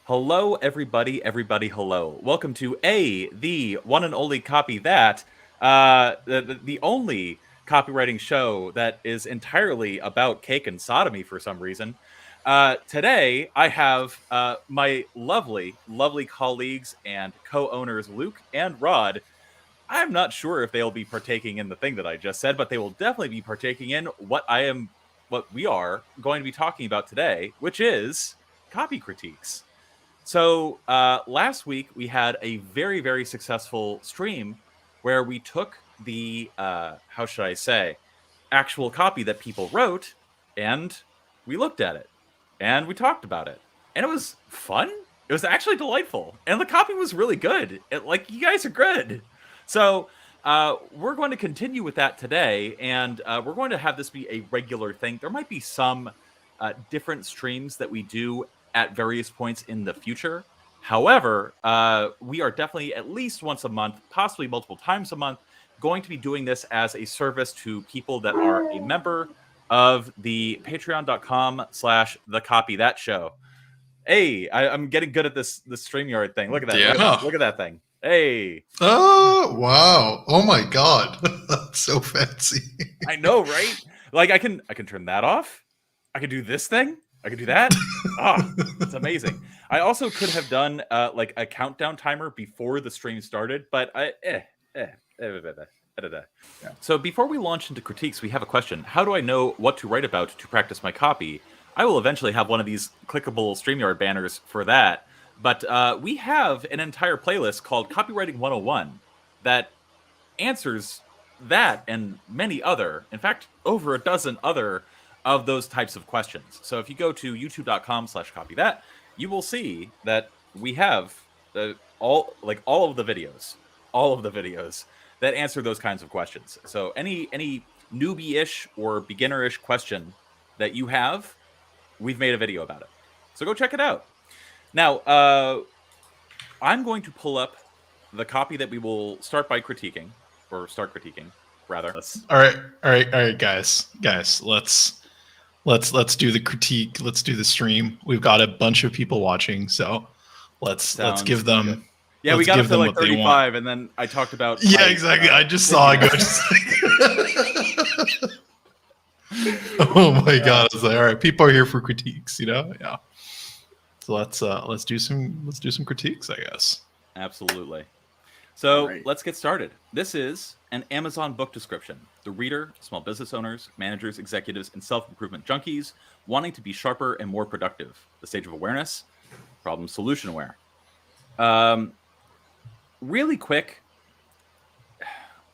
Hello, everybody, hello. Welcome to the one and only Copy That, the only copywriting show that is entirely about cake and sodomy for some reason. Today, I have my lovely colleagues and co-owners Luke and Rod. I'm not sure if they'll be partaking in the thing that I just said, but they will definitely be partaking in what we are going to be talking about today, which is copy critiques. So last week we had a very successful stream where we took the how should I say actual copy that people wrote and we looked at it and we talked about it and it was fun. It was actually delightful and the copy was really good. Like you guys are good. So we're going to continue with that today and we're going to have this be a regular thing. There might be some different streams that we do at various points in the future. However, we are definitely at least once a month, possibly multiple times a month, going to be doing this as a service to people that are a member of the patreon.com/the copy that show. Hey, I'm getting good at this StreamYard thing. Look at that. Yeah. Look at that thing. Hey. Oh, wow. Oh my God. That's so fancy. I know, right? Like I can turn that off. I can do this thing. I could do that. It's amazing. I also could have done like a countdown timer before the stream started, but So before we launch into critiques, we have a question. How do I know what to write about to practice my copy? I will eventually have one of these clickable StreamYard banners for that. But we have an entire playlist called Copywriting 101 that answers that and many other, in fact, over a dozen other of those types of questions. So if you go to youtube.com/copythat, you will see that we have all of the videos that answer those kinds of questions. So any newbie-ish or beginner-ish question that you have, we've made a video about it. So go check it out. Now, I'm going to pull up the copy that we will start critiquing, rather. All right, guys. Let's do the critique. Let's do the stream. We've got a bunch of people watching, so let's give them. Good. Yeah, we got up to like 35, and then I talked about. Yeah, exactly. I just saw it go. Oh my God! I was like, all right, people are here for critiques, yeah. So let's do some critiques, I guess. Absolutely. So let's get started. This is an Amazon book description. The reader, small business owners, managers, executives, and self-improvement junkies wanting to be sharper and more productive. The stage of awareness, problem solution aware. Really quick,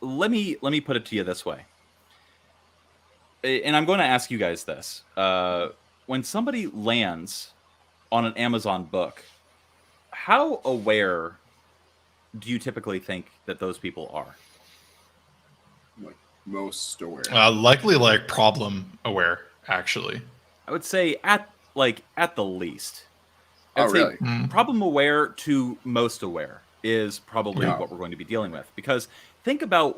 let me put it to you this way. And I'm going to ask you guys this. When somebody lands on an Amazon book, how aware do you typically think that those people are? Like most aware. Likely like problem aware, actually. I would say at the least. Oh, really? Problem aware to most aware is probably what we're going to be dealing with. Because think about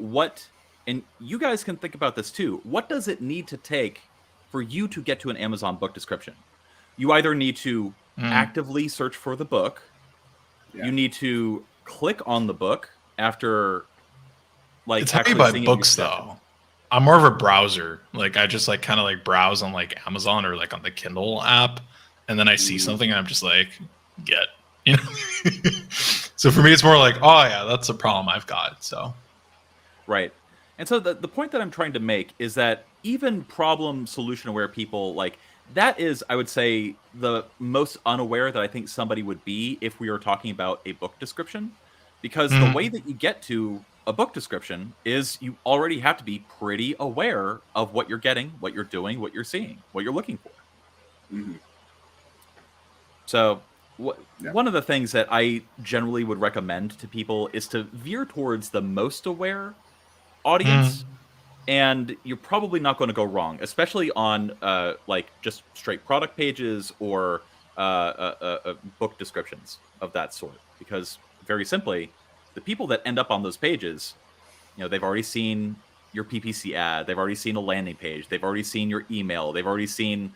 and you guys can think about this too. What does it need to take for you to get to an Amazon book description? You either need to actively search for the book. Yeah. You need to click on the book after it's heavy by books though. I'm more of a browser. Like I just kind of browse on Amazon or on the Kindle app, and then I see something and I'm just So for me it's more oh yeah, that's a problem I've got. So right. And so the point that I'm trying to make is that even problem solution aware people, that is, I would say, the most unaware that I think somebody would be if we were talking about a book description. Because the way that you get to a book description is you already have to be pretty aware of what you're getting, what you're doing, what you're seeing, what you're looking for. Mm-hmm. So one of the things that I generally would recommend to people is to veer towards the most aware audience. And you're probably not going to go wrong, especially on just straight product pages or book descriptions of that sort. Because very simply, the people that end up on those pages, they've already seen your PPC ad, they've already seen a landing page, they've already seen your email, they've already seen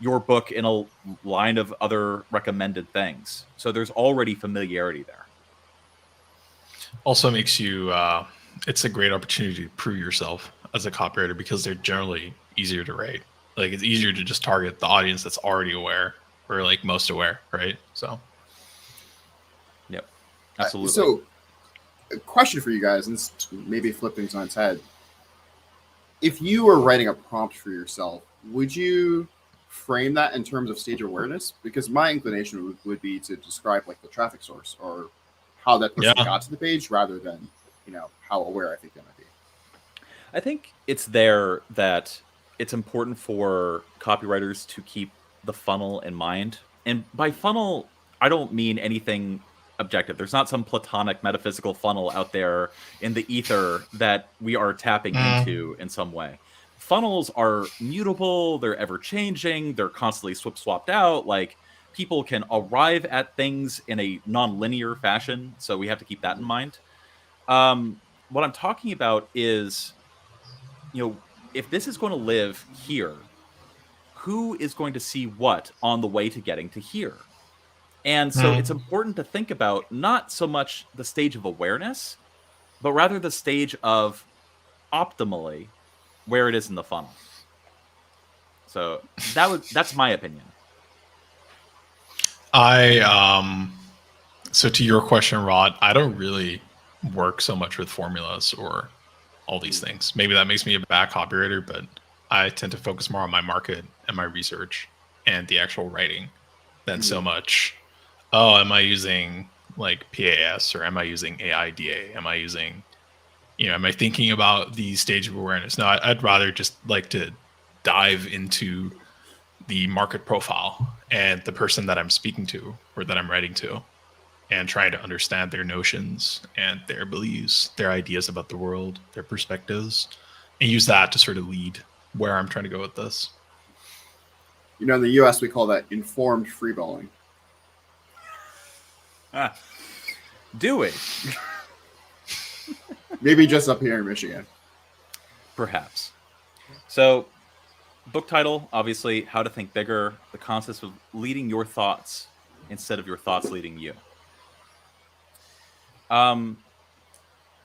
your book in a line of other recommended things. So there's already familiarity there. Also makes you, it's a great opportunity to prove yourself as a copywriter because they're generally easier to write. Like it's easier to just target the audience that's already aware or like most aware, right? So. Yep, absolutely. So a question for you guys, and this maybe flip things on its head. If you were writing a prompt for yourself, would you frame that in terms of stage awareness? Because my inclination would be to describe like the traffic source or how that person got to the page rather than, how aware I think they might be. I think it's there that it's important for copywriters to keep the funnel in mind. And by funnel, I don't mean anything objective. There's not some platonic metaphysical funnel out there in the ether that we are tapping into in some way. Funnels are mutable, they're ever changing, they're constantly swapped out. Like people can arrive at things in a non-linear fashion, so we have to keep that in mind. What I'm talking about is, if this is going to live here, who is going to see what on the way to getting to here? And so it's important to think about not so much the stage of awareness, but rather the stage of optimally where it is in the funnel. So that's my opinion. So to your question, Rod, I don't really work so much with formulas or all these things. Maybe that makes me a bad copywriter, but I tend to focus more on my market and my research and the actual writing than so much, am I using like PAS or am I using AIDA? Am I using, am I thinking about the stage of awareness? No, I'd rather just like to dive into the market profile and the person that I'm speaking to or that I'm writing to and trying to understand their notions and their beliefs, their ideas about the world, their perspectives, and use that to sort of lead where I'm trying to go with this. In the US, we call that informed freeballing. Do we? Maybe just up here in Michigan. Perhaps. So, book title, obviously, How to Think Bigger, the concept of leading your thoughts instead of your thoughts leading you.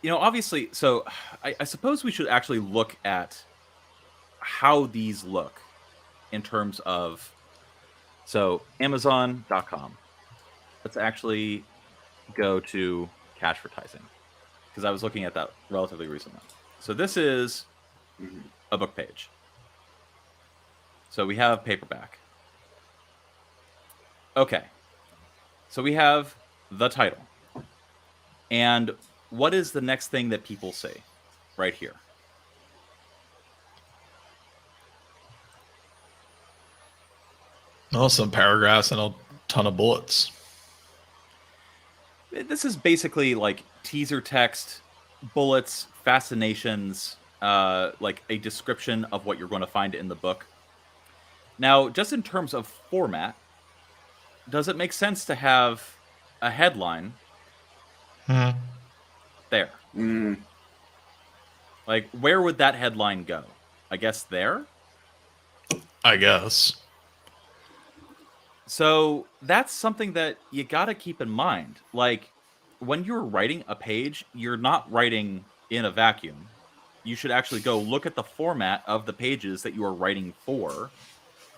Obviously, so I suppose we should actually look at how these look in terms of, so Amazon.com. Let's actually go to cash advertising because I was looking at that relatively recently. So this is a book page. So we have paperback. Okay. So we have the title. And what is the next thing that people say right here? Well, some paragraphs and a ton of bullets. This is basically like teaser text, bullets, fascinations, like a description of what you're going to find in the book. Now, just in terms of format, does it make sense to have a headline there? Like, where would that headline go? I guess there? I guess. So that's something that you got to keep in mind. Like, when you're writing a page, you're not writing in a vacuum. You should actually go look at the format of the pages that you are writing for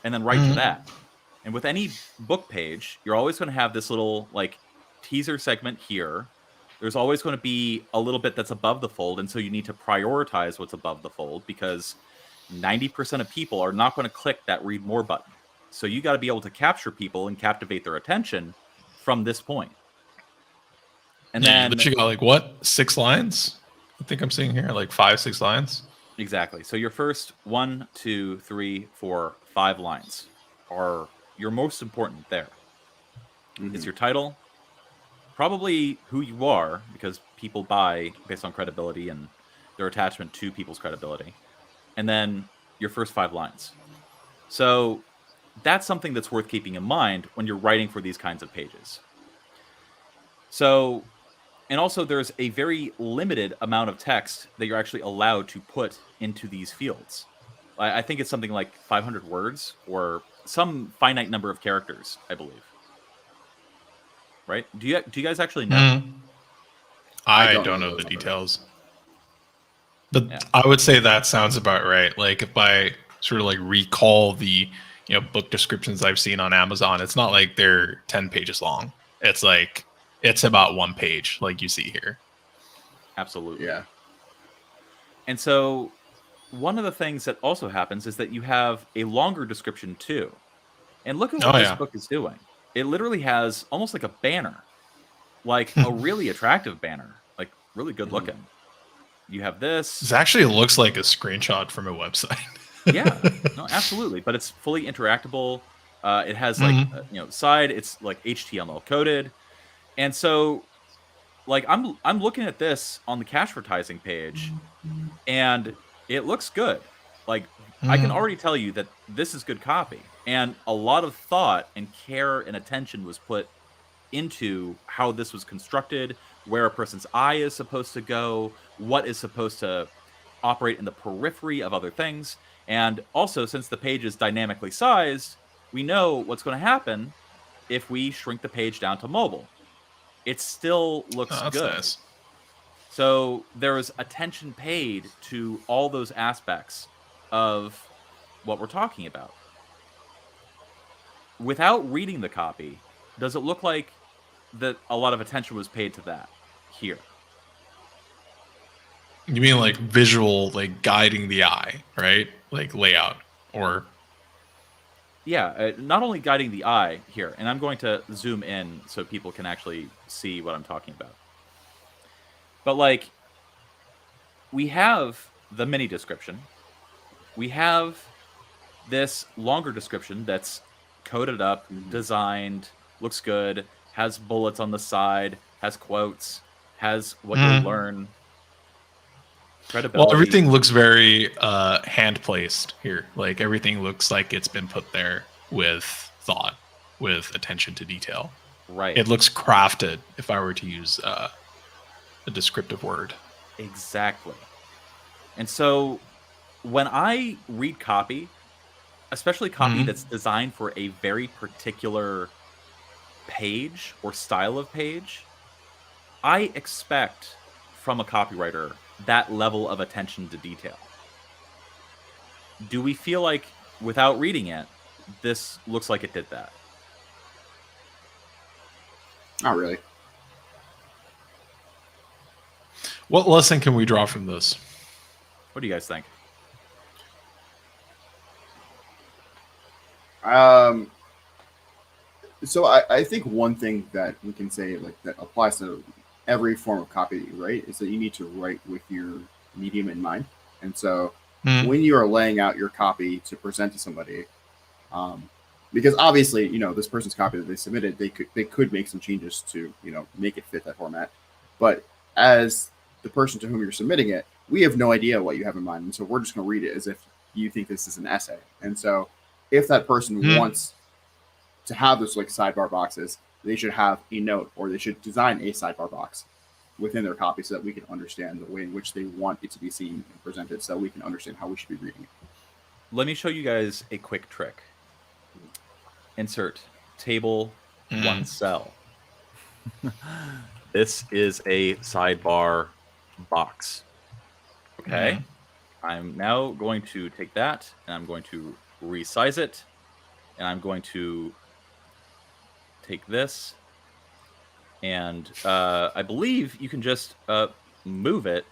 and then write to that. And with any book page, you're always going to have this little like teaser segment here. There's always going to be a little bit that's above the fold. And so you need to prioritize what's above the fold because 90% of people are not going to click that read more button. So you got to be able to capture people and captivate their attention from this point. And then you got like what? 6 lines? I think I'm seeing here like 5-6 lines. Exactly. So your first 1, 2, 3, 4, 5 lines are your most important there. It's your title, probably who you are, because people buy based on credibility and their attachment to people's credibility. And then your first 5 lines. So that's something that's worth keeping in mind when you're writing for these kinds of pages. So, and also there's a very limited amount of text that you're actually allowed to put into these fields. I think it's something like 500 words or some finite number of characters, I believe. Right? Do you guys actually know? I don't know the number. details. But Yeah. I would say that sounds about right. Like if I sort of like recall the book descriptions I've seen on Amazon, it's not like they're 10 pages long. It's like it's about 1 page, like you see here. Absolutely. Yeah. And so one of the things that also happens is that you have a longer description too. And look at what this book is doing. It literally has almost like a banner, like a really attractive banner, like really good looking. You have this. This actually looks like a screenshot from a website. Yeah, no, absolutely. But it's fully interactable. It has like side. It's like HTML coded, and so like I'm looking at this on the cash advertising page, and it looks good. Like I can already tell you that this is good copy, and a lot of thought and care and attention was put into how this was constructed, where a person's eye is supposed to go, what is supposed to operate in the periphery of other things. And also, since the page is dynamically sized, we know what's going to happen if we shrink the page down to mobile. It still looks good. Nice. So there is attention paid to all those aspects of what we're talking about. Without reading the copy, does it look like that a lot of attention was paid to that here? You mean like visual, like guiding the eye, right? Like layout, or Yeah, not only guiding the eye here, and I'm going to zoom in so people can actually see what I'm talking about. But like, we have the mini description. We have this longer description that's coded up, designed, looks good, has bullets on the side, has quotes, has what you'll learn. Credibility. Well, everything looks very hand placed here. Like everything looks like it's been put there with thought, with attention to detail. Right. It looks crafted, if I were to use a descriptive word. Exactly. And so when I read copy, especially copy that's designed for a very particular page or style of page, I expect from a copywriter that level of attention to detail. Do we feel like, without reading it, this looks like it did that? Not really. What lesson can we draw from this? What do you guys think? So I think one thing that we can say like that applies to every form of copy that you write is that you need to write with your medium in mind. And so when you are laying out your copy to present to somebody, because obviously, this person's copy that they submitted, they could make some changes to, make it fit that format. But as the person to whom you're submitting it, we have no idea what you have in mind. And so we're just going to read it as if you think this is an essay. And so if that person wants to have those like sidebar boxes, they should have a note, or they should design a sidebar box within their copy so that we can understand the way in which they want it to be seen and presented, so that we can understand how we should be reading it. Let me show you guys a quick trick. Insert table 1 cell. This is a sidebar box. Okay. I'm now going to take that and I'm going to resize it, and I'm going to take this, and I believe you can just move it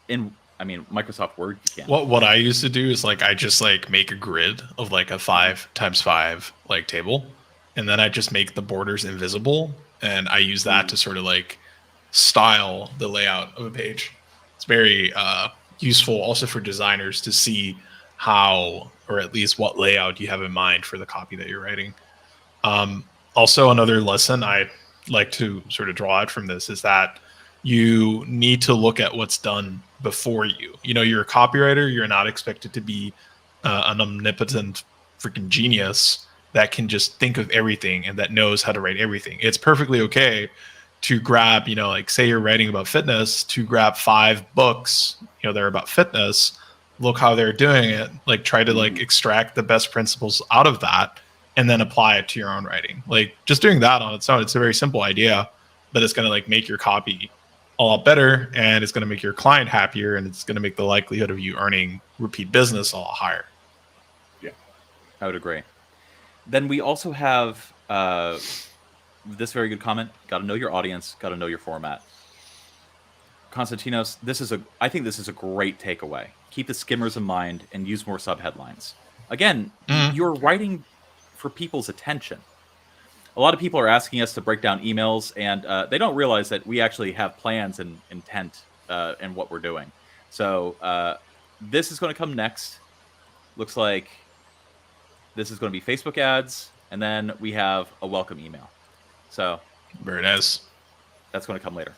in. I mean, Microsoft Word, you can. What I used to do is like I just like make a grid of like a 5x5 like table, and then I just make the borders invisible, and I use that to sort of like style the layout of a page. It's very useful also for designers to see how, or at least what layout you have in mind for the copy that you're writing. Also, another lesson I'd like to sort of draw out from this is that you need to look at what's done before you. You're a copywriter. You're not expected to be an omnipotent freaking genius that can just think of everything and that knows how to write everything. It's perfectly okay to grab, like say you're writing about fitness, to grab 5 books, that are about fitness, look how they're doing it, like try to like extract the best principles out of that and then apply it to your own writing. Like just doing that on its own, it's a very simple idea, but it's going to like make your copy a lot better, and it's going to make your client happier, and it's going to make the likelihood of you earning repeat business a lot higher. Yeah, I would agree. Then we also have this very good comment. Got to know your audience. Got to know your format. Konstantinos, I think this is a great takeaway. Keep the skimmers in mind and use more subheadlines. Again, you're writing for people's attention. A lot of people are asking us to break down emails, and they don't realize that we actually have plans and intent in what we're doing. So this is going to come next. Looks like this is going to be Facebook ads, and then we have a welcome email. So very nice. That's going to come later.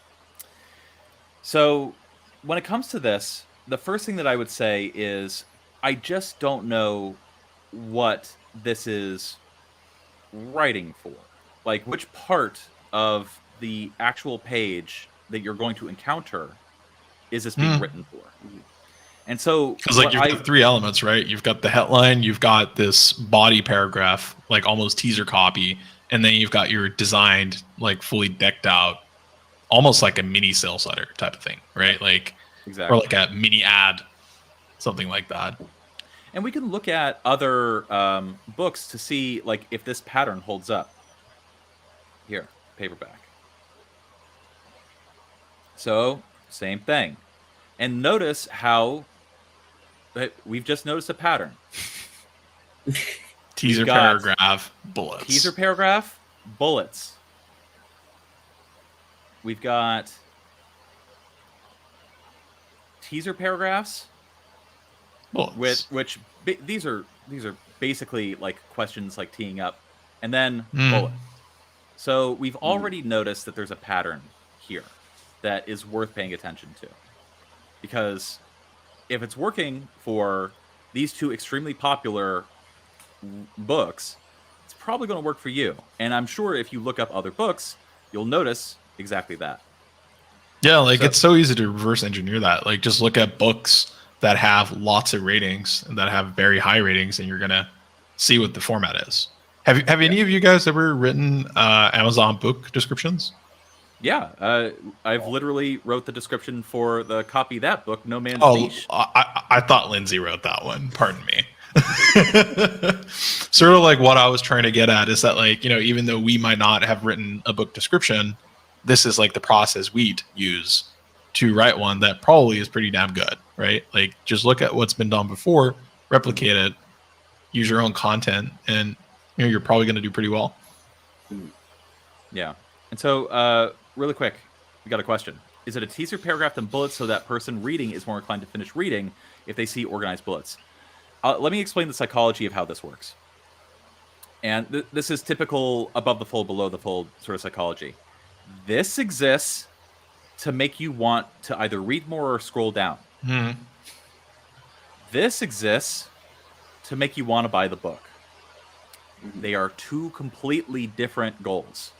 So when it comes to this, the first thing that I would say is I just don't know what this is writing for. Like, which part of the actual page that you're going to encounter is this being written for? And so, because like you've got three elements, right? You've got the headline, you've got this body paragraph, like almost teaser copy, and then you've got your designed, like fully decked out, almost like a mini sales letter type of thing, right? Like, exactly. Or like a mini ad, something like that. And we can look at other books to see like if this pattern holds up. Here, paperback. So, same thing. And notice how we've just noticed a pattern. Teaser paragraph, bullets. Teaser paragraph, bullets. We've got teaser paragraphs, bullets. These are basically like questions like teeing up, and then bullet. So we've already noticed that there's a pattern here that is worth paying attention to, because if it's working for these two extremely popular books, it's probably going to work for you. And I'm sure if you look up other books, you'll notice exactly that. Yeah, like it's so easy to reverse engineer that. Like just look at books that have lots of ratings and that have very high ratings, and you're gonna see what the format is. Have any of you guys ever written Amazon book descriptions? Yeah, I've literally wrote the description for the Copy That book, No Man's Niche. I thought Lindsay wrote that one. Pardon me. Sort of like what I was trying to get at is that, like, you know, even though we might not have written a book description, this is like the process we'd use to write one that probably is pretty damn good, right? Like, just look at what's been done before, replicate it, use your own content, and you know, you're probably going to do pretty well. Yeah. And so, really quick, we got a question. Is it a teaser paragraph and bullets so that person reading is more inclined to finish reading if they see organized bullets? Let me explain the psychology of how this works. And this is typical above the fold, below the fold sort of psychology. This exists to make you want to either read more or scroll down. This exists to make you want to buy the book. They are two completely different goals.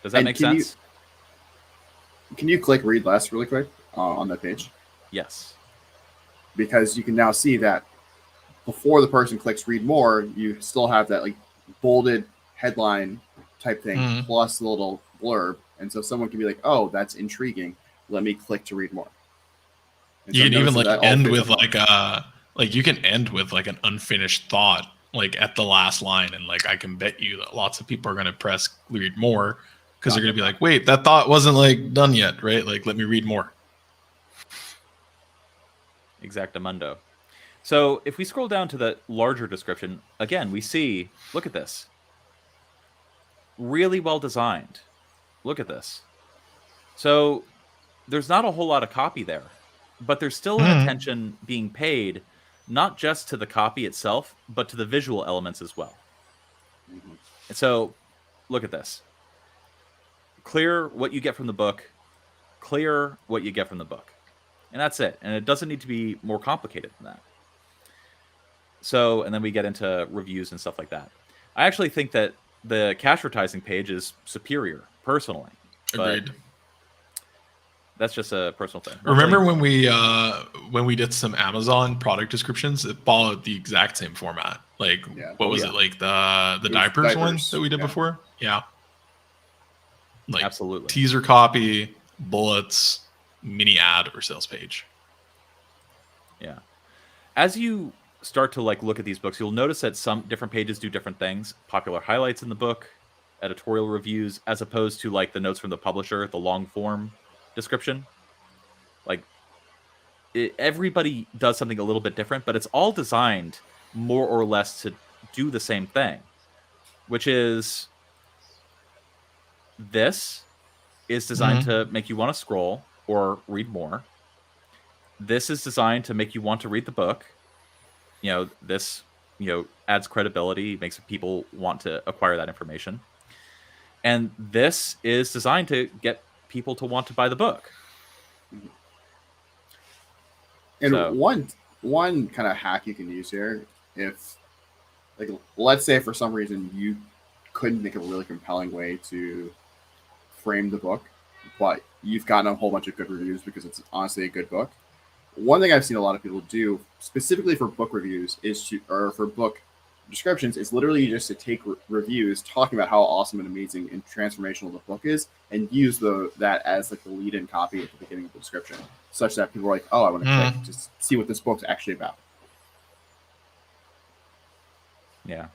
Does that make sense? Can you click read less really quick on that page? Yes. Because you can now see that before the person clicks read more, you still have that like bolded headline type thing plus the little blurb. And so someone can be like, oh, that's intriguing. Let me click to read more. And you so can even like end with like you can end with like an unfinished thought, like at the last line. And like, I can bet you that lots of people are going to press read more because they're going to be like, wait, that thought wasn't like done yet, right? Like, let me read more. Exactamundo. So if we scroll down to the larger description, again, we see, look at this. Really well designed. Look at this. So there's not a whole lot of copy there, but there's still an attention being paid, not just to the copy itself, but to the visual elements as well. And so look at this. Clear what you get from the book. Clear what you get from the book. And that's it. And it doesn't need to be more complicated than that. So, and then we get into reviews and stuff like that. I actually think that the cash advertising page is superior, personally. Agreed. That's just a personal thing. Remember when we did some Amazon product descriptions? It followed the exact same format. Like, what was it? Like the diapers one that we did before? Yeah. Like, absolutely. Teaser copy, bullets, mini ad, or sales page. Yeah. As you start to like look at these books, you'll notice that some different pages do different things. Popular highlights in the book, editorial reviews, as opposed to like the notes from the publisher, the long form description. Like everybody does something a little bit different, but it's all designed more or less to do the same thing, which is this is designed to make you want to scroll or read more. This is designed to make you want to read the book. This adds credibility, makes people want to acquire that information. And this is designed to get people to want to buy the book. And so, one kind of hack you can use here, if like let's say for some reason you couldn't think of a really compelling way to frame the book, but you've gotten a whole bunch of good reviews because it's honestly a good book. One thing I've seen a lot of people do, specifically for book reviews, or for book descriptions, is literally just to take reviews talking about how awesome and amazing and transformational the book is, and use that as like the lead-in copy at the beginning of the description, such that people are like, "Oh, I want to click to see what this book's actually about." Yeah,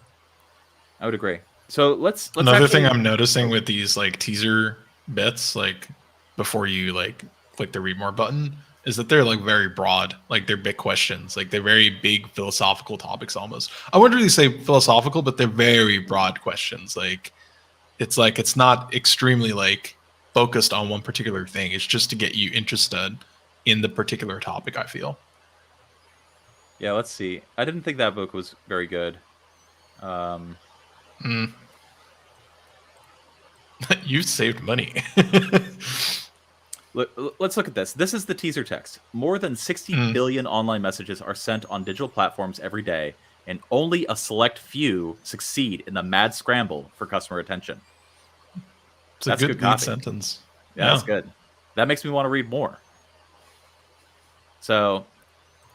I would agree. So let's another thing I'm noticing with these like teaser bits, like before you like click the read more button, is that they're like very broad, like they're big questions, like they're very big philosophical topics almost. I wouldn't really say philosophical, but they're very broad questions. Like it's not extremely like focused on one particular thing. It's just to get you interested in the particular topic, I feel. Yeah, let's see. I didn't think that book was very good. You saved money. Let's look at this. This is the teaser text. More than 60 billion online messages are sent on digital platforms every day, and only a select few succeed in the mad scramble for customer attention. That's a good sentence. Yeah, that's good. That makes me want to read more. So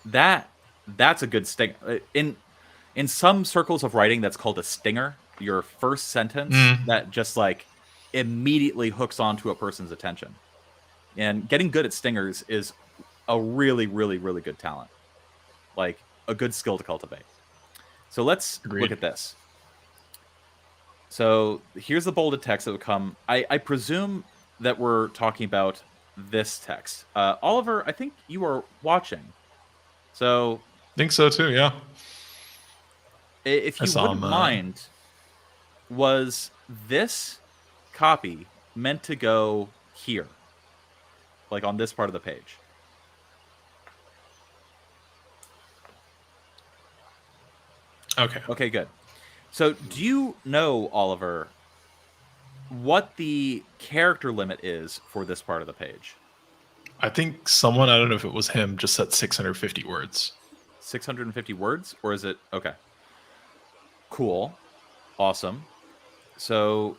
that's a good sting. In some circles of writing, that's called a stinger. Your first sentence that just like immediately hooks onto a person's attention. And getting good at stingers is a really, really, really good talent. Like a good skill to cultivate. So let's look at this. So here's the bolded text that would come. I presume that we're talking about this text. Oliver, I think you are watching. So I think so too, yeah. If you wouldn't mind, was this copy meant to go here? Like on this part of the page? Okay, good. So do you know, Oliver, what the character limit is for this part of the page? I think someone, I don't know if it was him, just said 650 words. 650 words? Or is it... Okay. Cool. Awesome. So...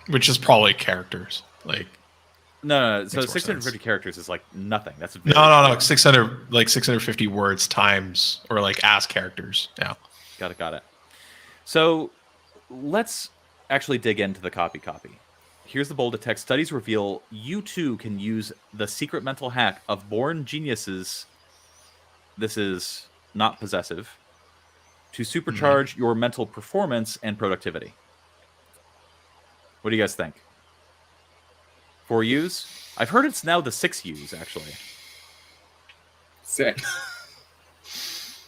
Which is probably characters. Like... No. So 650 characters is like nothing. That's no. 650 words times, or like as characters. Yeah. Got it. So let's actually dig into the copy. Here's the bolded text. Studies reveal you too can use the secret mental hack of born geniuses. This is not possessive. To supercharge your mental performance and productivity. What do you guys think? 4 U's? I've heard it's now the 6 U's, actually. 6.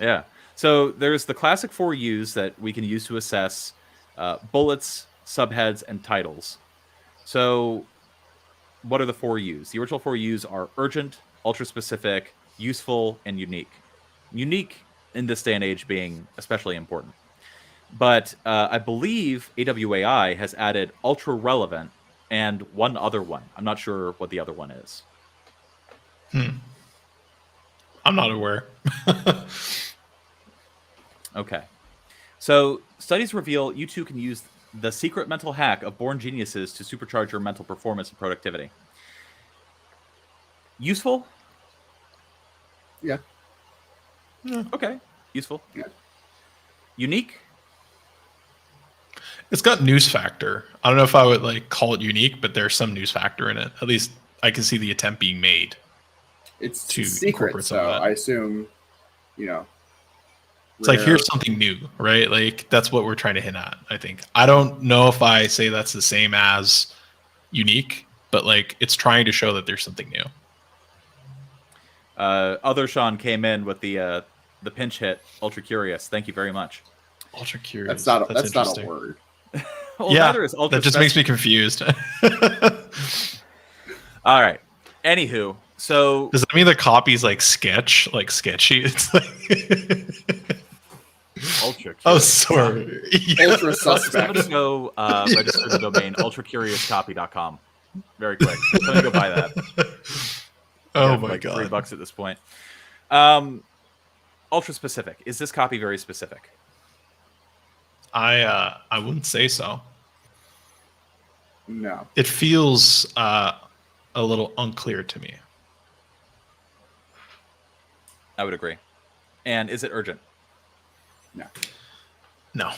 Yeah. So there's the classic 4 U's that we can use to assess bullets, subheads, and titles. So what are the 4 U's? The original 4 U's are urgent, ultra-specific, useful, and unique. Unique in this day and age being especially important. But I believe AWAI has added ultra-relevant and one other one. I'm not sure what the other one is. I'm not aware. Okay. So studies reveal you too can use the secret mental hack of born geniuses to supercharge your mental performance and productivity. Useful? Yeah. Okay. Useful. Yeah. Unique? It's got news factor. I don't know if I would like call it unique, but there's some news factor in it. At least I can see the attempt being made It's to secret, incorporate some of so that. I assume, It's like, rare- here's something new, right? Like, that's what we're trying to hint at, I think. I don't know if I say that's the same as unique, but like, it's trying to show that there's something new. Other Sean came in with the pinch hit. Ultra curious. Thank you very much. Ultra curious. That's not a interesting. word. Well, Yeah, neither is ultra. that just makes me confused. All right. Anywho, so Does that mean the copy's like sketch, like sketchy? It's like ultra. oh, Curious. sorry. Ultra suspect. Somebody go register the domain ultracuriouscopy.com. Very quick. Somebody go buy that. Oh Yeah, my like god. $3 at this point. Ultra specific. Is this copy very specific? I wouldn't say so. No. It feels a little unclear to me. I would agree. And is it urgent? No. No.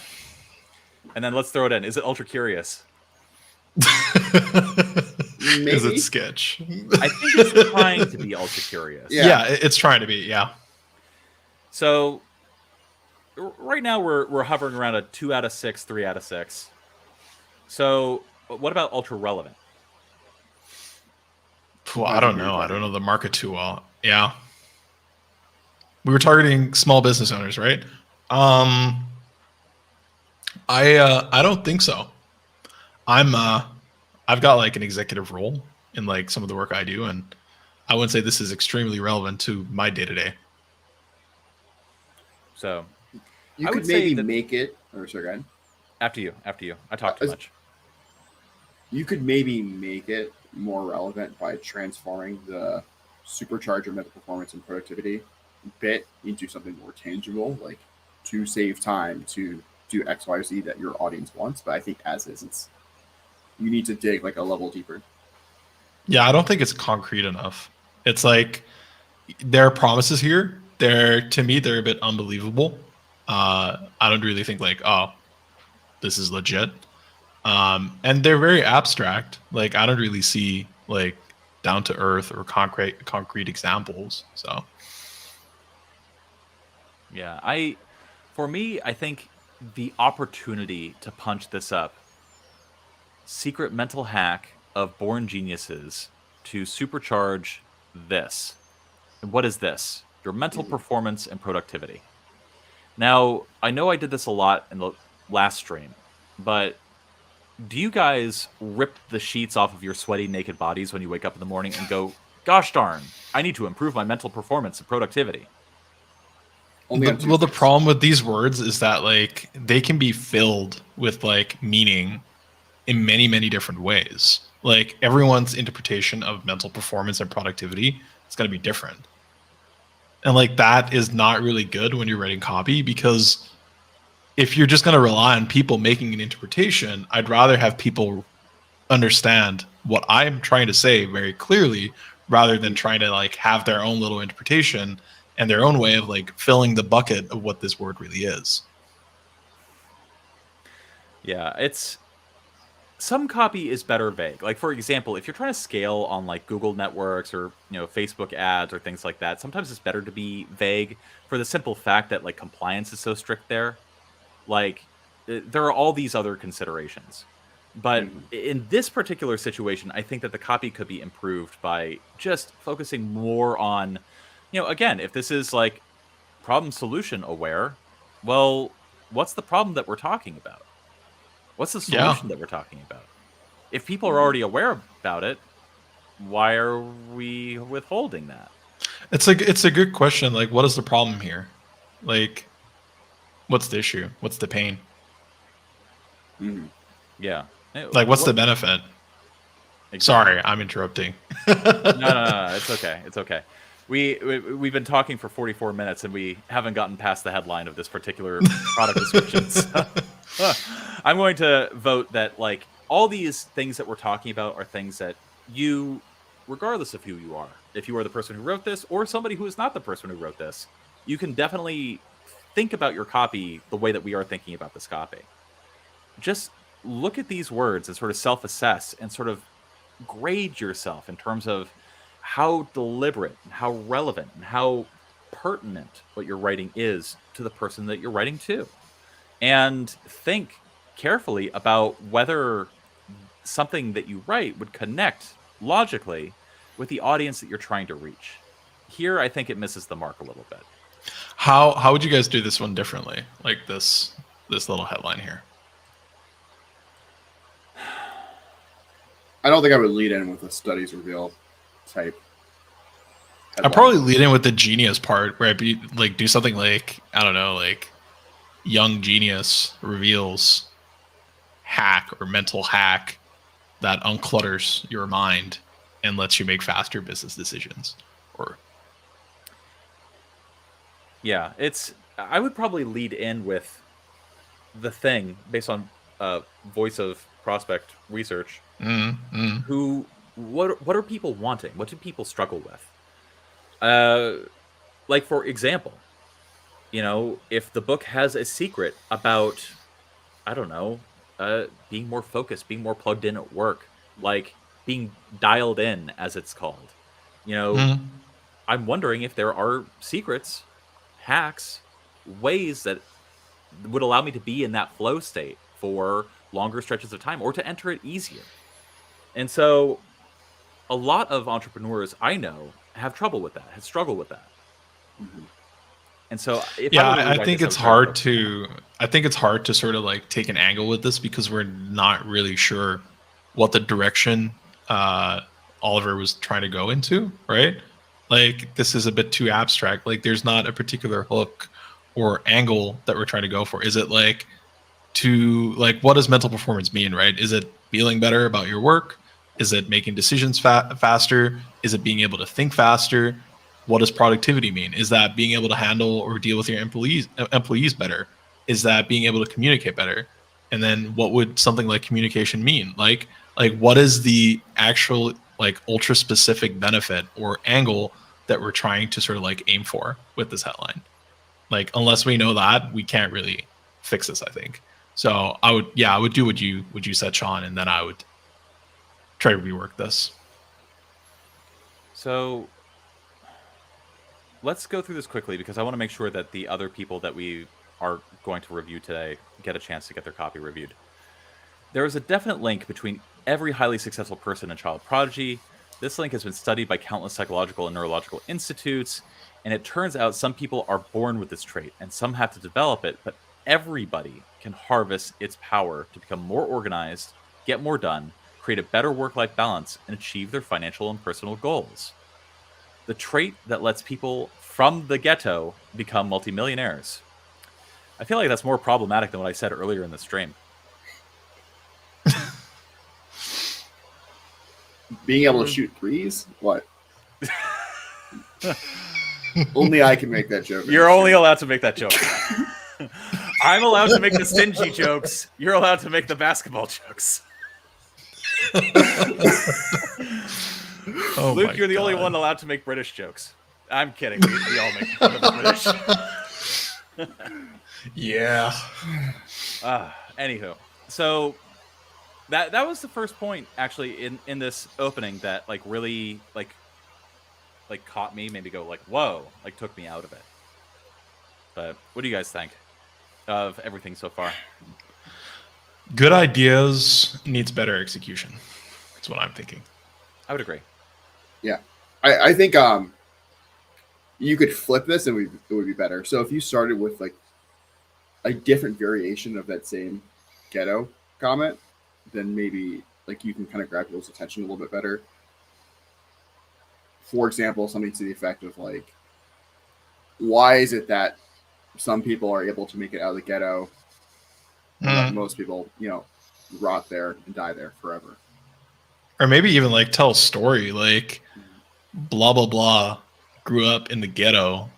And then let's throw it in. Is it ultra curious? Is Maybe. it sketch? I think it's trying to be ultra curious. Yeah. It's trying to be, yeah. So right now we're hovering around a 2 out of 6, 3 out of 6. So what about ultra relevant? Well, I don't know. I don't know the market too well. Yeah. We were targeting small business owners, right? I don't think so. I've got like an executive role in like some of the work I do, and I wouldn't say this is extremely relevant to my day to day. So You I could would say maybe that- make it. Or sorry, go ahead. after you. I talk too much. You could maybe make it more relevant by transforming the supercharger mental performance and productivity bit into something more tangible, like to save time to do X, Y, Z that your audience wants. But I think as is, it's you need to dig like a level deeper. Yeah, I don't think it's concrete enough. It's like there are promises here. To me, they're a bit unbelievable. I don't really think like, oh, this is legit. And they're very abstract. Like I don't really see like down to earth or concrete examples. So Yeah, for me, I think the opportunity to punch this up, secret mental hack of born geniuses to supercharge this. And what is this? Your mental performance and productivity. Now, I know I did this a lot in the last stream, but do you guys rip the sheets off of your sweaty, naked bodies when you wake up in the morning and go, gosh darn, I need to improve my mental performance and productivity? Only on well, the Tuesdays. problem with these words is that like they can be filled with like meaning in many, many different ways. Like everyone's interpretation of mental performance and productivity is going to be different. And like that is not really good when you're writing copy, because if you're just going to rely on people making an interpretation, I'd rather have people understand what I'm trying to say very clearly rather than trying to like have their own little interpretation and their own way of like filling the bucket of what this word really is. Yeah, some copy is better vague. Like for example, if you're trying to scale on like Google networks or Facebook ads or things like that, sometimes it's better to be vague for the simple fact that like compliance is so strict there. Like there are all these other considerations. But in this particular situation, I think that the copy could be improved by just focusing more on, again, if this is like problem solution aware, well, what's the problem that we're talking about? What's the solution that we're talking about? If people are already aware about it, why are we withholding that? It's a good question. Like, what is the problem here? Like, what's the issue? What's the pain? Yeah. Like, what's the benefit? Exactly. Sorry, I'm interrupting. No. It's okay. It's okay. We've been talking for 44 minutes and we haven't gotten past the headline of this particular product description. So, I'm going to vote that like all these things that we're talking about are things that you, regardless of who you are, if you are the person who wrote this or somebody who is not the person who wrote this, you can definitely think about your copy the way that we are thinking about this copy. Just look at these words and sort of self-assess and sort of grade yourself in terms of how deliberate and how relevant and how pertinent what you're writing is to the person that you're writing to. And think carefully about whether something that you write would connect logically with the audience that you're trying to reach. Here, I think it misses the mark a little bit. How would you guys do this one differently? Like this little headline here. I don't think I would lead in with a studies reveal type. I'd probably lead in with the genius part, where I'd be like, do something like, I don't know, like young genius reveals hack or mental hack that unclutters your mind and lets you make faster business decisions. Or yeah, I would probably lead in with the thing based on voice of prospect research. What are people wanting? What do people struggle with? Like, for example, if the book has a secret about, I don't know, being more focused, being more plugged in at work, like being dialed in, as it's called, I'm wondering if there are secrets, hacks, ways that would allow me to be in that flow state for longer stretches of time or to enter it easier. And so a lot of entrepreneurs I know have trouble with that, have struggled with that. Mm-hmm. And so I think it's hard to sort of like take an angle with this, because we're not really sure what the direction Oliver was trying to go into, right? Like, this is a bit too abstract. Like, there's not a particular hook or angle that we're trying to go for. Is it like what does mental performance mean, right? Is it feeling better about your work? Is it making decisions faster? Is it being able to think faster? What does productivity mean? Is that being able to handle or deal with your employees better? Is that being able to communicate better? And then what would something like communication mean? Like what is the actual like ultra specific benefit or angle that we're trying to sort of like aim for with this headline? Like, unless we know that, we can't really fix this, I think. So I would do what you said, Sean, and then I would try to rework this. So let's go through this quickly, because I want to make sure that the other people that we are going to review today get a chance to get their copy reviewed. There is a definite link between every highly successful person and child prodigy. This link has been studied by countless psychological and neurological institutes, and it turns out some people are born with this trait and some have to develop it, but everybody can harvest its power to become more organized, get more done, create a better work-life balance, and achieve their financial and personal goals. The trait that lets people from the ghetto become multimillionaires. I feel like that's more problematic than what I said earlier in the stream. Being able to shoot threes? What? Only I can make that joke. You're only allowed to make that joke. I'm allowed to make the stingy jokes. You're allowed to make the basketball jokes. Luke, you're the only one allowed to make British jokes. I'm kidding. We all make fun of the British. Yeah. Anywho, so that was the first point actually in this opening that like really like caught me, made me go like, whoa, like took me out of it. But what do you guys think of everything so far? Good ideas needs better execution. That's what I'm thinking. I would agree. Yeah. I think you could flip this and it would be better. So if you started with like a different variation of that same ghetto comment, then maybe like you can kind of grab people's attention a little bit better. For example, something to the effect of like, why is it that some people are able to make it out of the ghetto and most people, rot there and die there forever? Or maybe even like tell a story like blah, blah, blah, grew up in the ghetto,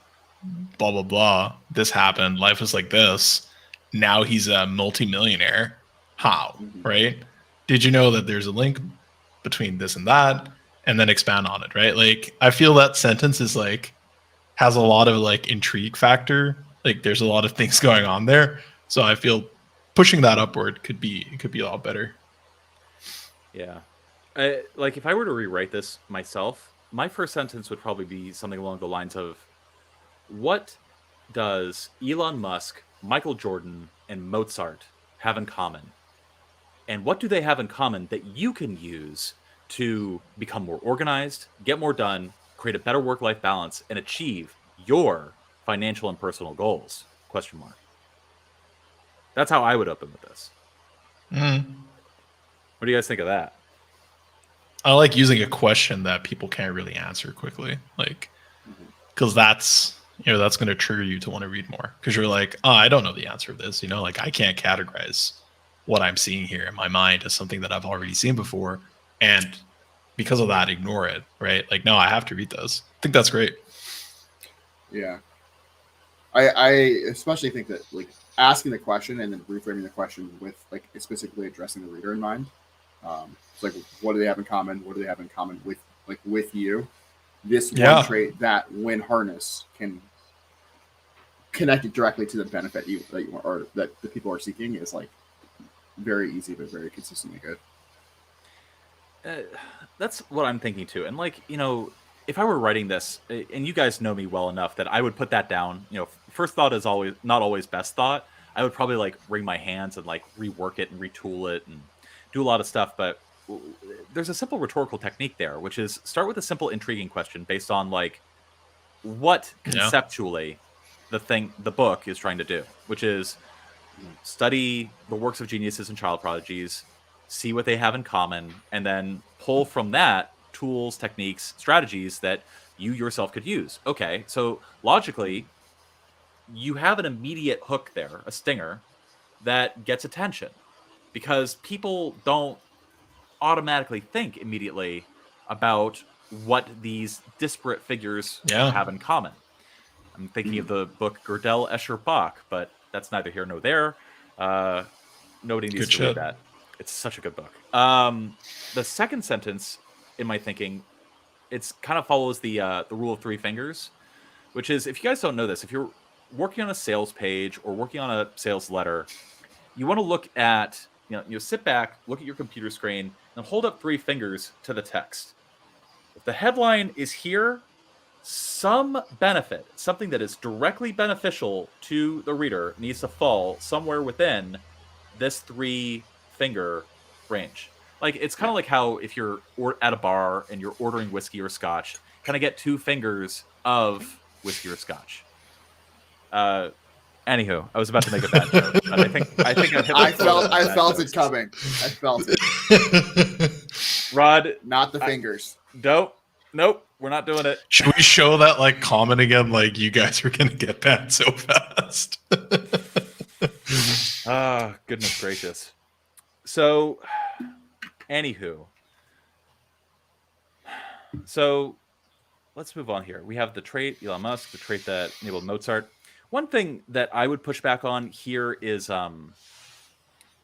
blah, blah, blah. This happened. Life was like this. Now he's a multimillionaire. How? Right? Did you know that there's a link between this and that? and then expand on it, right? Like I feel that sentence is like has a lot of like intrigue factor. Like there's a lot of things going on there. So I feel pushing that upward could be a lot better. Yeah. Like if I were to rewrite this myself, my first sentence would probably be something along the lines of, what does Elon Musk, Michael Jordan, and Mozart have in common? And what do they have in common that you can use to become more organized, get more done, create a better work-life balance, and achieve your financial and personal goals? Question mark. That's how I would open with this. What do you guys think of that? I like using a question that people can't really answer quickly, like because that's that's going to trigger you to want to read more because you're like, oh, I don't know the answer of this. Like I can't categorize what I'm seeing here in my mind as something that I've already seen before, and because of that, ignore it. Right? Like, no, I have to read those. I think that's great. Yeah, I especially think that like asking the question and then reframing the question with like specifically addressing the reader in mind. It's like, what do they have in common? What do they have in common with you? This one trait that, when harnessed, can connect it directly to the benefit that the people are seeking is like very easy but very consistently good. That's what I'm thinking too. And like, if I were writing this, and you guys know me well enough that I would put that down, first thought is always not always best thought. I would probably like wring my hands and like rework it and retool it and do a lot of stuff. But there's a simple rhetorical technique there, which is start with a simple, intriguing question based on like what conceptually the book is trying to do, which is study the works of geniuses and child prodigies, see what they have in common, and then pull from that tools, techniques, strategies that you yourself could use. Okay, so logically, you have an immediate hook there, a stinger, that gets attention because people don't automatically think immediately about what these disparate figures have in common. I'm thinking of the book Gödel, Escher, Bach, but that's neither here nor there. Nobody needs to read that. It's such a good book. The second sentence, in my thinking, it's kind of follows the rule of three fingers, which is, if you guys don't know this, if you're working on a sales page or working on a sales letter, you want to look at, you sit back, look at your computer screen, and hold up three fingers to the text. If the headline is here, some benefit, something that is directly beneficial to the reader, needs to fall somewhere within this three-finger range. Like, it's kind of like how if you're at a bar and you're ordering whiskey or scotch, kind of get 2 fingers of whiskey or scotch. Anywho, I was about to make a bad joke, but I think I hit. I felt it coming. I felt it. Rod, not the fingers. Nope, we're not doing it. Should we show that like comment again? Like, you guys are gonna get banned so fast. Goodness gracious. So, anywho, let's move on here. We have the trait Elon Musk, the trait that enabled Mozart. One thing that I would push back on here is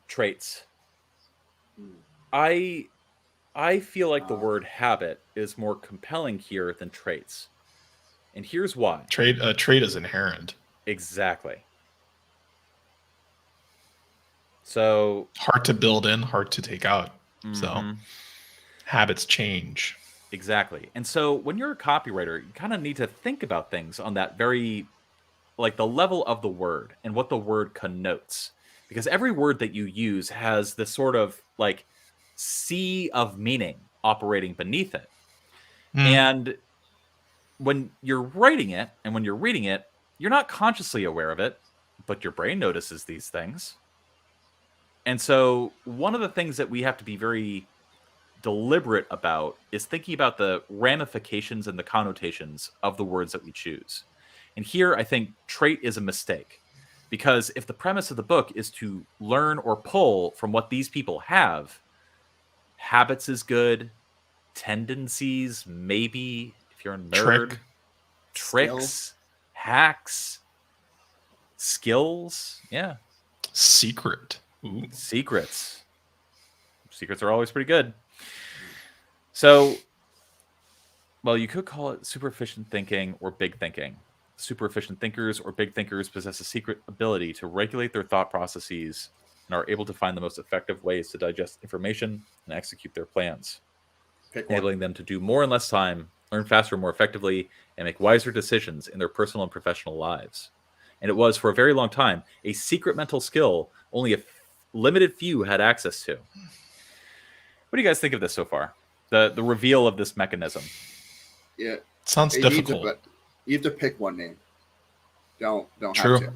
traits. I feel like the word habit is more compelling here than traits. And here's why. Trait is inherent. Exactly. So hard to build in, hard to take out. So habits change. Exactly. And so when you're a copywriter, you kind of need to think about things on that very, like, the level of the word and what the word connotes. Because every word that you use has this sort of like sea of meaning operating beneath it. And when you're writing it and when you're reading it, you're not consciously aware of it, but your brain notices these things. And so one of the things that we have to be very deliberate about is thinking about the ramifications and the connotations of the words that we choose. And here, I think trait is a mistake, because if the premise of the book is to learn or pull from what these people have, habits is good, tendencies, maybe, if you're a nerd, tricks, hacks, skills, secret. Ooh. Secrets are always pretty good. So Well, you could call it super efficient thinking or big thinking. Super efficient thinkers or big thinkers possess a secret ability to regulate their thought processes and are able to find the most effective ways to digest information and execute their plans, Pick one. enabling them to do more in less time, learn faster, more effectively, and make wiser decisions in their personal and professional lives. And it was, for a very long time, a secret mental skill only a limited few had access to. What do you guys think of this so far? The reveal of this mechanism. Yeah, Sounds you need difficult. you have to pick one name. Don't True. have to.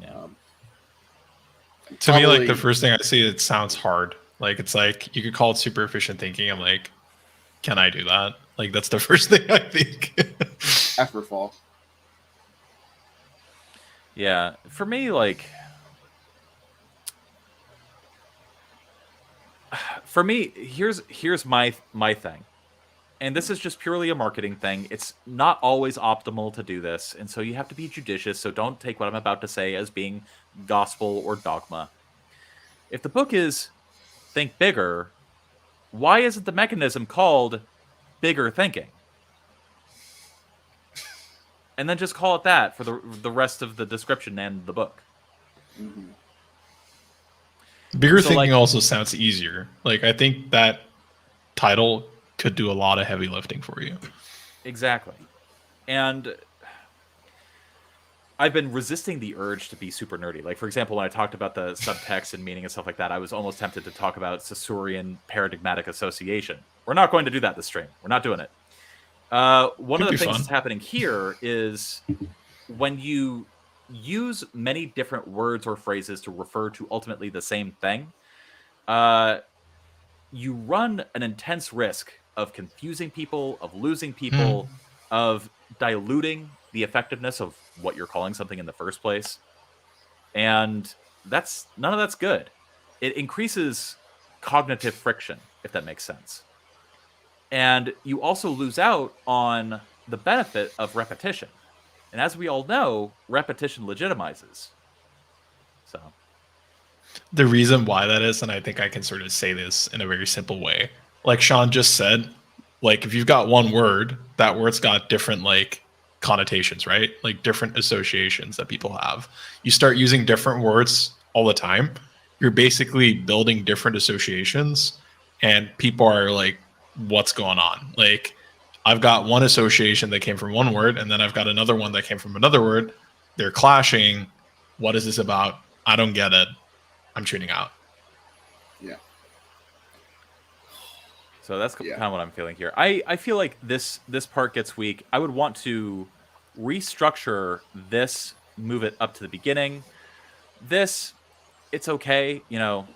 Yeah. To me, like Probably- the first thing I see, it sounds hard. Like it's like you could call it super efficient thinking. I'm like, can I do that? Like that's the first thing I think. Effortful. Yeah. For me, like, here's my thing. And this is just purely a marketing thing. It's not always optimal to do this, and so you have to be judicious. So don't take what I'm about to say as being gospel or dogma. If the book is Think Bigger, why isn't the mechanism called Bigger Thinking? And then just call it that for the rest of the description and the book. Mhm. Bigger So, thinking like- also sounds easier. Like I think that title could do a lot of heavy lifting for you. Exactly. And I've been resisting the urge to be super nerdy. Like, for example, when I talked about the subtext and meaning and stuff like that, I was almost tempted to talk about Saussurean paradigmatic association. We're not going to do that this stream. We're not doing it. One Could of the be things fun. that's happening here is when you use many different words or phrases to refer to ultimately the same thing, you run an intense risk of confusing people, of losing people, of diluting the effectiveness of what you're calling something in the first place. And none of that's good. It increases cognitive friction, if that makes sense. And you also lose out on the benefit of repetition. And as we all know, repetition legitimizes. So, The reason why that is, and I think I can sort of say this in a very simple way, like Sean just said, like if you've got one word, that word's got different like connotations, right? Like different associations that people have. You start using different words all the time, you're basically building different associations, and people are like, what's going on? Like I've got one association that came from one word, and then I've got another one that came from another word. They're clashing. What is this about? I don't get it. I'm tuning out. Yeah. So that's Yeah. kind of what I'm feeling here. I feel like this part gets weak. I would want to restructure this, move it up to the beginning. This, it's okay. You know,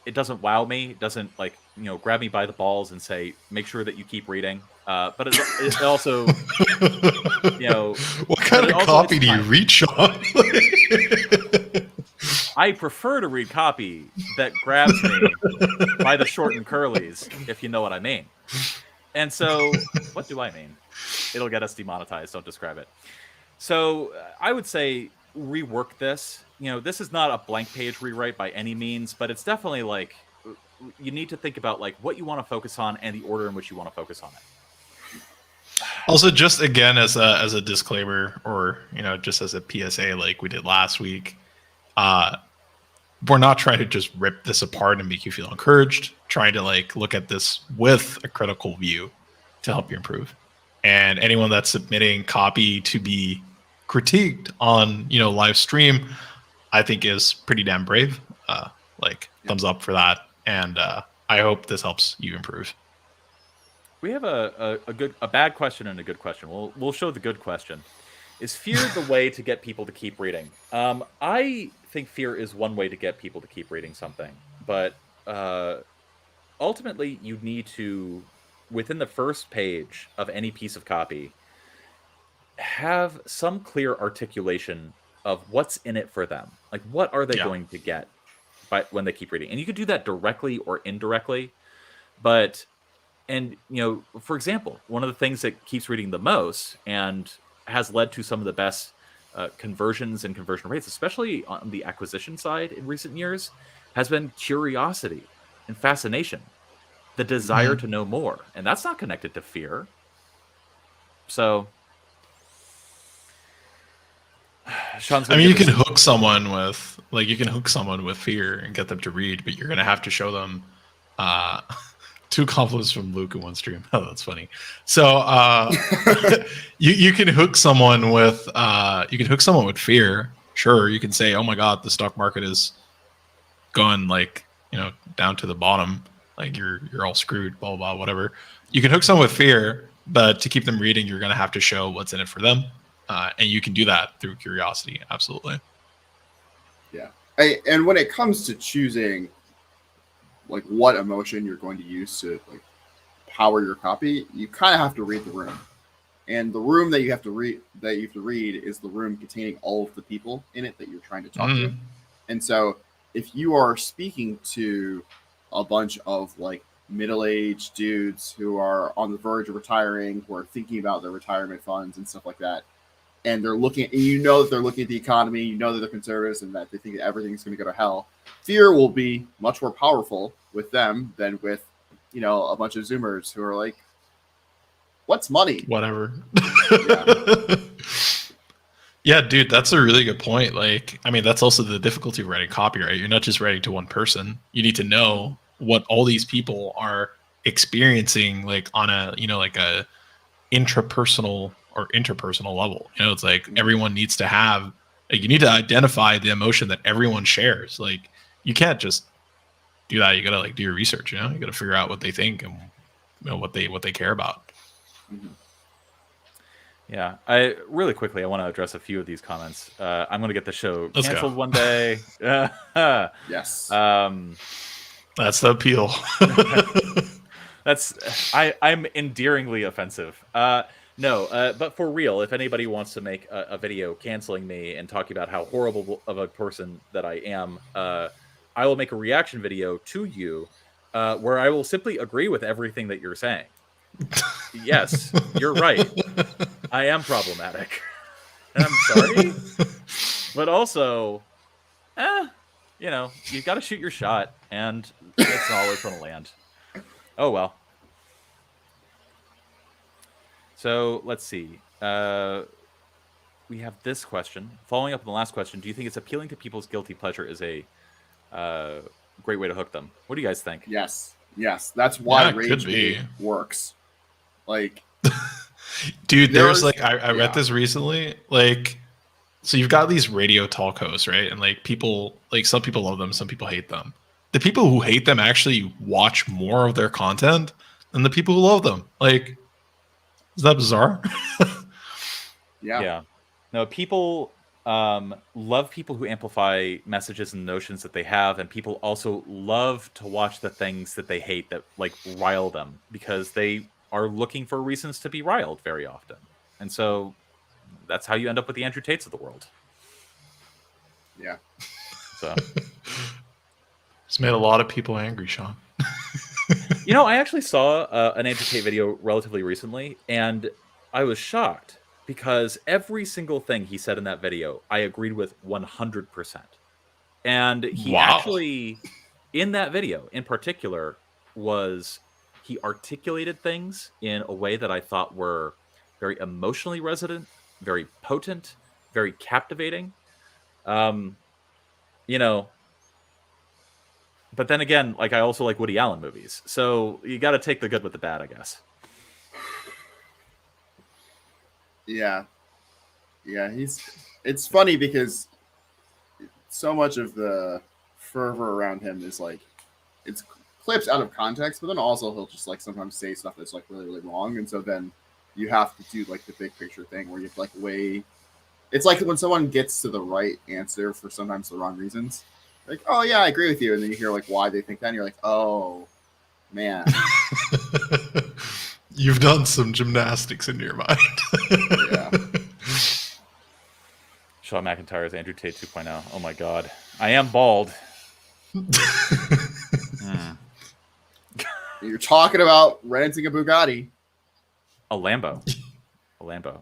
it doesn't wow me. It doesn't like, you know, grab me by the balls and say, make sure that you keep reading. But it also, you know, What kind but of it also copy hits do you time. read, Sean? I prefer to read copy that grabs me by the short and curlies, if you know what I mean. And so, what do I mean? It'll get us demonetized. Don't describe it. So, I would say rework this. You know, this is not a blank page rewrite by any means, but it's definitely like you need to think about like what you want to focus on and the order in which you want to focus on it. Also, just again as a disclaimer, or you know, just as a PSA, like we did last week, we're not trying to just rip this apart and make you feel encouraged. Trying to like look at this with a critical view to help you improve. And anyone that's submitting copy to be critiqued on, you know, live stream, I think is pretty damn brave. Thumbs up for that. And I hope this helps you improve. We have a bad question and a good question. We'll show the good question. Is fear the way to get people to keep reading? I think fear is one way to get people to keep reading something, but ultimately you need to, within the first page of any piece of copy, have some clear articulation of what's in it for them. Like, what are they going to get when they keep reading? And you could do that directly or indirectly, but and you know, for example, one of the things that keeps reading the most and has led to some of the best conversions and conversion rates, especially on the acquisition side in recent years, has been curiosity and fascination, the desire to know more. And that's not connected to fear. So, Sean's I gonna mean, you give can us- hook someone with fear and get them to read, but you're gonna have to show them uh, two compliments from Luke in one stream. Oh, that's funny. So you can hook someone with fear. Sure, you can say, "Oh my God, the stock market is going like down to the bottom. Like you're all screwed." Blah blah blah. Whatever. You can hook someone with fear, but to keep them reading, you're gonna have to show what's in it for them, and you can do that through curiosity. Absolutely. Yeah. And when it comes to choosing like what emotion you're going to use to like power your copy, you kind of have to read the room. And the room that you have to read is the room containing all of the people in it that you're trying to talk to. And so if you are speaking to a bunch of like middle-aged dudes who are on the verge of retiring, who are thinking about their retirement funds and stuff like that, and they're looking at, you know that they're looking at the economy, you know that they're conservatives and that they think that everything's going to go to hell, fear will be much more powerful with them than with, you know, a bunch of Zoomers who are like, what's money? Whatever. Yeah. Yeah, dude, that's a really good point. Like, I mean, that's also the difficulty of writing copy, right? You're not just writing to one person. You need to know what all these people are experiencing, like on a, like a intrapersonal or interpersonal level. It's like everyone needs to have, like, you need to identify the emotion that everyone shares. Like, you can't just do that. You got to like do your research, you got to figure out what they think and what they care about. Mm-hmm. Yeah, I want to address a few of these comments. I'm going to get the show Let's canceled go. one day. Yes. That's the appeal. I'm endearingly offensive. No, but for real, if anybody wants to make a video canceling me and talking about how horrible of a person that I am, I will make a reaction video to you where I will simply agree with everything that you're saying. Yes, you're right. I am problematic. And I'm sorry. But also, you got to shoot your shot, and it's not always going to land. Oh, well. So, let's see. We have this question. Following up on the last question, do you think it's appealing to people's guilty pleasure is a great way to hook them? What do you guys think? Yes. That's why Yeah, Rage Bait works. Like, dude, there's like, I read this recently. Like, so you've got these radio talk hosts, right? And like people, like some people love them, some people hate them. The people who hate them actually watch more of their content than the people who love them. Like, is that bizarre? Yeah. No, people love people who amplify messages and notions that they have, and people also love to watch the things that they hate that like rile them because they are looking for reasons to be riled very often. And so that's how you end up with the Andrew Tates of the world. Yeah. So it's made a lot of people angry, Sean. I actually saw an Andrew Tate video relatively recently, and I was shocked because every single thing he said in that video, I agreed with 100%. And he actually, in that video in particular, he articulated things in a way that I thought were very emotionally resonant, very potent, very captivating. But then again, like I also like Woody Allen movies, so you got to take the good with the bad, I guess. Yeah. It's funny because so much of the fervor around him is like, it's clips out of context, but then also he'll just like sometimes say stuff that's like really, really wrong. And so then you have to do like the big picture thing where you have to like weigh. It's like when someone gets to the right answer for sometimes the wrong reasons. Like, oh yeah, I agree with you. And then you hear like why they think that and you're like, oh man. You've done some gymnastics in your mind. Yeah. Shawn McIntyre's Andrew Tate 2.0. Oh my god. I am bald. You're talking about renting a Bugatti. A Lambo.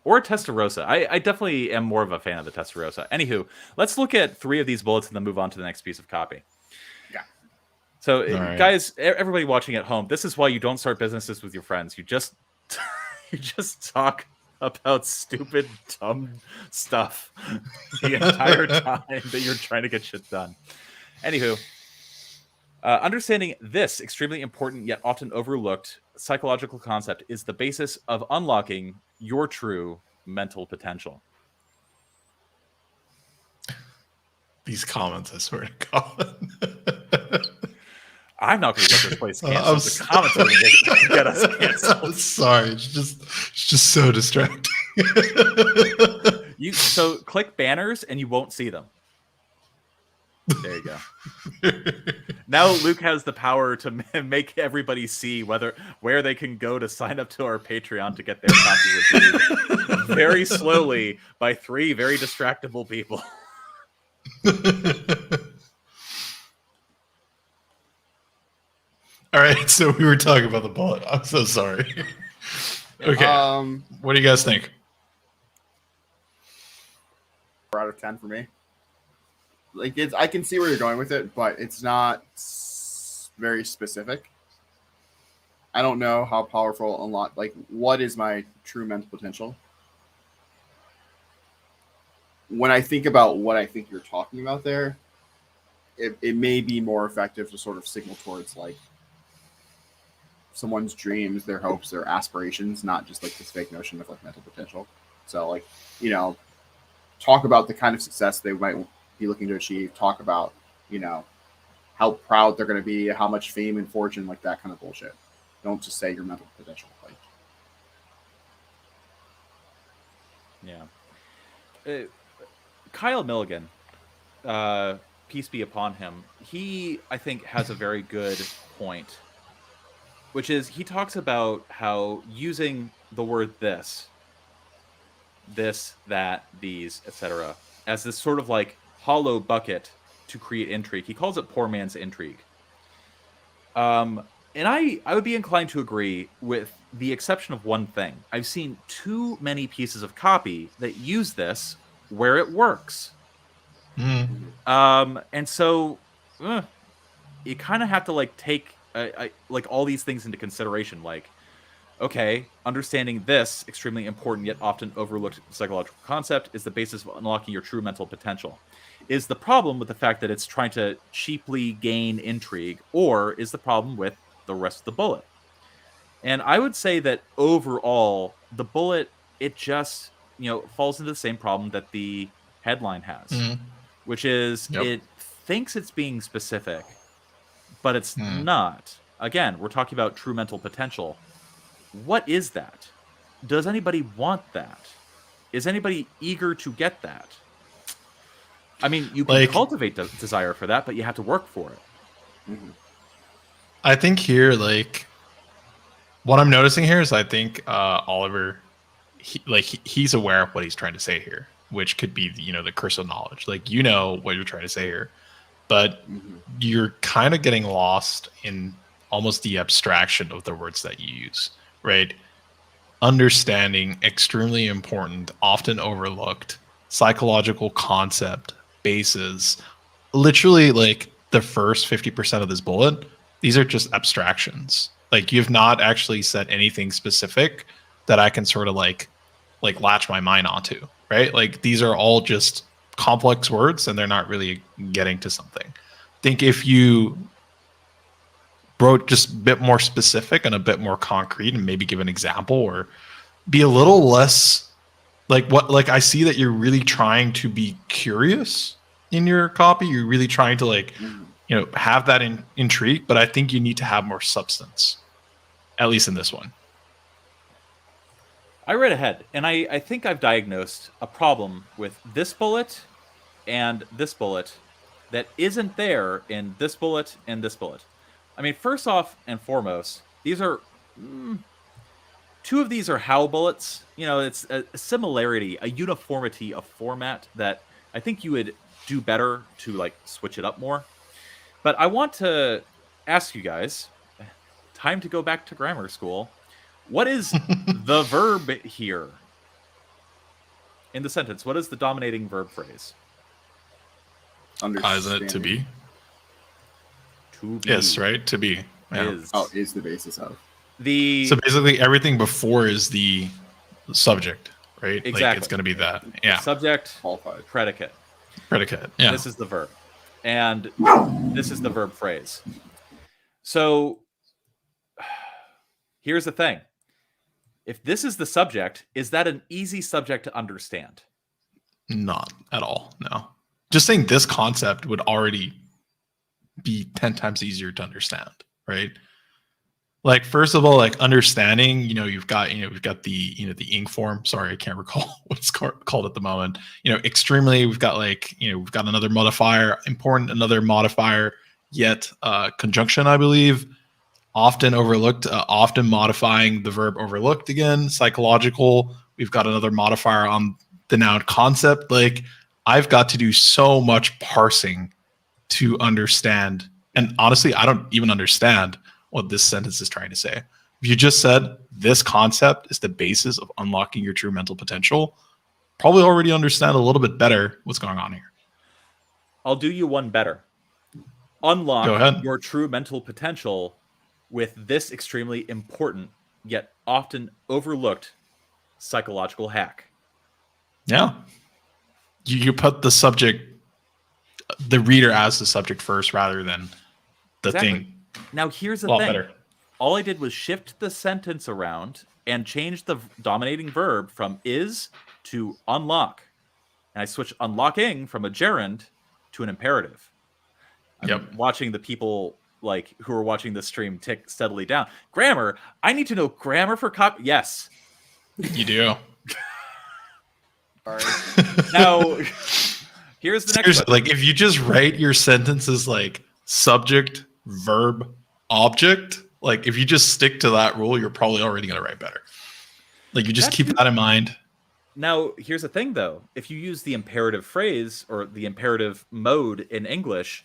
Or a Testarossa. I definitely am more of a fan of the Testarossa. Anywho, let's look at 3 of these bullets and then move on to the next piece of copy. Yeah. So, guys, everybody watching at home, this is why you don't start businesses with your friends. You just talk about stupid, dumb stuff the entire time that you're trying to get shit done. Anywho, understanding this extremely important yet often overlooked psychological concept is the basis of unlocking your true mental potential. These comments, I swear to God. I'm not going to get this place canceled. The comments are going to get us canceled. I'm sorry, it's just so distracting. So click banners and you won't see them. There you go. Now Luke has the power to make everybody see where they can go to sign up to our Patreon to get their copy reviewed very slowly by 3 very distractible people. All right, so we were talking about the bullet. I'm so sorry. Okay, what do you guys think? 4 out of 10 for me. Like I can see where you're going with it, but it's not very specific. I don't know how powerful unlock. Like, what is my true mental potential? When I think about what I think you're talking about there, it may be more effective to sort of signal towards like someone's dreams, their hopes, their aspirations, not just like this fake notion of like mental potential. So like, talk about the kind of success they might be looking to achieve, talk about, how proud they're going to be, how much fame and fortune, like that kind of bullshit. Don't just say your mental potential. Like, yeah. Kyle Milligan, peace be upon him, he, I think, has a very good point, which is he talks about how using the word this, that, these, etc., as this sort of like hollow bucket to create intrigue. He calls it poor man's intrigue. And I would be inclined to agree, with the exception of one thing. I've seen too many pieces of copy that use this where it works. And so you kind of have to like take like all these things into consideration. Like, okay, understanding this extremely important yet often overlooked psychological concept is the basis of unlocking your true mental potential. Is the problem with the fact that it's trying to cheaply gain intrigue, or is the problem with the rest of the bullet? And I would say that overall, the bullet, it just, falls into the same problem that the headline has, which is it thinks it's being specific, but it's not. Again, we're talking about true mental potential. What is that? Does anybody want that? Is anybody eager to get that? I mean, you can cultivate the desire for that, but you have to work for it. Mm-hmm. I think here, like, what I'm noticing here is I think Oliver, he's aware of what he's trying to say here, which could be, the curse of knowledge. Like, what you're trying to say here, but you're kind of getting lost in almost the abstraction of the words that you use, right? Understanding extremely important, often overlooked psychological concept bases. Literally, like the first 50% of this bullet, these are just abstractions. Like, you've not actually said anything specific that I can sort of like latch my mind onto, right? Like, these are all just complex words and they're not really getting to something. I think if you wrote just a bit more specific and a bit more concrete and maybe give an example or be a little less like I see that you're really trying to be curious in your copy. You're really trying to have that intrigue, but I think you need to have more substance, at least in this one. I read ahead, and I think I've diagnosed a problem with this bullet and this bullet that isn't there in this bullet and this bullet. I mean, first off and foremost, these are... two of these are how bullets. It's a similarity, a uniformity of format that I think you would do better to like switch it up more. But I want to ask you guys, time to go back to grammar school. What is the verb here in the sentence? What is the dominating verb phrase? Isn't it to be? To be. Yes, right? To be. Yeah. Is the basis of. So basically everything before is the subject, right? Exactly. Like it's going to be that. Yeah. Subject, Qualified. predicate. Predicate. Yeah. This is the verb. And this is the verb phrase. So here's the thing. If this is the subject, is that an easy subject to understand? Not at all. No. Just saying this concept would already be 10 times easier to understand, right? Like, first of all, like understanding, we've got the ing form. Sorry, I can't recall what it's called at the moment. Extremely, we've got we've got another modifier, important, another modifier, yet conjunction, I believe, often overlooked, often modifying the verb overlooked again, psychological. We've got another modifier on the noun concept. Like, I've got to do so much parsing to understand. And honestly, I don't even understand what this sentence is trying to say. If you just said this concept is the basis of unlocking your true mental potential, probably already understand a little bit better what's going on here. I'll do you one better. Go Unlock ahead. your true mental potential with this extremely important yet often overlooked psychological hack. Yeah. You put the subject, the reader as the subject first rather than the thing. Now, here's the A lot thing. better. All I did was shift the sentence around and change the dominating verb from is to unlock. And I switched unlocking from a gerund to an imperative. I'm watching the people who are watching the stream tick steadily down. Grammar. I need to know grammar for copy. Yes. You do. Sorry. Now, here's the next one. Like, if you just write your sentences like subject, verb, object, like if you just stick to that rule, you're probably already going to write better. Like, you just keep that in mind. Now, here's the thing, though. If you use the imperative phrase or the imperative mode in English,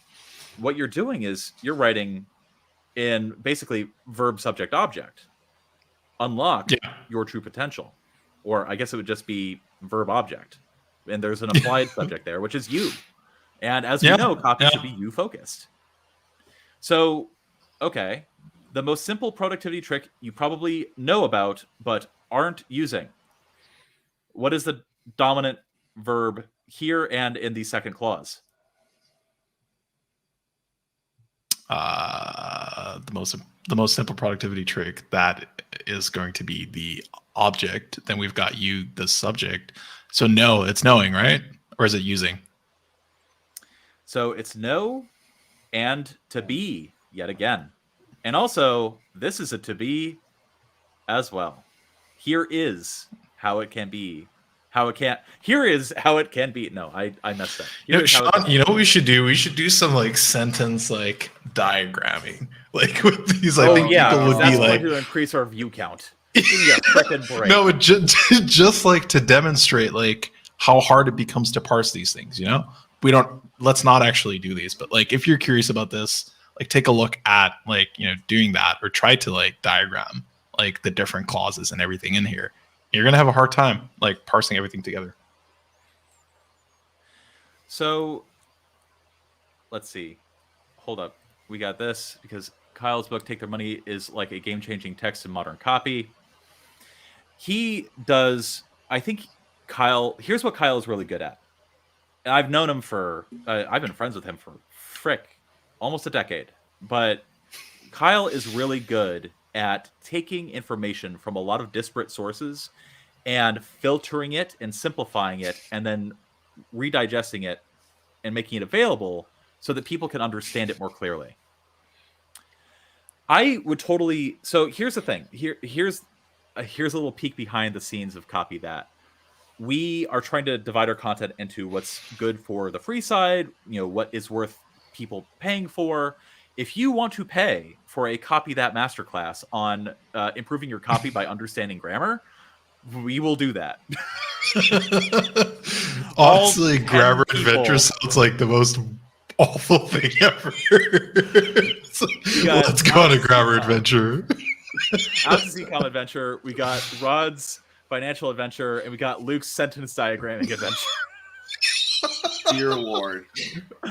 what you're doing is you're writing in basically verb, subject, object. Unlock your true potential. Or I guess it would just be verb, object. And there's an applied subject there, which is you. And as we know, copy should be you focused. So, okay. The most simple productivity trick you probably know about, but aren't using. What is the dominant verb here and in the second clause? The most simple productivity trick, that is going to be the object. Then we've got you, the subject. So no, it's knowing, right? Or is it using? So it's know and to be yet again. And also, this is a to be as well. Here is how it can be. Here is how it can be. No, I messed up. Sean, you know what we should do? We should do some sentence diagramming. Like with these, I think people would be like, to increase our view count. Give me a frickin' break. No, just to demonstrate how hard it becomes to parse these things. Let's not actually do these, but if you're curious about this, take a look at doing that, or try to diagram the different clauses and everything in here. You're gonna have a hard time parsing everything together. So let's see. Hold up. We got this because Kyle's book, Take Their Money, is like a game-changing text in modern copy. He does, I think here's what Kyle is really good at. And I've known him I've been friends with him for almost a decade. But Kyle is really good at taking information from a lot of disparate sources and filtering it and simplifying it and then redigesting it and making it available so that people can understand it more clearly. I would totally. So here's the thing. Here's a little peek behind the scenes of Copy That. We are trying to divide our content into what's good for the free side, what is worth people paying for. If you want to pay for a Copy That masterclass on improving your copy by understanding grammar, we will do that. Honestly, Grammar Adventure sounds like the most awful thing ever. So, let's go on a Grammar Adventure. Out to Z-Com Adventure, we got Rod's financial adventure, and we got Luke's sentence diagramming adventure. Dear Lord.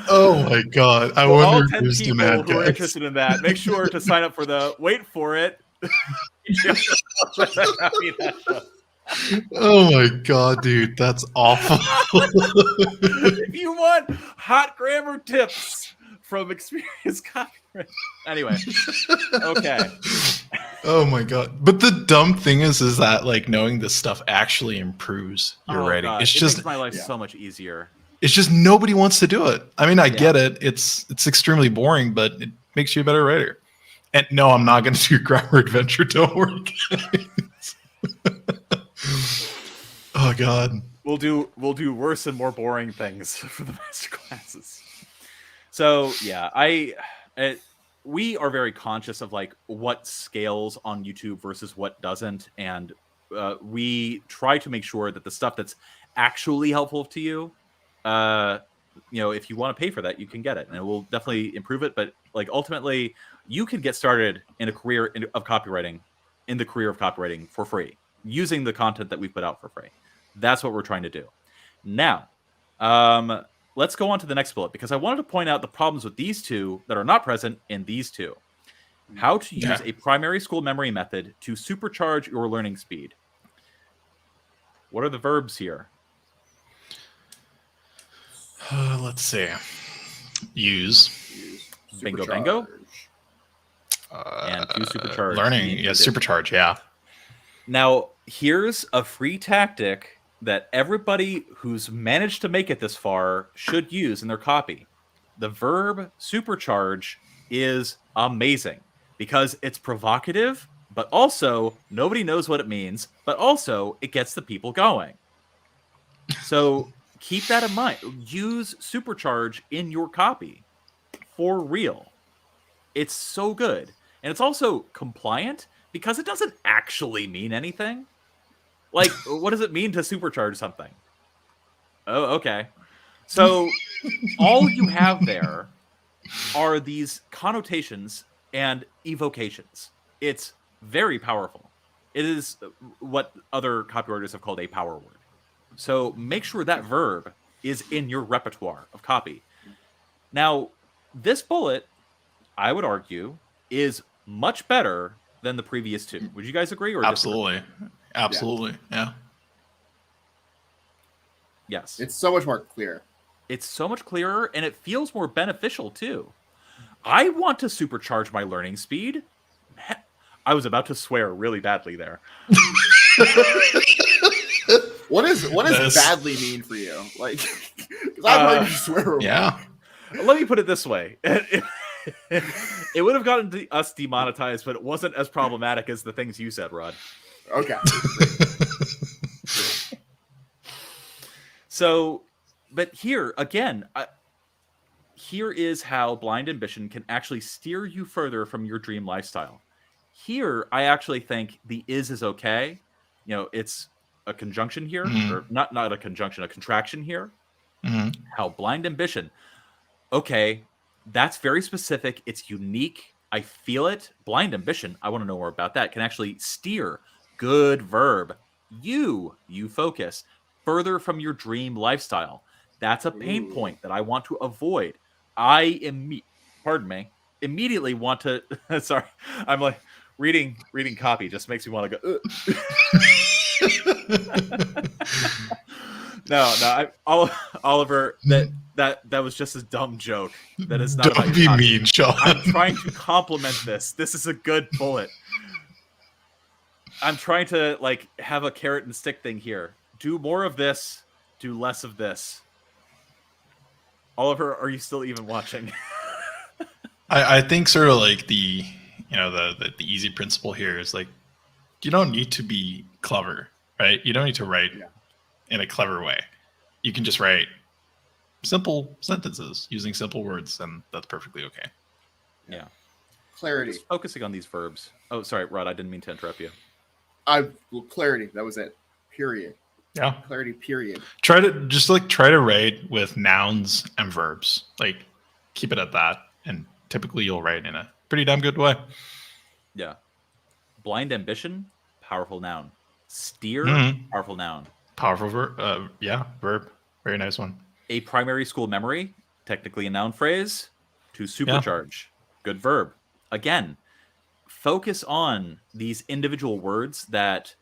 Oh my God. I wonder if there's demand, who are interested in that. Make sure to sign up for the, wait for it. Oh my god, dude, that's awful. If you want hot grammar tips from experienced copyright. Anyway, okay. Oh my god. But the dumb thing is that like knowing this stuff actually improves your writing. God. It's It just makes my life so much easier. it's just nobody wants to do it. I mean, I get it. It's extremely boring, but it makes you a better writer. And no, I'm not going to do grammar adventure. Don't worry, guys. Oh god. We'll do worse and more boring things for the master classes. So yeah, we are very conscious of like what scales on YouTube versus what doesn't, and we try to make sure that the stuff that's actually helpful to you, if you want to pay for that, you can get it, and it will definitely improve it. But like ultimately, you can get started in a career of copywriting, in the career of copywriting for free, using the content that we put out for free. That's what we're trying to do. Now, let's go on to the next bullet, because I wanted to point out the problems with these two that are not present in these two. How to use a primary school memory method to supercharge your learning speed. What are the verbs here? Let's see. Use. Bingo, bango. And to supercharge. Learning. Yeah, supercharge. Yeah. Now, here's a free tactic that everybody who's managed to make it this far should use in their copy. The verb supercharge is amazing because it's provocative, but also nobody knows what it means, but also it gets the people going. So keep that in mind. Use supercharge in your copy for real. It's so good. And it's also compliant because it doesn't actually mean anything. Like, what does it mean to supercharge something? Oh, okay. So all you have there are these connotations and evocations. It's very powerful. It is what other copywriters have called a power word. So make sure that verb is in your repertoire of copy. Now, this bullet, I would argue, is much better than the previous two. Would you guys agree or absolutely disagree? Absolutely. Yeah. Yes. It's so much more clear. It's so much clearer, and it feels more beneficial too. I want to supercharge my learning speed. I was about to swear really badly there. What does badly mean for you? Like, because I've heard you swear. Yeah. Let me put it this way. It would have gotten us demonetized, but it wasn't as problematic as the things you said, Rod. Okay. So, but here, again, here is how blind ambition can actually steer you further from your dream lifestyle. Here, I actually think the is okay. You know, it's a conjunction here, or not a conjunction, a contraction here. How blind ambition. Okay, that's very specific. It's unique. I feel it. Blind ambition, I want to know more about that. Can actually steer. Good verb. You focus further from your dream lifestyle. That's a pain point that I want to avoid. I immediately want to. Sorry, I'm like reading copy just makes me want to go. No, Oliver. That was just a dumb joke. That is not. Don't be mean, Sean. I'm trying to compliment this. This is a good bullet. I'm trying to like have a carrot and stick thing here. Do more of this. Do less of this. Oliver, are you still even watching? I think sort of like the easy principle here is like you don't need to be clever, right? You don't need to write in a clever way. You can just write simple sentences using simple words, and that's perfectly okay. Yeah. Clarity. Just focusing on these verbs. Oh, sorry, Rod. I didn't mean to interrupt you. Clarity. That was it. Period. Yeah. Clarity. Period. Try to write with nouns and verbs. Like keep it at that, and typically you'll write in a pretty damn good way. Yeah. Blind ambition, powerful noun. Steer, powerful noun. Powerful verb. Verb. Very nice one. A primary school memory, technically a noun phrase. To supercharge, good verb. Again, focus on these individual words that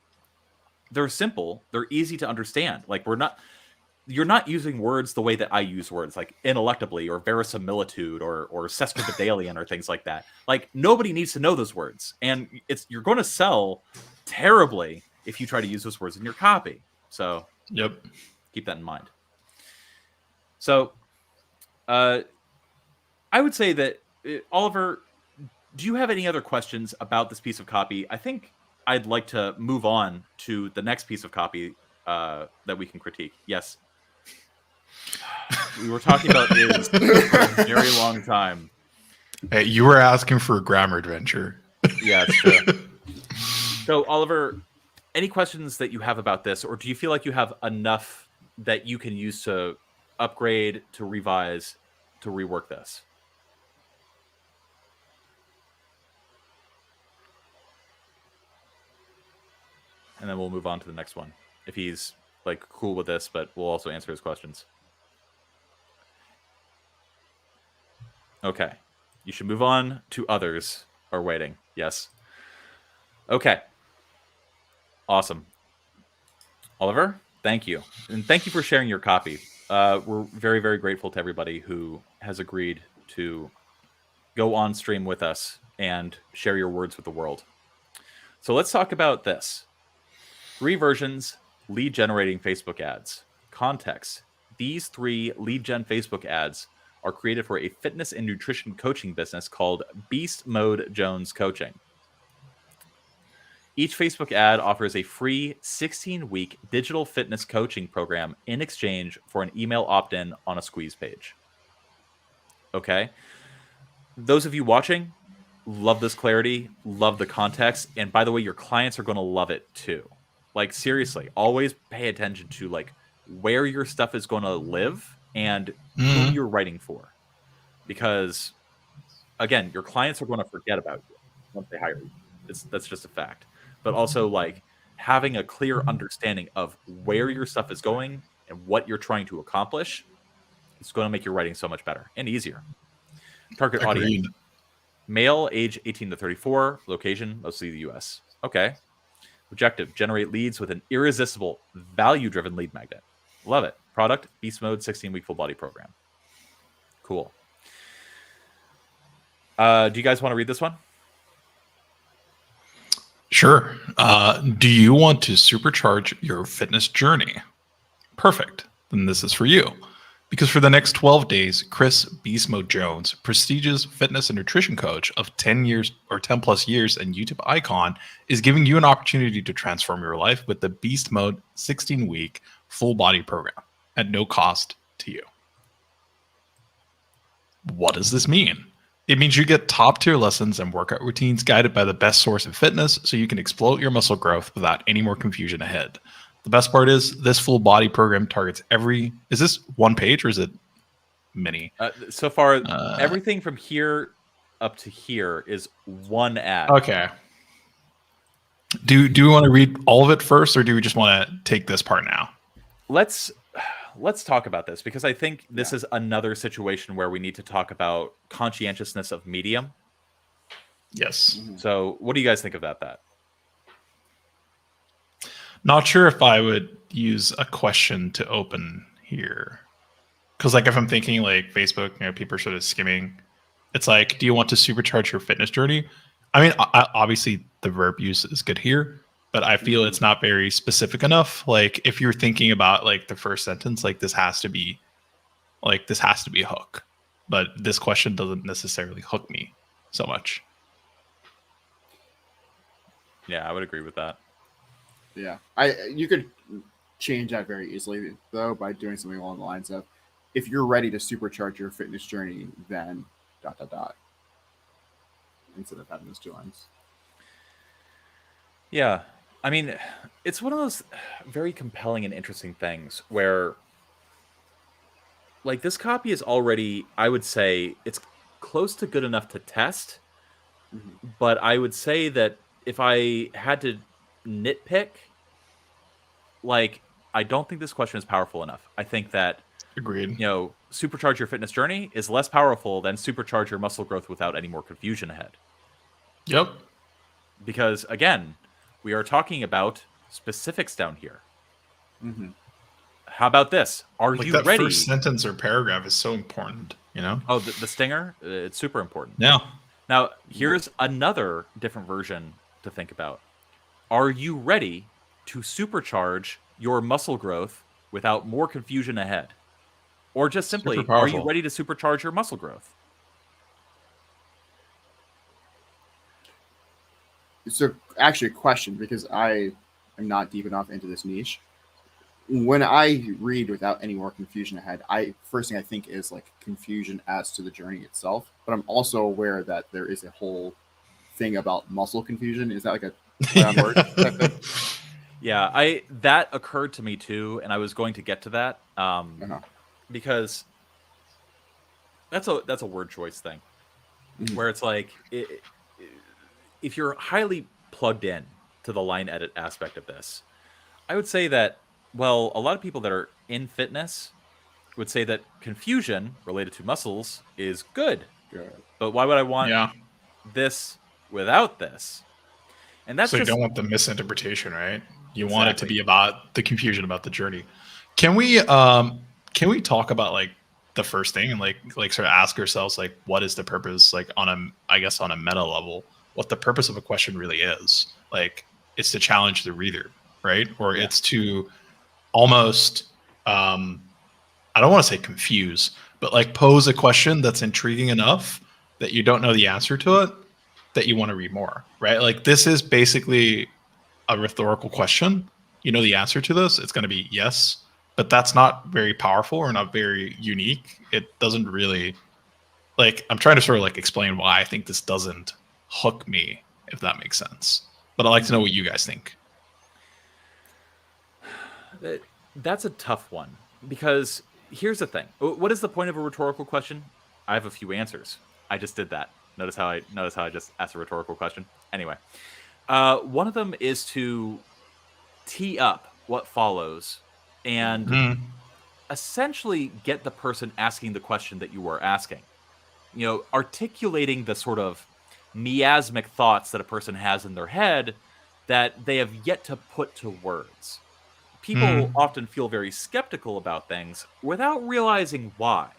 they're simple, they're easy to understand. Like you're not using words the way that I use words, like ineluctably or verisimilitude or sesquipedalian or things like that. Like nobody needs to know those words, and you're going to sell terribly if you try to use those words in your copy. So Yep. keep that in mind. So I would say that Oliver, do you have any other questions about this piece of copy? I think I'd like to move on to the next piece of copy that we can critique. Yes. We were talking about is for a very long time. Hey, you were asking for a grammar adventure. Yeah, it's true. So, Oliver, any questions that you have about this, or do you feel like you have enough that you can use to upgrade, to revise, to rework this? And then we'll move on to the next one if he's like cool with this, but we'll also answer his questions. Okay. You should move on to others are waiting. Yes. Okay. Awesome. Oliver, thank you. And thank you for sharing your copy. We're very, very grateful to everybody who has agreed to go on stream with us and share your words with the world. So let's talk about this. 3 versions, lead generating Facebook ads. Context. These 3 lead gen Facebook ads are created for a fitness and nutrition coaching business called Beast Mode Jones Coaching. Each Facebook ad offers a free 16-week digital fitness coaching program in exchange for an email opt-in on a squeeze page. Okay? Those of you watching, love this clarity, love the context, and by the way, your clients are going to love it too. Like, seriously, always pay attention to like where your stuff is going to live and who you're writing for. Because, again, your clients are going to forget about you once they hire you. That's just a fact. But also, like, having a clear understanding of where your stuff is going and what you're trying to accomplish is going to make your writing so much better and easier. Target audience. Male, age 18 to 34. Location, mostly the U.S. Okay. Objective, generate leads with an irresistible, value-driven lead magnet. Love it. Product, Beast Mode 16-week full body program. Cool. Do you guys want to read this one? Sure. Do you want to supercharge your fitness journey? Perfect. Then this is for you. Because for the next 12 days, Chris Beast Mode Jones, prestigious fitness and nutrition coach of 10 years or 10 plus years and YouTube icon, is giving you an opportunity to transform your life with the Beast Mode 16-week full body program at no cost to you. What does this mean? It means you get top tier lessons and workout routines guided by the best source of fitness so you can explode your muscle growth without any more confusion ahead. The best part is this full body program targets is this one page or is it many? So far, everything from here up to here is one ad. Okay. Do we want to read all of it first, or do we just want to take this part now? Let's talk about this, because I think this is another situation where we need to talk about conscientiousness of medium. Yes. So what do you guys think about that? Not sure if I would use a question to open here. Because like if I'm thinking like Facebook, people are sort of skimming. It's like, do you want to supercharge your fitness journey? I mean, obviously the verb use is good here, but I feel it's not very specific enough. Like if you're thinking about like the first sentence, like this has to be a hook. But this question doesn't necessarily hook me so much. Yeah, I would agree with that. Yeah, you could change that very easily though by doing something along the lines of, if you're ready to supercharge your fitness journey, then ... instead of having those 2 lines. Yeah, I mean, it's one of those very compelling and interesting things where, like, this copy is already, I would say, it's close to good enough to test, but I would say that if I had to nitpick, like, I don't think this question is powerful enough. I think that, agreed, supercharge your fitness journey is less powerful than supercharge your muscle growth without any more confusion ahead. Yep. Because again, we are talking about specifics down here. Mm-hmm. How about this? Are Like you that ready? first sentence or paragraph is so important, you know? Oh, the stinger? It's super important. Yeah. Now, here's another different version to think about. Are you ready to supercharge your muscle growth without more confusion ahead? Or just Super simply, are you powerful. ready to supercharge your muscle growth? So actually a question, because I am not deep enough into this niche. When I read without any more confusion ahead, first thing I think is like confusion as to the journey itself. But I'm also aware that there is a whole thing about muscle confusion. Is that like a play on words type thing? Yeah, that occurred to me too, and I was going to get to that Uh-huh. because that's a word choice thing, Mhm. where it's like if you're highly plugged in to the line edit aspect of this, I would say that, well, a lot of people that are in fitness would say that confusion related to muscles is good. Good. But why would I want Yeah. this without this? And that's So you just don't want the misinterpretation, right? You want it to exactly. be about the confusion about the journey. Can we talk about like the first thing and like sort of ask ourselves like what is the purpose, like on a meta level, what the purpose of a question really is? Like it's to challenge the reader, right? Or Yeah. it's to almost I don't want to say confuse, but like pose a question that's intriguing enough that you don't know the answer to it, that you want to read more, right? Like this is basically a rhetorical question. You know the answer to this, it's going to be yes, but that's not very powerful or not very unique. It doesn't really, like, I'm trying to sort of like explain why I think this doesn't hook me, if that makes sense. But I'd like to know what you guys think. That's a tough one because here's the thing. What is the point of a rhetorical question? I have a few answers. I just did that. Notice how I just asked a rhetorical question. Anyway, one of them is to tee up what follows and Mm, essentially get the person asking the question that you were asking. You know, articulating the sort of miasmic thoughts that a person has in their head that they have yet to put to words. People mm. often feel very skeptical about things without realizing why.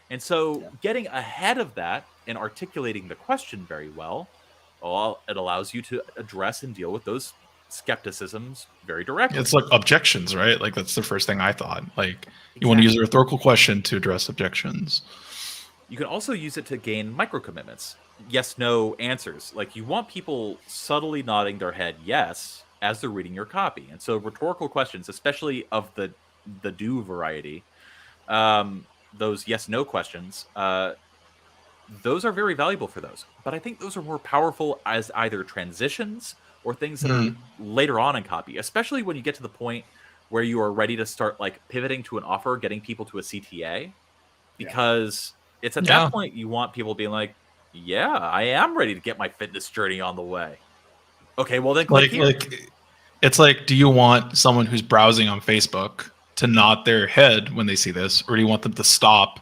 And so Yeah. getting ahead of that and articulating the question very well, it allows you to address and deal with those skepticisms very directly. It's like objections, right? Like that's the first thing I thought. Like you want to use a Exactly. rhetorical question to address objections. You can also use it to gain micro commitments, yes, no answers. Like you want people subtly nodding their head yes as they're reading your copy. And so rhetorical questions, especially of the do variety, those yes no questions, those are very valuable for those. But I think those are more powerful as either transitions or things that are Mm. later on in copy, especially when you get to the point where you are ready to start like pivoting to an offer, getting people to a CTA, Yeah. because it's at Yeah. that point you want people being like, yeah, I am ready to get my fitness journey on the way. Okay, well then click here. Like it's like, do you want someone who's browsing on Facebook to nod their head when they see this, or do you want them to stop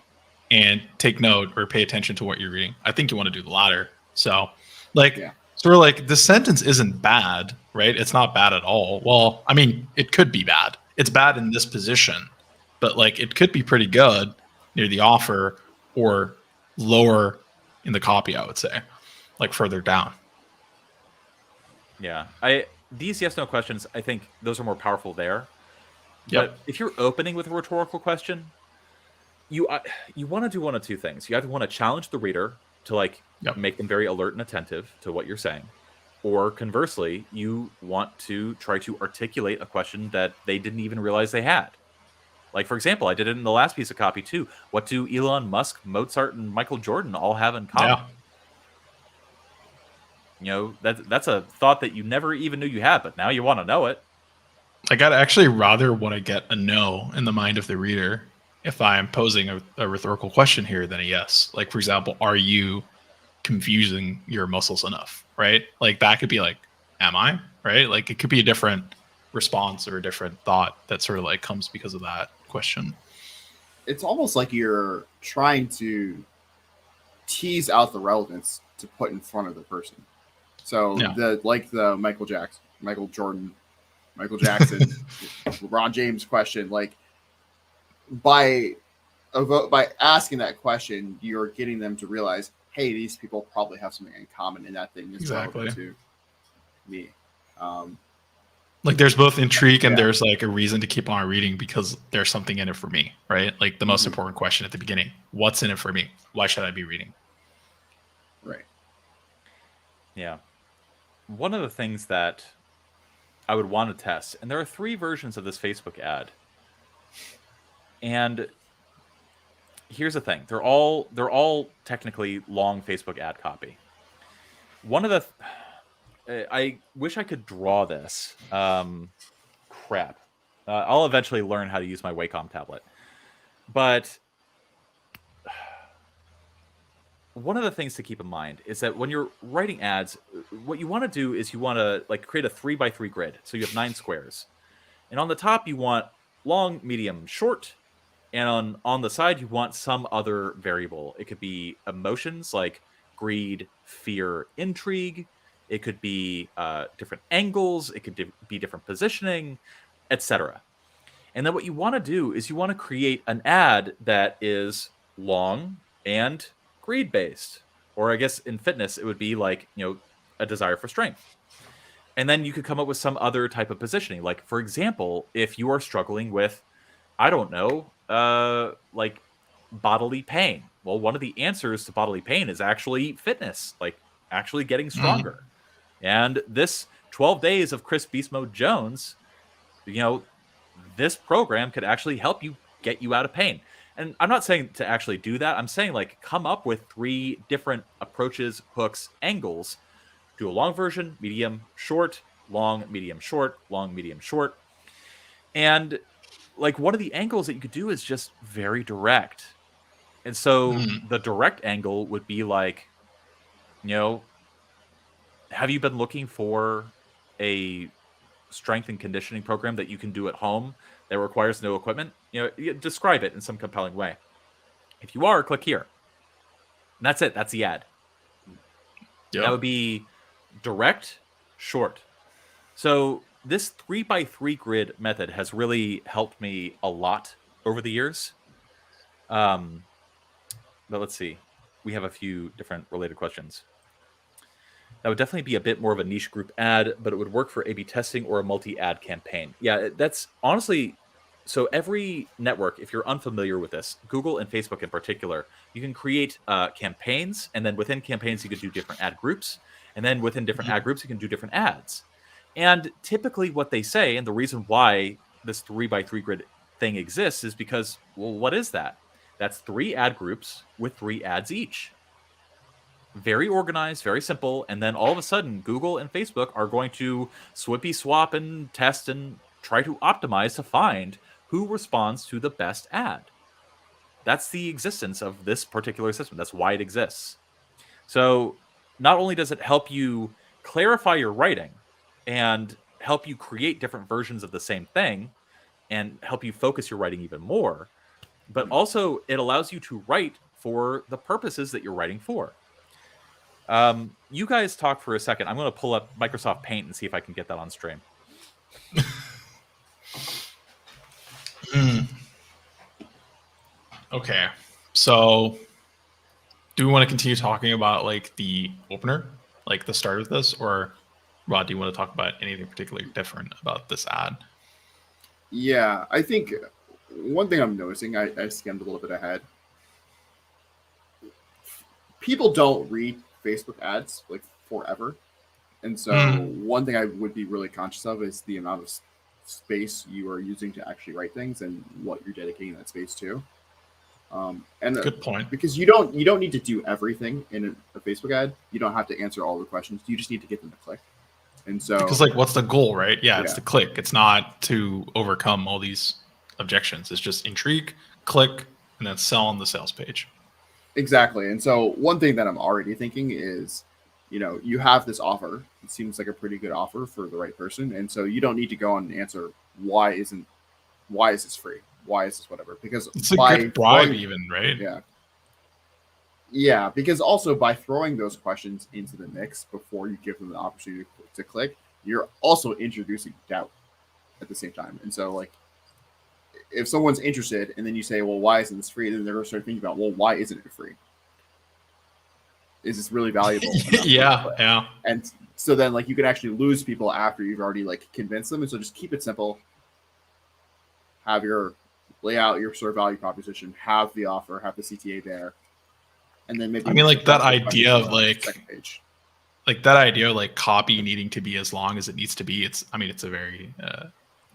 and take note or pay attention to what you're reading? I think you want to do the latter. So, like, Yeah. sort of like the sentence isn't bad, right? It's not bad at all. Well, I mean, it could be bad. It's bad in this position, but like it could be pretty good near the offer or lower in the copy, I would say, like further down. Yeah. These yes no questions, I think those are more powerful there. Yep. But if you're opening with a rhetorical question, you want to do one of two things. You either want to challenge the reader to like Yep. make them very alert and attentive to what you're saying, or conversely, you want to try to articulate a question that they didn't even realize they had. Like for example, I did it in the last piece of copy too. What do Elon Musk, Mozart, and Michael Jordan all have in common? Yeah. You know, that's a thought that you never even knew you had, but now you want to know it. Like I'd actually rather want to get a no in the mind of the reader if I'm posing a rhetorical question here than a yes. Like for example, are you confusing your muscles enough? Right? Like that could be like, am I? Right? Like it could be a different response or a different thought that sort of like comes because of that question. It's almost like you're trying to tease out the relevance to put in front of the person. So Yeah. the Michael Jordan Michael Jackson, LeBron James question. Like by asking that question, you're getting them to realize, hey, these people probably have something in common, and that thing is relevant to me. Like there's both intrigue and Yeah. there's like a reason to keep on reading because there's something in it for me, right? Like the most important question at the beginning: what's in it for me? Why should I be reading? Right. Yeah. One of the things that I would want to test, and there are 3 versions of this Facebook ad. And here's the thing. They're all technically long Facebook ad copy. One of the I wish I could draw this. Crap. I'll eventually learn how to use my Wacom tablet. But one of the things to keep in mind is that when you're writing ads, what you want to do is you want to like create a 3x3 grid. So you have 9 squares. And on the top, you want long, medium, short. And on the side, you want some other variable. It could be emotions like greed, fear, intrigue. It could be different angles. It could be different positioning, etc. And then what you want to do is you want to create an ad that is long and greed based. Or I guess in fitness, it would be like, a desire for strength. And then you could come up with some other type of positioning. Like, for example, if you are struggling with, I don't know, like bodily pain. Well, one of the answers to bodily pain is actually fitness, like actually getting stronger. And this 12 days of Chris Beast Mode Jones, this program could actually help you get you out of pain. And I'm not saying to actually do that. I'm saying like come up with 3 different approaches, hooks, angles. Do a long version, medium, short, long, medium, short, long, medium, short. And like one of the angles that you could do is just very direct. And so the direct angle would be like, have you been looking for a strength and conditioning program that you can do at home that requires no equipment? Describe it in some compelling way. If you are, click here. And that's it. That's the ad. Yep. That would be direct, short. So this 3x3 grid method has really helped me a lot over the years. But let's see. We have a few different related questions. That would definitely be a bit more of a niche group ad, but it would work for A/B testing or a multi-ad campaign. Yeah, that's honestly... So every network, if you're unfamiliar with this, Google and Facebook in particular, you can create campaigns, and then within campaigns, you can do different ad groups. And then within different ad groups, you can do different ads. And typically what they say, and the reason why this 3x3 grid thing exists is because, well, what is that? That's 3 ad groups with 3 ads each. Very organized, very simple. And then all of a sudden, Google and Facebook are going to swippy swap and test and try to optimize to find who responds to the best ad. That's the existence of this particular system. That's why it exists. So not only does it help you clarify your writing and help you create different versions of the same thing and help you focus your writing even more, but also it allows you to write for the purposes that you're writing for. You guys talk for a second. I'm going to pull up Microsoft Paint and see if I can get that on stream. Okay, so do we want to continue talking about like the opener, like the start of this, or Rod, do you want to talk about anything particularly different about this ad? Yeah, I think one thing I'm noticing, I skimmed a little bit ahead. People don't read Facebook ads like forever. And so one thing I would be really conscious of is the amount of space you are using to actually write things and what you're dedicating that space to. And good point. Because you don't need to do everything in a Facebook ad. You don't have to answer all the questions. You just need to get them to click. And so because like what's the goal, right? Yeah, it's to click. It's not to overcome all these objections. It's just intrigue, click, and then sell on the sales page. Exactly. And so one thing that I'm already thinking is, you have this offer. It seems like a pretty good offer for the right person. And so you don't need to go on and answer why is this free? Why is this whatever? Because it's a good bribe even, right? Yeah. Yeah, because also by throwing those questions into the mix before you give them the opportunity to click, you're also introducing doubt. at the same time. And so like if someone's interested and then you say, well, why isn't this free? Then they're going to start thinking about, well, why isn't it free? Is this really valuable? Yeah. And so then like you can actually lose people after you've already like convinced them. And so just keep it simple. Lay out your sort of value proposition, have the offer, have the CTA there. And then maybe like that idea of second page. Like that idea of like copy needing to be as long as it needs to be. It's a very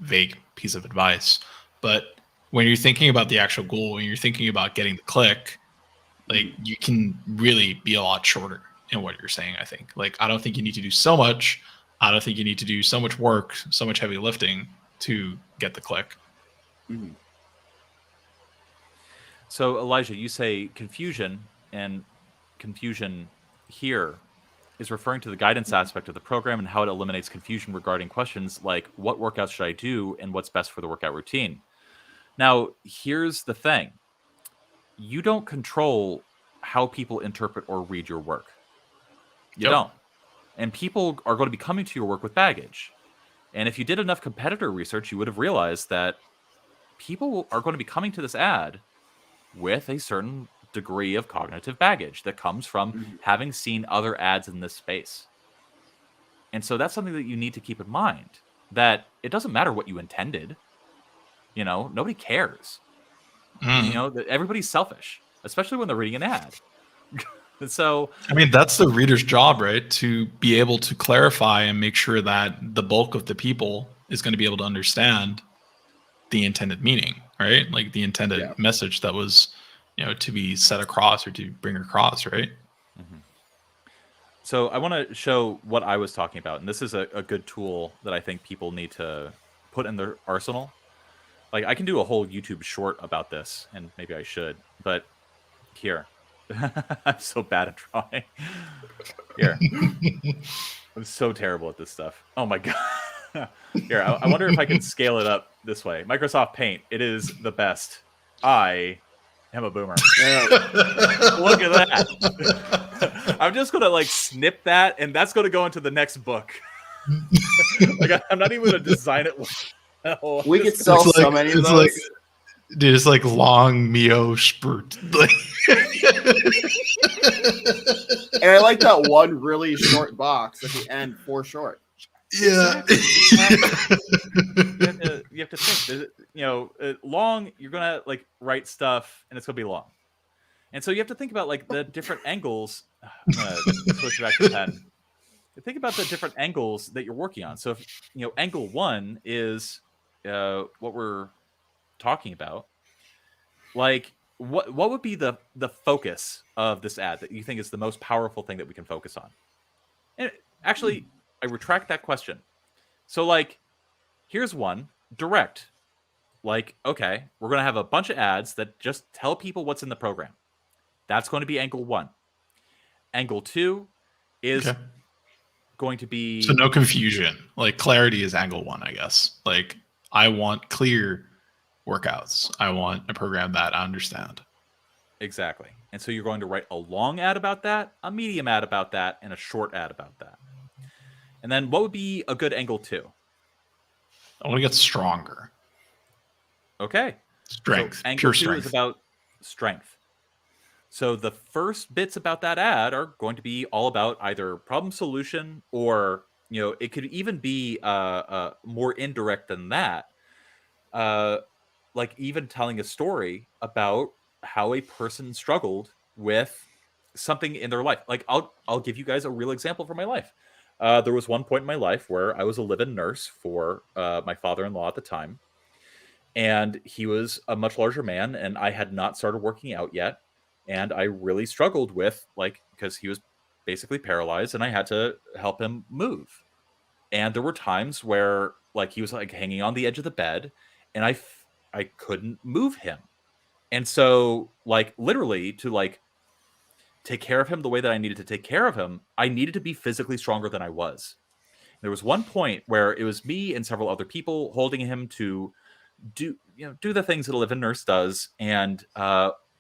vague piece of advice, but when you're thinking about the actual goal, when you're thinking about getting the click, like you can really be a lot shorter in what you're saying. I think like, I don't think you need to do so much. I don't think you need to do so much work, so much heavy lifting to get the click. Mm-hmm. So Elijah, you say confusion, and confusion here is referring to the guidance aspect of the program and how it eliminates confusion regarding questions like what workouts should I do and what's best for the workout routine. Now, here's the thing. You don't control how people interpret or read your work. You don't. And people are going to be coming to your work with baggage. And if you did enough competitor research, you would have realized that people are going to be coming to this ad with a certain degree of cognitive baggage that comes from having seen other ads in this space. And so that's something that you need to keep in mind, that it doesn't matter what you intended. You know, nobody cares. You know, that everybody's selfish, especially when they're reading an ad. So, I mean, that's the reader's job, right? To be able to clarify and make sure that the bulk of the people is going to be able to understand the intended meaning, right? Like the intended message that was, to be set across or to bring across, right? Mm-hmm. So I want to show what I was talking about. And this is a good tool that I think people need to put in their arsenal. Like I can do a whole YouTube short about this, and maybe I should, but here. I'm so bad at drawing. Here. I'm so terrible at this stuff. Oh my God. Here, I wonder if I can scale it up this way. Microsoft Paint, it is the best. I am a boomer. Look at that. I'm just going to like snip that, and that's going to go into the next book. Like I'm not even going to design it well. We could sell so many of those. Dude, it's like long Mio spurt. And I like that one really short box at the end for short. Yeah. You have to think. Long, you're going to like write stuff and it's going to be long. And so you have to think about like the different angles. I'm going to switch back to pen. Think about the different angles that you're working on. So, if, angle one is what we're talking about. Like, what would be the focus of this ad that you think is the most powerful thing that we can focus on? And actually, I retract that question. So, like, here's one, direct. Like, okay, we're going to have a bunch of ads that just tell people what's in the program. That's going to be angle one. Angle two is going to be... So no confusion. Like, clarity is angle one, I guess. Like, I want clear workouts. I want a program that I understand. Exactly. And so you're going to write a long ad about that, a medium ad about that, and a short ad about that. And then what would be a good angle two? I want to get stronger. Okay. Strength. So Pure angle two strength. is about strength. So the first bits about that ad are going to be all about either problem solution or, it could even be more indirect than that. Like even telling a story about how a person struggled with something in their life. Like I'll give you guys a real example from my life. There was one point in my life where I was a live-in nurse for my father-in-law at the time. And he was a much larger man, and I had not started working out yet. And I really struggled with, because he was basically paralyzed, and I had to help him move. And there were times where, he was, hanging on the edge of the bed, and I couldn't move him. And so, literally, to, take care of him the way that I needed to take care of him, I needed to be physically stronger than I was. There was one point where it was me and several other people holding him to do the things that a live-in nurse does. And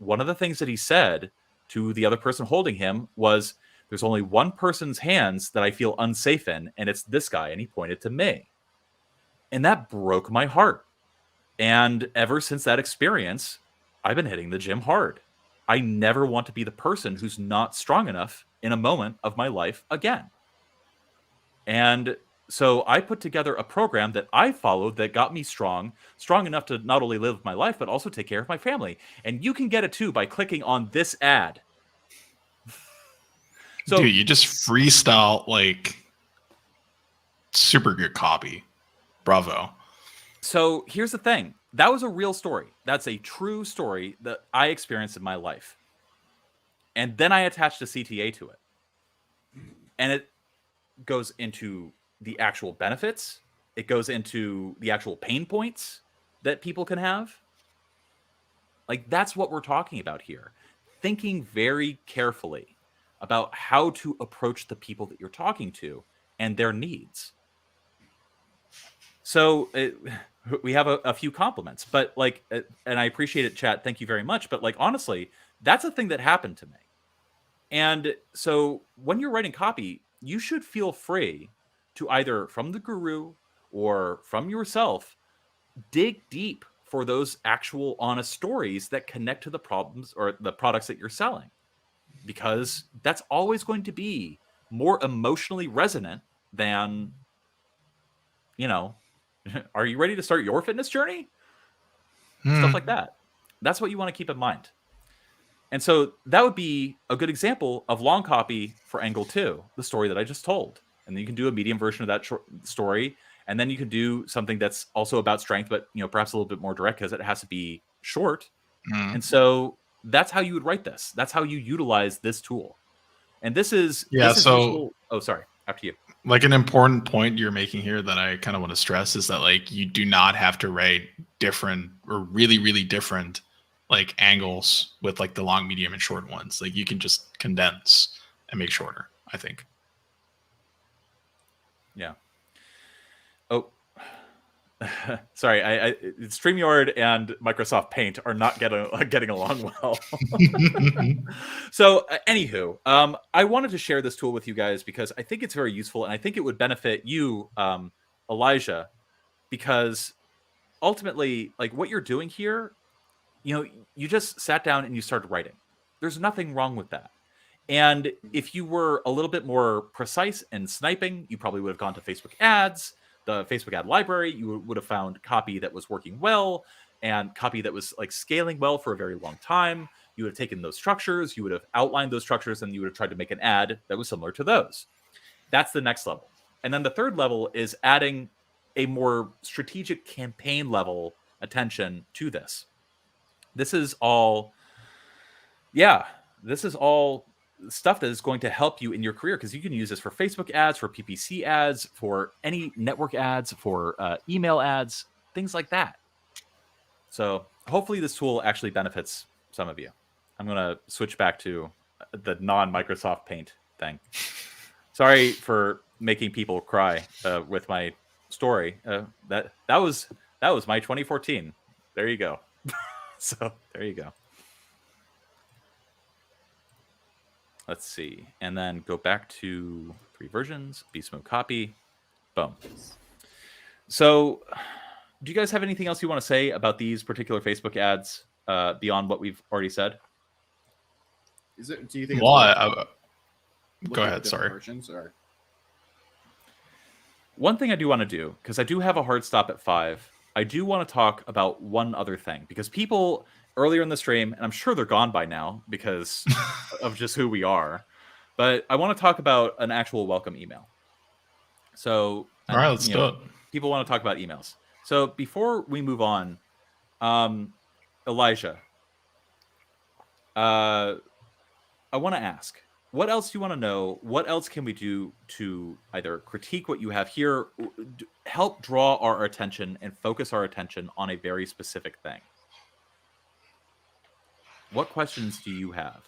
one of the things that he said to the other person holding him was, there's only one person's hands that I feel unsafe in, and it's this guy. And he pointed to me. And that broke my heart. And ever since that experience, I've been hitting the gym hard. I never want to be the person who's not strong enough in a moment of my life again. And so I put together a program that I followed that got me strong enough to not only live my life, but also take care of my family. And you can get it too by clicking on this ad. So, dude, you just freestyle like super good copy. Bravo. So here's the thing. That was a real story. That's a true story that I experienced in my life. And then I attached a CTA to it. And it goes into the actual benefits. It goes into the actual pain points that people can have. Like, that's what we're talking about here. Thinking very carefully about how to approach the people that you're talking to and their needs. So we have a few compliments, but like, and I appreciate it, chat. Thank you very much. But like, honestly, that's a thing that happened to me. And so when you're writing copy, you should feel free to either from the guru or from yourself, dig deep for those actual honest stories that connect to the problems or the products that you're selling, because that's always going to be more emotionally resonant than, are you ready to start your fitness journey? Stuff like that. That's what you want to keep in mind. And so that would be a good example of long copy for angle 2, the story that I just told. And then you can do a medium version of that story. And then you can do something that's also about strength, but perhaps a little bit more direct because it has to be short. And so that's how you would write this. That's how you utilize this tool. And this is useful. Oh, sorry. After you. Like, an important point you're making here that I kind of want to stress is that like you do not have to write different or really, really different like angles with like the long, medium, and short ones. Like, you can just condense and make shorter, I think. Yeah. Oh, sorry. I StreamYard and Microsoft Paint are not getting along well. So, anywho, I wanted to share this tool with you guys because I think it's very useful, and I think it would benefit you, Elijah, because ultimately, like, what you're doing here, you just sat down and you started writing. There's nothing wrong with that. And if you were a little bit more precise and sniping, you probably would have gone to Facebook ads, the Facebook ad library. You would have found copy that was working well and copy that was like scaling well for a very long time. You would have taken those structures, you would have outlined those structures, and you would have tried to make an ad that was similar to those. That's the next level. And then the third level is adding a more strategic campaign level attention to this. This is all stuff that is going to help you in your career, because you can use this for Facebook ads, for PPC ads, for any network ads, for email ads, things like that. So hopefully this tool actually benefits some of you. I'm going to switch back to the non-Microsoft Paint thing. Sorry for making people cry with my story. That was my 2014. There you go. So there you go. Let's see. And then go back to 3 versions, beast mode copy. Boom. So do you guys have anything else you want to say about these particular Facebook ads beyond what we've already said? Do you think go ahead, sorry. Versions, or? One thing I do want to do, because I do have a hard stop at 5, I do want to talk about one other thing, because people earlier in the stream, and I'm sure they're gone by now because of just who we are, but I want to talk about an actual welcome email. So, all right, let's do it. People want to talk about emails. So before we move on, Elijah, I want to ask, what else do you want to know? What else can we do to either critique what you have here, help draw our attention and focus our attention on a very specific thing? What questions do you have?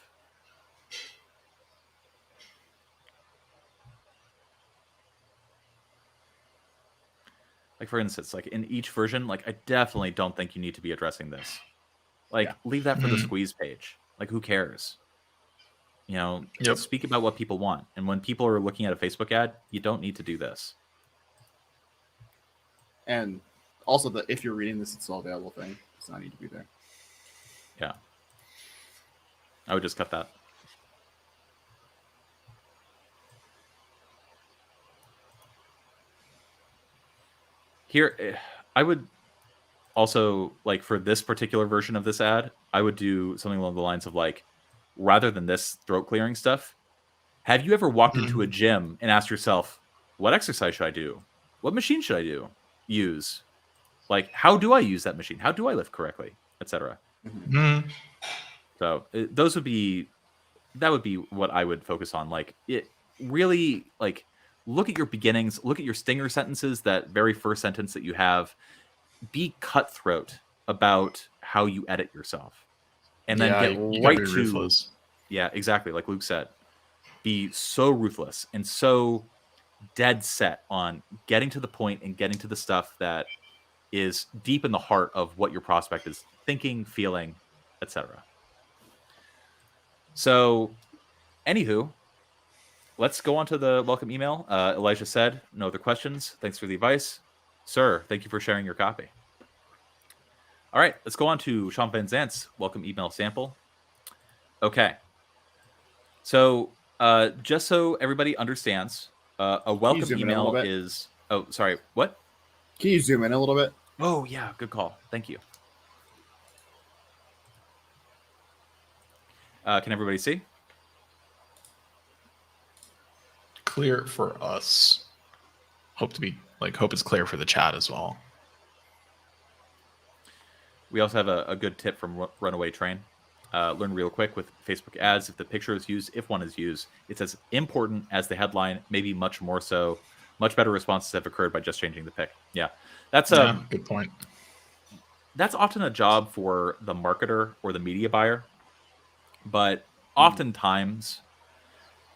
Like, for instance, like in each version, like I definitely don't think you need to be addressing this. Like, leave that for the squeeze page. Like, who cares? Speak about what people want. And when people are looking at a Facebook ad, you don't need to do this. And also the if you're reading this, it's all available thing does not need to be there. Yeah. I would just cut that. Here, I would also, like, for this particular version of this ad, I would do something along the lines of, like, rather than this throat clearing stuff, have you ever walked into a gym and asked yourself, what exercise should I do? What machine should I use? Like, how do I use that machine? How do I lift correctly, etc.? So that would be what I would focus on. Like, it really, like, look at your beginnings, look at your stinger sentences, that very first sentence that you have. Be cutthroat about how you edit yourself, and then get you right gotta be to ruthless. Yeah, exactly, like Luke said. Be so ruthless and so dead set on getting to the point and getting to the stuff that is deep in the heart of what your prospect is thinking, feeling, etc. So, anywho, let's go on to the welcome email. Elijah said, no other questions. Thanks for the advice. Sir, thank you for sharing your copy. All right, let's go on to Sean Van Zant's welcome email sample. Okay. So, just so everybody understands, a welcome zoom in a email little bit? is... Oh, sorry, what? Can you zoom in a little bit? Oh, yeah, good call. Thank you. Can everybody see? Clear for us. Hope it's clear for the chat as well. We also have a good tip from Runaway Train. Learn real quick with Facebook ads. If the picture is used, if one is used, it's as important as the headline, maybe much more so. Much better responses have occurred by just changing the pic. Yeah, that's good point. That's often a job for the marketer or the media buyer, but oftentimes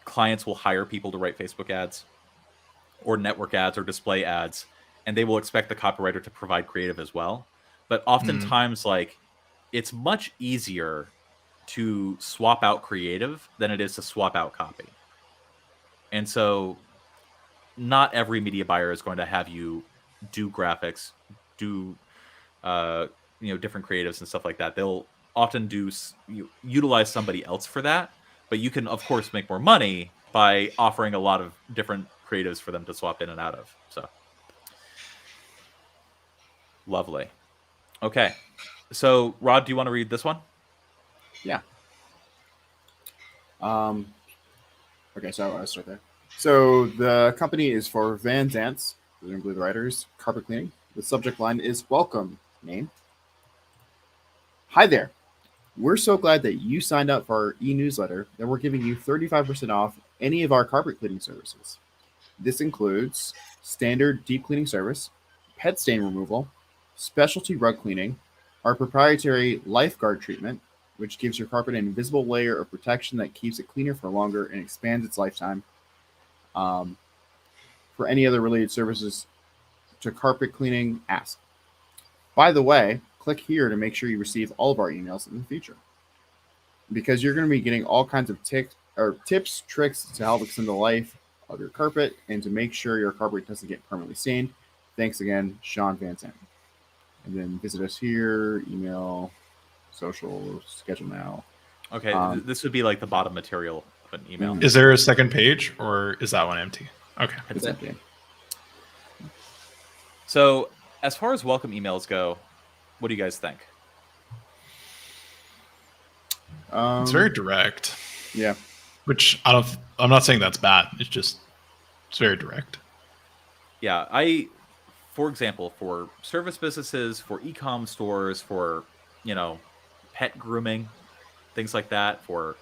clients will hire people to write Facebook ads or network ads or display ads, and they will expect the copywriter to provide creative as well. But oftentimes, like, it's much easier to swap out creative than it is to swap out copy. And so not every media buyer is going to have you do graphics, do different creatives and stuff like that. They'll often utilize somebody else for that, but you can, of course, make more money by offering a lot of different creatives for them to swap in and out of. So lovely. Okay, so Rod, do you want to read this one? Yeah. Okay, so I'll start there. So the company is for Van Zant's, presumably the writers, carpet cleaning. The subject line is welcome, name. Hi there. We're so glad that you signed up for our e-newsletter that we're giving you 35% off any of our carpet cleaning services. This includes standard deep cleaning service, pet stain removal, specialty rug cleaning, our proprietary lifeguard treatment, which gives your carpet an invisible layer of protection that keeps it cleaner for longer and expands its lifetime. For any other related services to carpet cleaning, ask. By the way, click here to make sure you receive all of our emails in the future, because you're going to be getting all kinds of tips, tricks to help extend the life of your carpet and to make sure your carpet doesn't get permanently stained. Thanks again, Sean Van Zandt. And then visit us here, email, social, schedule now. Okay, this would be like the bottom material of an email. Is there a second page, or is that one empty? Okay. It's empty. So, as far as welcome emails go, what do you guys think? It's very direct. Yeah. Which I'm not saying that's bad. It's very direct. Yeah, for example, for service businesses, for e-com stores, for, pet grooming, things like that, for,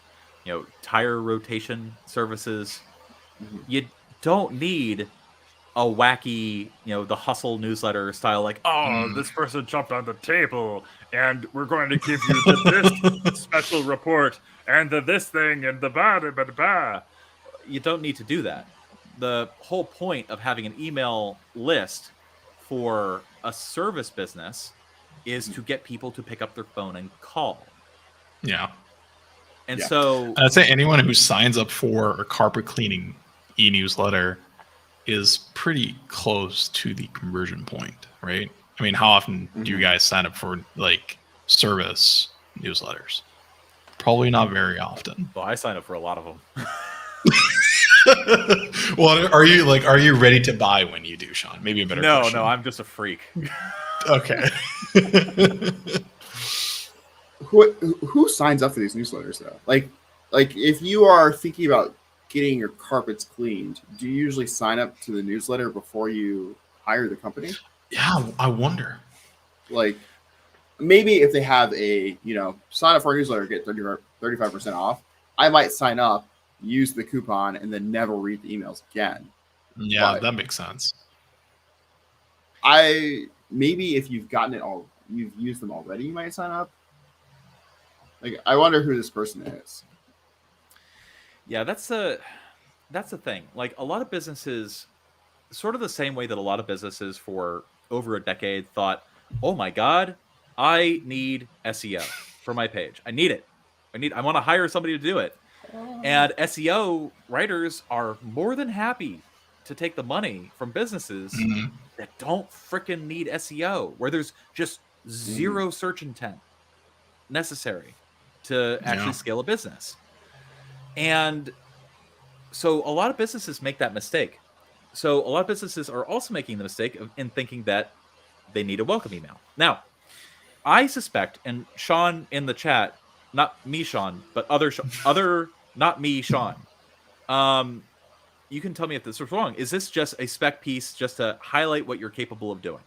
tire rotation services, you don't need a wacky, the hustle newsletter style, like, this person jumped on the table and we're going to give you this special report and this thing and the blah. You don't need to do that. The whole point of having an email list for a service business is to get people to pick up their phone and call. Yeah. And so I'd say anyone who signs up for a carpet cleaning e-newsletter is pretty close to the conversion point, right? I mean, how often do you guys sign up for like service newsletters? Probably not very often. Well, I sign up for a lot of them. Well, are you ready to buy when you do, Sean? Maybe a better question. No, I'm just a freak. Okay. Who signs up for these newsletters though? Like if you are thinking about getting your carpets cleaned, do you usually sign up to the newsletter before you hire the company? Yeah, I wonder. Like maybe if they have a, sign up for a newsletter, get 35% off, I might sign up, use the coupon, and then never read the emails again. Yeah, But that makes sense. Maybe if you've gotten it all, you've used them already, you might sign up. Like, I wonder who this person is. Yeah, that's the thing. Like a lot of businesses, sort of the same way that a lot of businesses for over a decade thought, "Oh my God, I need SEO for my page. I need it. I want to hire somebody to do it." And SEO writers are more than happy to take the money from businesses that don't freaking need SEO, where there's just zero search intent necessary to actually scale a business. And so a lot of businesses make that mistake. So a lot of businesses are also making the mistake in thinking that they need a welcome email. Now, I suspect, and Sean in the chat, not me, Sean, but other not me, Sean. You can tell me if this is wrong. Is this just a spec piece just to highlight what you're capable of doing?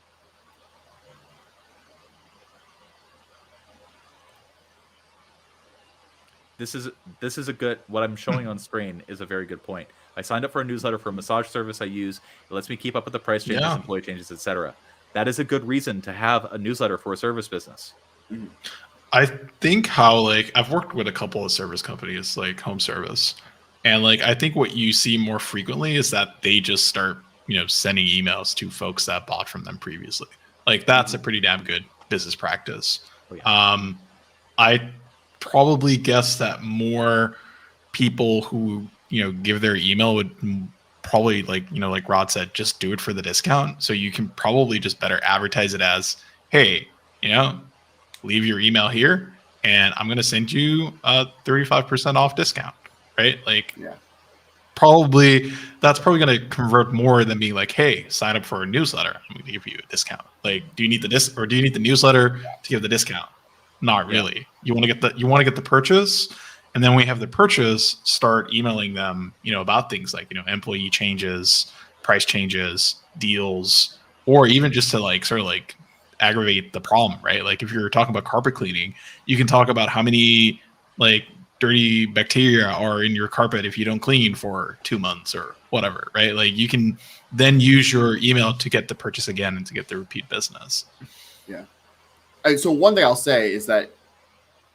This is a good, what I'm showing on screen is a very good point. I signed up for a newsletter for a massage service I use. It lets me keep up with the price changes, employee changes, etc. That is a good reason to have a newsletter for a service business. I think how I've worked with a couple of service companies like home service, and I think what you see more frequently is that they just start sending emails to folks that bought from them previously. That's a pretty damn good business practice. Oh, yeah. I probably guess that more people who give their email would probably like Rod said, just do it for the discount. So you can probably just better advertise it as, hey, leave your email here and I'm going to send you a 35% off discount, right? Probably that's probably going to convert more than being like, hey, sign up for a newsletter, I'm going to give you a discount. Do you need the newsletter to give the discount? Not really. You want to get the purchase, and then we have the purchase start emailing them, about things like, employee changes, price changes, deals, or even just to sort of aggravate the problem, right? If you're talking about carpet cleaning, you can talk about how many dirty bacteria are in your carpet if you don't clean for 2 months or whatever, right? You can then use your email to get the purchase again and to get the repeat business. Yeah. So one thing I'll say is that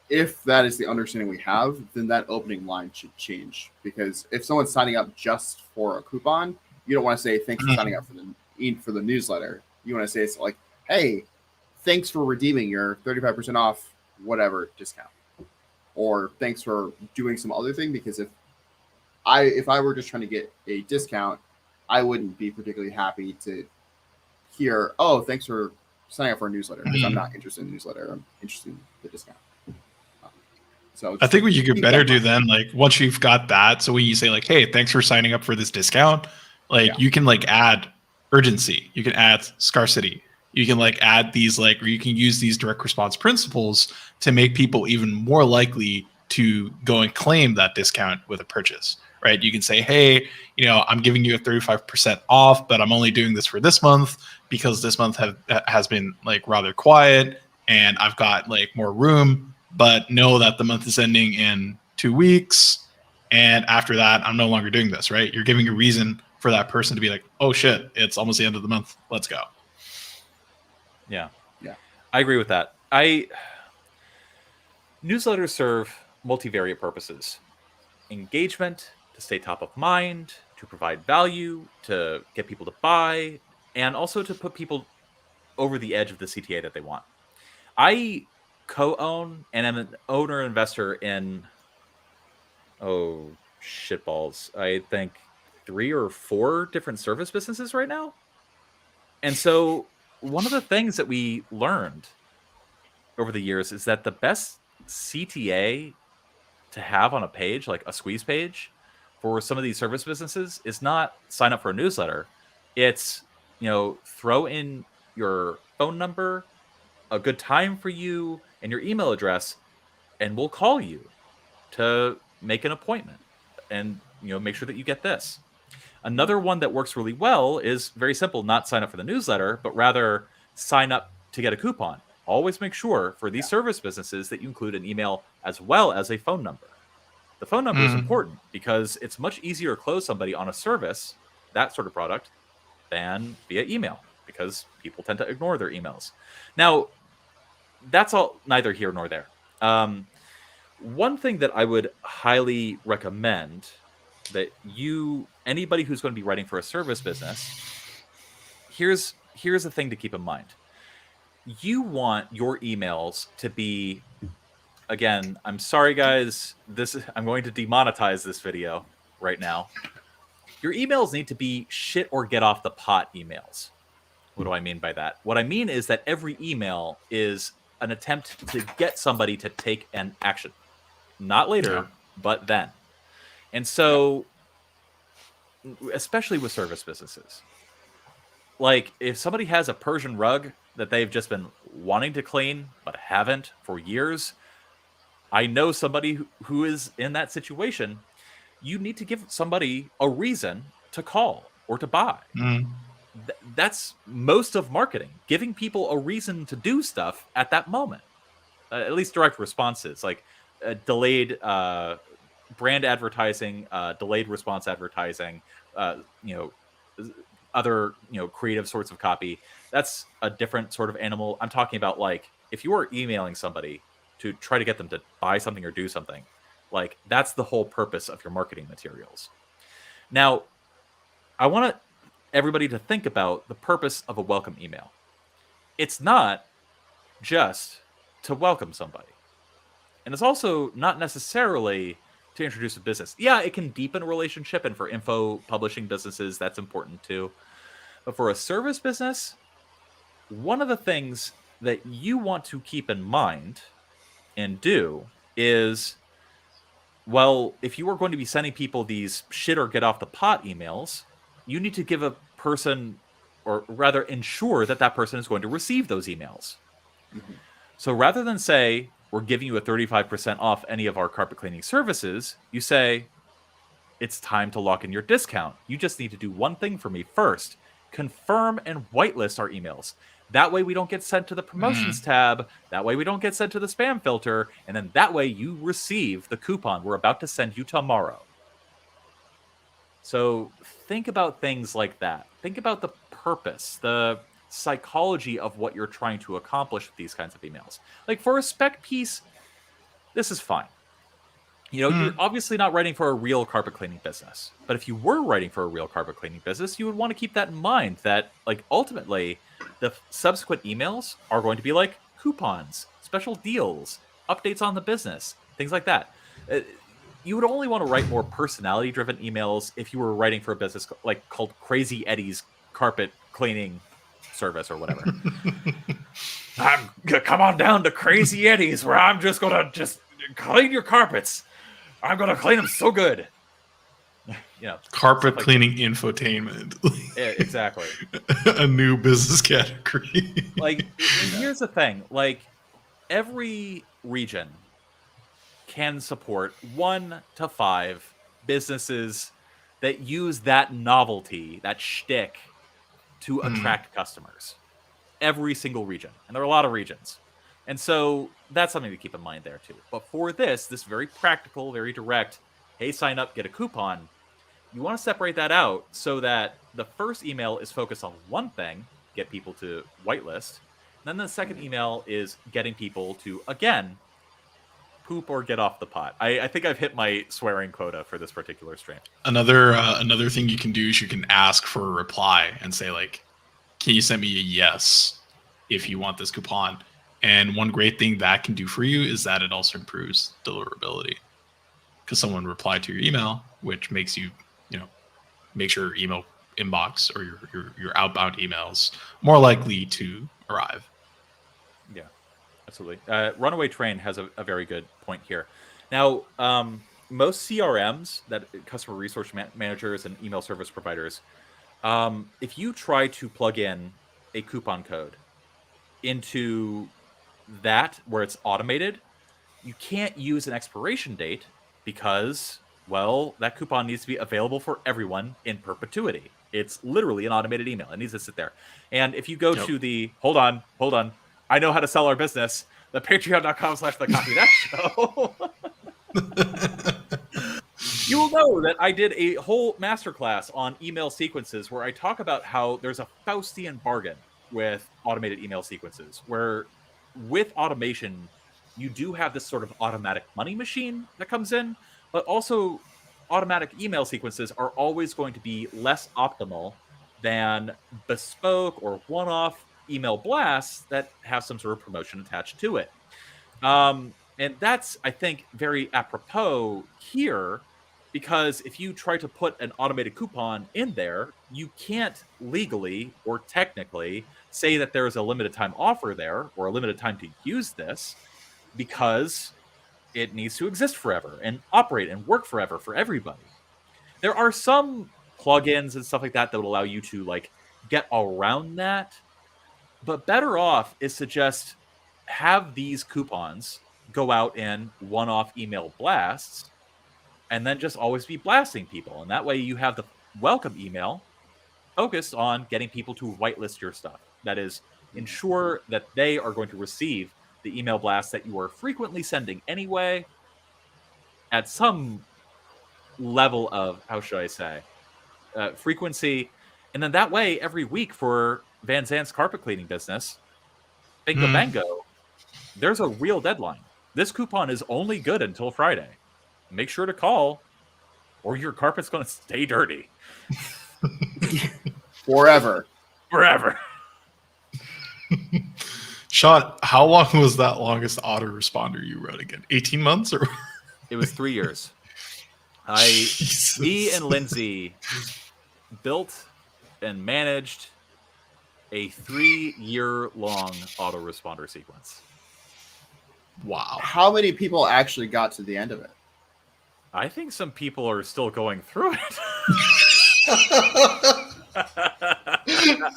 if that is the understanding we have, then that opening line should change, because if someone's signing up just for a coupon, you don't want to say thanks for signing up for the newsletter. You want to say it's like, hey, thanks for redeeming your 35% off whatever discount, or thanks for doing some other thing. Because if I were just trying to get a discount, I wouldn't be particularly happy to hear, oh, thanks for signing up for a newsletter, because I'm not interested in the newsletter. I'm interested in the discount. So I think what you could better do then, once you've got that, so when you say hey, thanks for signing up for this discount, you can add urgency, you can add scarcity, you can add these or you can use these direct response principles to make people even more likely to go and claim that discount with a purchase, right? You can say, hey, I'm giving you a 35% off, but I'm only doing this for this month because this month has been rather quiet and I've got more room, but know that the month is ending in 2 weeks. And after that, I'm no longer doing this, right? You're giving a reason for that person to be like, oh shit, it's almost the end of the month. Let's go. Yeah. I agree with that. Newsletters serve multivariate purposes: engagement, to stay top of mind, to provide value, to get people to buy, and also to put people over the edge of the CTA that they want. I co-own and am an owner investor in, oh shitballs, I think 3 or 4 different service businesses right now. And so one of the things that we learned over the years is that the best CTA to have on a page, like a squeeze page for some of these service businesses, is not sign up for a newsletter. It's, throw in your phone number, a good time for you, and your email address, and we'll call you to make an appointment and, make sure that you get this. Another one that works really well is very simple, not sign up for the newsletter, but rather sign up to get a coupon. Always make sure for these service businesses that you include an email as well as a phone number. The phone number is important because it's much easier to close somebody on a service, that sort of product, than via email because people tend to ignore their emails. Now, that's all neither here nor there. One thing that I would highly recommend that anybody who's going to be writing for a service business, here's the thing to keep in mind. You want your emails to be, again, I'm sorry guys, I'm going to demonetize this video right now. Your emails need to be shit or get off the pot emails. What do I mean by that? What I mean is that every email is an attempt to get somebody to take an action. Not later, but then. And so, especially with service businesses, like if somebody has a Persian rug that they've just been wanting to clean but haven't for years, I know somebody who is in that situation. You need to give somebody a reason to call or to buy. That's most of marketing, giving people a reason to do stuff at that moment. At least direct responses, like delayed brand advertising, delayed response advertising, other creative sorts of copy. That's a different sort of animal. I'm talking about like if you are emailing somebody to try to get them to buy something or do something, like that's the whole purpose of your marketing materials. Now, I want everybody to think about the purpose of a welcome email. It's not just to welcome somebody. And it's also not necessarily to introduce a business. Yeah, it can deepen a relationship, and for info publishing businesses, that's important too. But for a service business, one of the things that you want to keep in mind and do is, well, if you are going to be sending people these shit or get off the pot emails, you need to give a person, or rather ensure that that person is going to receive those emails. So rather than say, we're giving you a 35% off any of our carpet cleaning services, you say, it's time to lock in your discount. You just need to do one thing for me first. Confirm and whitelist our emails. That way we don't get sent to the promotions tab. That way we don't get sent to the spam filter. And then that way you receive the coupon we're about to send you tomorrow. So think about things like that. Think about the purpose, the psychology of what you're trying to accomplish with these kinds of emails. Like for a spec piece, this is fine. You're obviously not writing for a real carpet cleaning business. But if you were writing for a real carpet cleaning business, you would want to keep that in mind that, like, ultimately, the subsequent emails are going to be like coupons, special deals, updates on the business, things like that. You would only want to write more personality-driven emails if you were writing for a business like called Crazy Eddie's Carpet Cleaning Service or whatever. Come on down to Crazy Eddie's where I'm just going to clean your carpets. I'm going to clean them so good. Carpet cleaning infotainment. Yeah, exactly. A new business category. Like, and here's the thing. Like, every region can support 1 to 5 businesses that use that novelty, that shtick, to attract customers. Every single region. And there are a lot of regions. And so that's something to keep in mind there too. But for this very practical, very direct, hey, sign up, get a coupon, you want to separate that out so that the first email is focused on one thing, get people to whitelist. And then the second email is getting people to, again, poop or get off the pot. I think I've hit my swearing quota for this particular stream. Another thing you can do is you can ask for a reply and say, like, can you send me a yes if you want this coupon? And one great thing that can do for you is that it also improves deliverability because someone replied to your email, which makes you, makes your email inbox or your outbound emails more likely to arrive. Yeah, absolutely. Runaway Train has a very good point here. Now, most CRMs, that customer resource managers and email service providers, if you try to plug in a coupon code into that where it's automated, you can't use an expiration date because, well, that coupon needs to be available for everyone in perpetuity. It's literally an automated email. It needs to sit there. And if you go to the, hold on, I know how to sell our business, the patreon.com/the show. You will know that I did a whole masterclass on email sequences where I talk about how there's a Faustian bargain with automated email sequences, where with automation, you do have this sort of automatic money machine that comes in, but also automatic email sequences are always going to be less optimal than bespoke or one-off email blasts that have some sort of promotion attached to it. And that's, I think, very apropos here, because if you try to put an automated coupon in there, you can't legally or technically say that there is a limited time offer there or a limited time to use this, because it needs to exist forever and operate and work forever for everybody. There are some plugins and stuff like that that would allow you to like get around that, but better off is to just have these coupons go out in one-off email blasts and then just always be blasting people. And that way you have the welcome email focused on getting people to whitelist your stuff. That is, ensure that they are going to receive the email blast that you are frequently sending anyway at some level of, how should I say, frequency. And then that way, every week for Van Zant's carpet cleaning business, bingo bango, there's a real deadline. This coupon is only good until Friday. Make sure to call, or your carpet's going to stay dirty. Forever. Sean, how long was that longest autoresponder you wrote again? 18 months or? It was 3 years. Me and Lindsay built and managed a 3-year-long autoresponder sequence. Wow. How many people actually got to the end of it? I think some people are still going through it.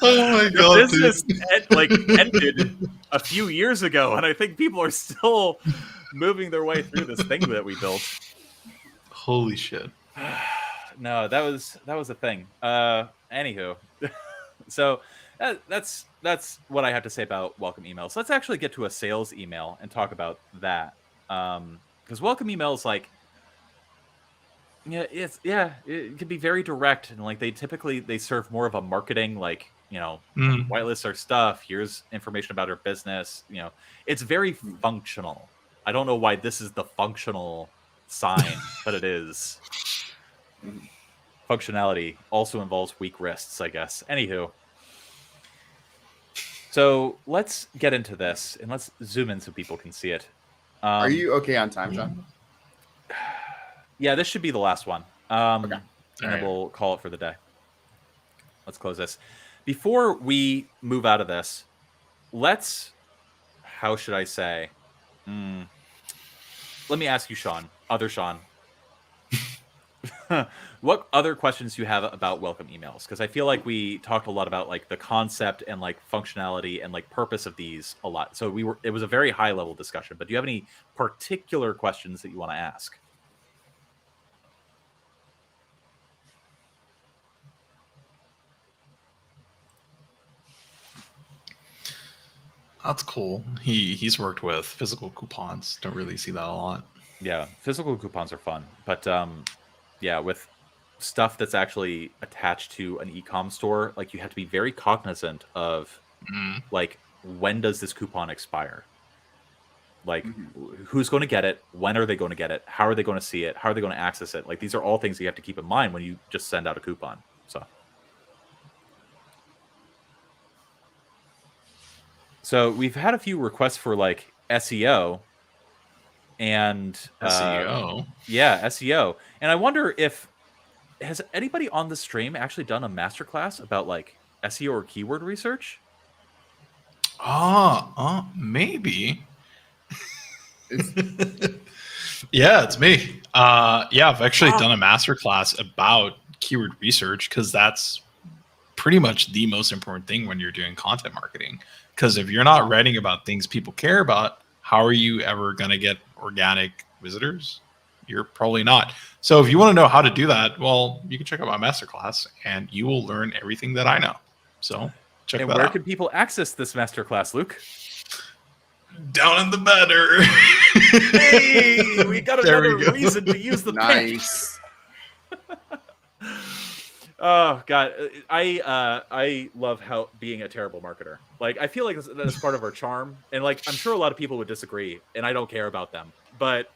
Oh my god! The business ended a few years ago, and I think people are still moving their way through this thing that we built. Holy shit! No, that was a thing. Anywho, so that's what I have to say about welcome emails. Let's actually get to a sales email and talk about that. Because welcome emails, like, it can be very direct, and like they serve more of a marketing, like, whitelist our stuff. Here's information about our business. It's very functional. I don't know why this is the functional sign, but it is. Functionality also involves weak wrists, I guess. Anywho, so let's get into this and let's zoom in so people can see it. Are you okay on time, John? Yeah, this should be the last one. Okay. And then we'll call it for the day. Let's close this. Before we move out of this, how should I say? Let me ask you, Sean, other Sean. What other questions do you have about welcome emails? Because I feel like we talked a lot about like the concept and like functionality and like purpose of these a lot. So it was a very high level discussion, but do you have any particular questions that you want to ask? That's cool. He's worked with physical coupons. Don't really see that a lot. Yeah, physical coupons are fun, but yeah, with stuff that's actually attached to an e-com store, like you have to be very cognizant of like, when does this coupon expire? Like, who's going to get it? When are they going to get it? How are they going to see it? How are they going to access it? Like, these are all things you have to keep in mind when you just send out a coupon. So we've had a few requests for like SEO and SEO. Yeah, SEO. And I wonder if has anybody on the stream actually done a masterclass about like SEO or keyword research? Maybe. It's, Yeah, it's me. Yeah, I've actually done a masterclass about keyword research because that's pretty much the most important thing when you're doing content marketing. Because if you're not writing about things people care about, how are you ever going to get organic visitors? You're probably not. So if you want to know how to do that, well, you can check out my masterclass and you will learn everything that I know. So check And that where out. can people access this masterclass, Luke? Down in the better. Hey, we got There we another go. reason to use the nice. Oh God, I love how being a terrible marketer. Like I feel like that's part of our charm, and like I'm sure a lot of people would disagree, and I don't care about them. But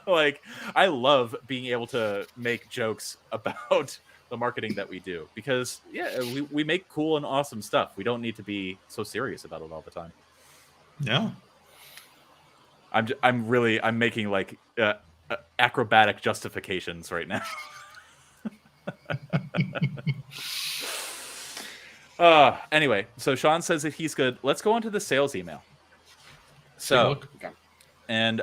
like I love being able to make jokes about the marketing that we do because yeah, we make cool and awesome stuff. We don't need to be so serious about it all the time. Yeah. I'm making like acrobatic justifications right now. Anyway, so Sean says that he's good. Let's go on to the sales email. So, Okay. and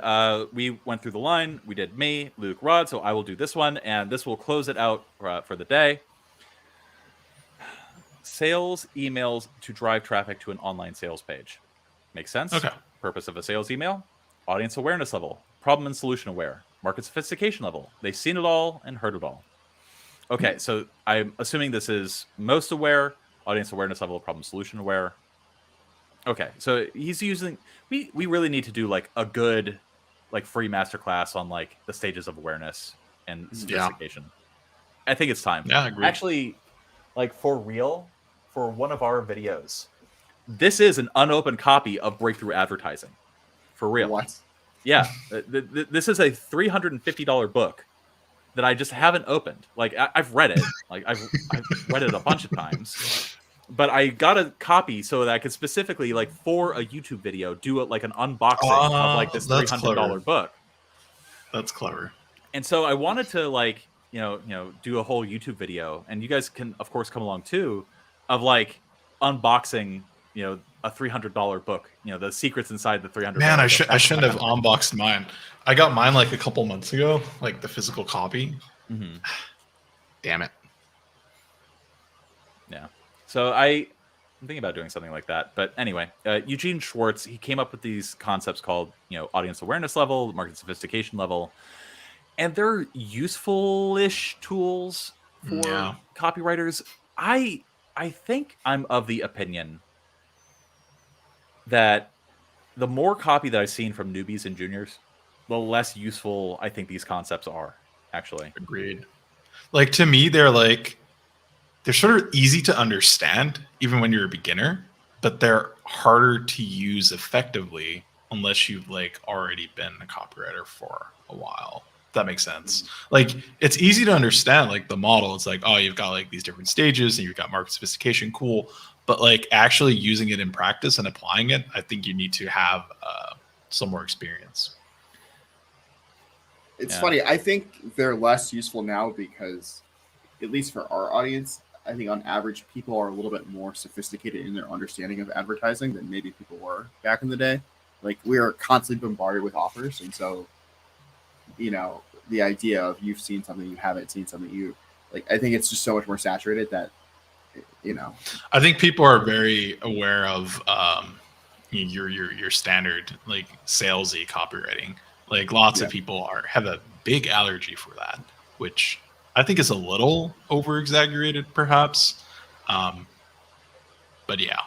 we went through the line. We did me, Luke, Rod. So I will do this one, and this will close it out for the day. Sales emails to drive traffic to an online sales page. Makes sense? Okay. Purpose of a sales email: audience awareness level, problem and solution aware, market sophistication level. They've seen it all and heard it all. Okay, so I'm assuming this is most aware, audience awareness level, problem solution aware. Okay, so he's using. We really need to do like a good, like free masterclass on like the stages of awareness and sophistication. I think it's time. Yeah, I agree. Actually, like for real, for one of our videos, this is an unopened copy of Breakthrough Advertising. For real. What? Yeah, this is a $350 book that I just haven't opened. Like I've read it, like I've read it a bunch of times, but I got a copy so that I could specifically, like for a YouTube video, do it like an unboxing of like this $300 book. That's clever. And so I wanted to like do a whole YouTube video, and you guys can of course come along too, of like unboxing a $300 book, the secrets inside the $300. Man, I shouldn't have unboxed mine. I got mine like a couple months ago, like the physical copy. Mm-hmm. Damn it. Yeah. So I'm thinking about doing something like that. But anyway, Eugene Schwartz, he came up with these concepts called, audience awareness level, market sophistication level. And they're useful-ish tools for copywriters. I think I'm of the opinion that the more copy that I've seen from newbies and juniors, the less useful I think these concepts are, actually. Agreed. Like, to me, they're sort of easy to understand, even when you're a beginner, but they're harder to use effectively unless you've like already been a copywriter for a while. If that makes sense. Like, it's easy to understand, like the model. It's like, oh, you've got like these different stages and you've got market sophistication. Cool. But like actually using it in practice and applying it, I think you need to have some more experience. It's funny. I think they're less useful now because, at least for our audience, I think on average people are a little bit more sophisticated in their understanding of advertising than maybe people were back in the day. Like, we are constantly bombarded with offers, and so the idea of you've seen something, you haven't seen something, you like. I think it's just so much more saturated that I think people are very aware of your standard like salesy copywriting. Like lots of people have a big allergy for that, which I think is a little over exaggerated, perhaps. But yeah,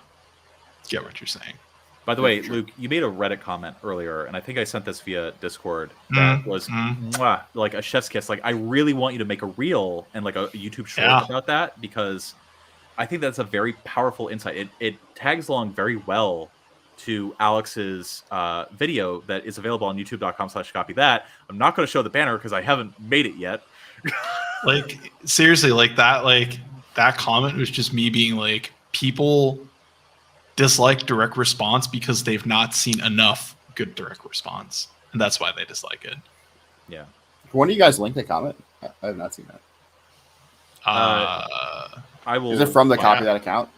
get what you're saying. By the way, Luke, you made a Reddit comment earlier, and I think I sent this via Discord. That was mwah, like a chef's kiss. Like, I really want you to make a reel and like a YouTube short about that, because I think that's a very powerful insight. It tags along very well to Alex's video that is available on youtube.com/copy that. I'm not going to show the banner because I haven't made it yet. Like, seriously, like that comment was just me being like, people dislike direct response because they've not seen enough good direct response, and that's why they dislike it. Yeah. When do you guys link the comment? I have not seen that. I will. Is it from the Wow. copy that account?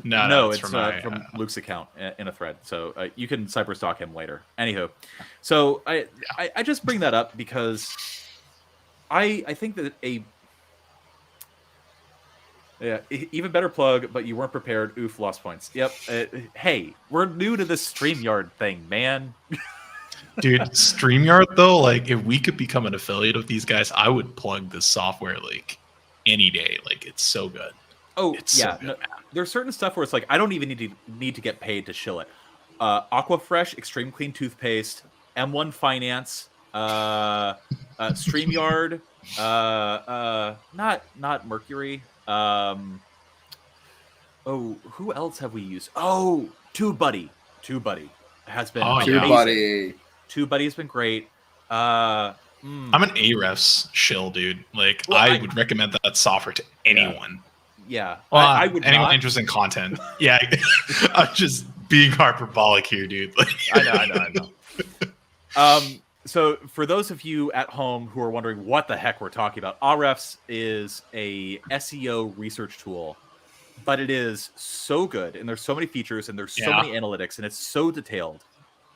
No, it's from from, my, Luke's account in a thread. So you can cyberstalk him later. Anywho, so I just bring that up because I think that even better plug, but you weren't prepared. Oof, lost points. Yep. Hey, we're new to this StreamYard thing, man. dude, StreamYard though, like if we could become an affiliate of these guys, I would plug this software like any day. Like it's so good. Oh It's yeah, so good, no, man. there's certain stuff where it's like I don't even need to get paid to shill it. Aquafresh, Extreme Clean Toothpaste, M1 Finance, StreamYard, not Mercury. Oh, who else have we used? Oh, TubeBuddy. TubeBuddy has been Oh, Too yeah. amazing. buddy. TubeBuddy has been great. I'm an Ahrefs shill, dude. Like Well, I would recommend that software to anyone. Yeah, Well, I would anyone not. interested in content. Yeah, I'm just being hyperbolic here, dude. Like, I know. So for those of you at home who are wondering what the heck we're talking about, Ahrefs is a SEO research tool, but it is so good, and there's so many features, and there's so Yeah. many analytics, and it's so detailed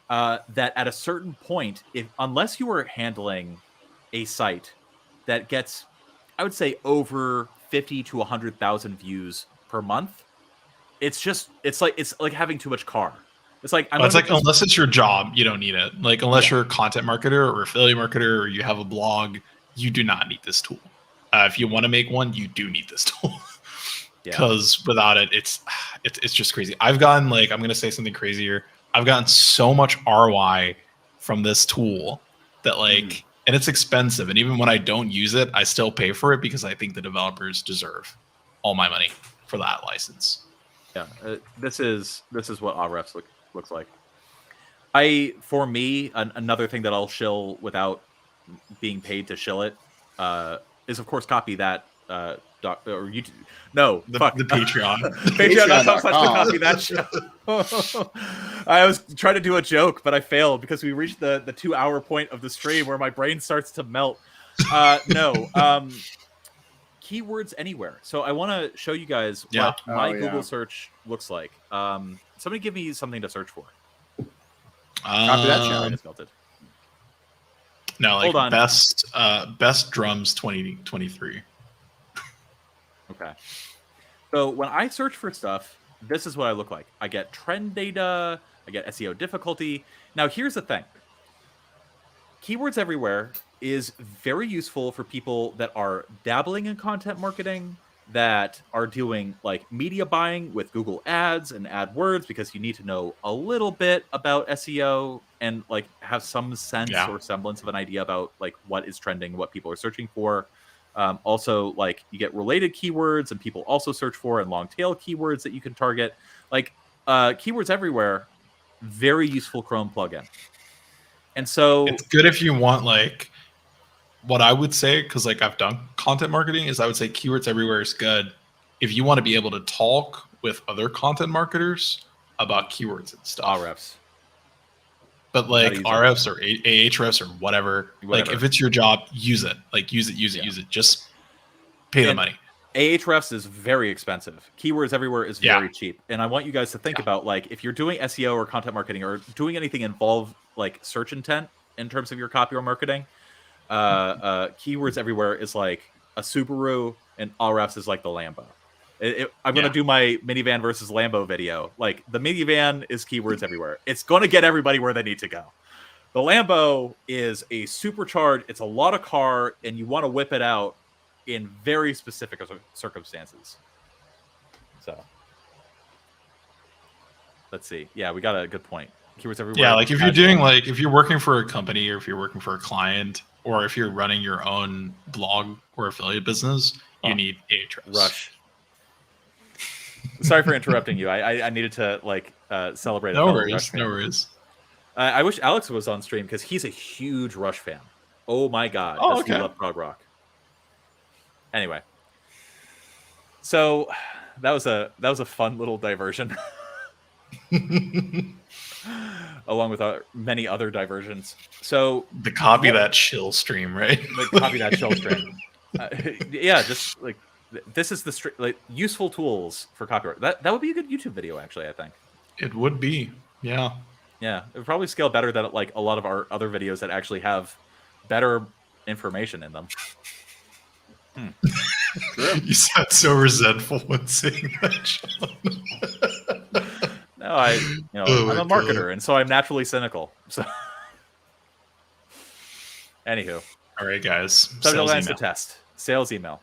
that at a certain point, unless you are handling a site that gets, I would say, over 50 to 100,000 views per month, it's like having too much car. It's like it's like unless it's your job, you don't need it. Like unless you're a content marketer or affiliate marketer or you have a blog, you do not need this tool. If you want to make one, you do need this tool. Because without it, it's just crazy. I've gotten like, I'm gonna say something crazier. I've gotten so much ROI from this tool that like, and it's expensive. And even when I don't use it, I still pay for it because I think the developers deserve all my money for that license. Yeah, this is what Ahrefs looks like. For me, another thing that I'll shill without being paid to shill it is, of course, copy that. Or YouTube. No, The fuck. Patreon. Patreon.com/copy that show. I was trying to do a joke, but I failed because we reached the 2-hour point of the stream where my brain starts to melt. Keywords anywhere. So I want to show you guys what my Google search looks like. Somebody give me something to search for. Copy that show. I just melted. No, like Hold on. best drums 2023. Okay. So when I search for stuff, this is what I look like. I get trend data, I get SEO difficulty. Now, here's the thing. Keywords everywhere is very useful for people that are dabbling in content marketing, that are doing like media buying with Google Ads and AdWords, because you need to know a little bit about SEO and like have some sense or semblance of an idea about like what is trending, what people are searching for. Also, like you get related keywords and people also search for, and long tail keywords that you can target. Like keywords everywhere, very useful Chrome plugin. And so it's good if you want like what I would say, because like I've done content marketing, is I would say keywords everywhere is good if you want to be able to talk with other content marketers about keywords and stuff. Ahrefs. But like RFs or Ahrefs or whatever, like if it's your job, use it. Like use it. Just pay the money. Ahrefs is very expensive. Keywords everywhere is very cheap. And I want you guys to think about like if you're doing SEO or content marketing or doing anything involve like search intent in terms of your copy or marketing, keywords everywhere is like a Subaru and Ahrefs is like the Lambo. I'm going to do my minivan versus Lambo video. Like the minivan is keywords everywhere. It's going to get everybody where they need to go. The Lambo is a supercharged, it's a lot of car, and you want to whip it out in very specific circumstances. So let's see. Yeah, we got a good point. Keywords everywhere. Yeah, like if you're doing like if you're working for a company or if you're working for a client or if you're running your own blog or affiliate business, you need Ahrefs. Rush. Sorry for interrupting you. I needed to like celebrate. No worries. I wish Alex was on stream because he's a huge Rush fan. Oh my god! Oh, okay. He loved prog rock. Anyway, so that was a fun little diversion, along with many other diversions. So the copy that chill stream, right? The copy that chill stream. Yeah, just like this is the like useful tools for copyright. That would be a good YouTube video, actually. I think. It would be, yeah. Yeah, it would probably scale better than like a lot of our other videos that actually have better information in them. True. You sound so resentful when saying that, Sean. No, Oh I'm my a marketer, and so I'm naturally cynical. So, anywho, All right, guys. subject Sales line's the email. test. Sales email.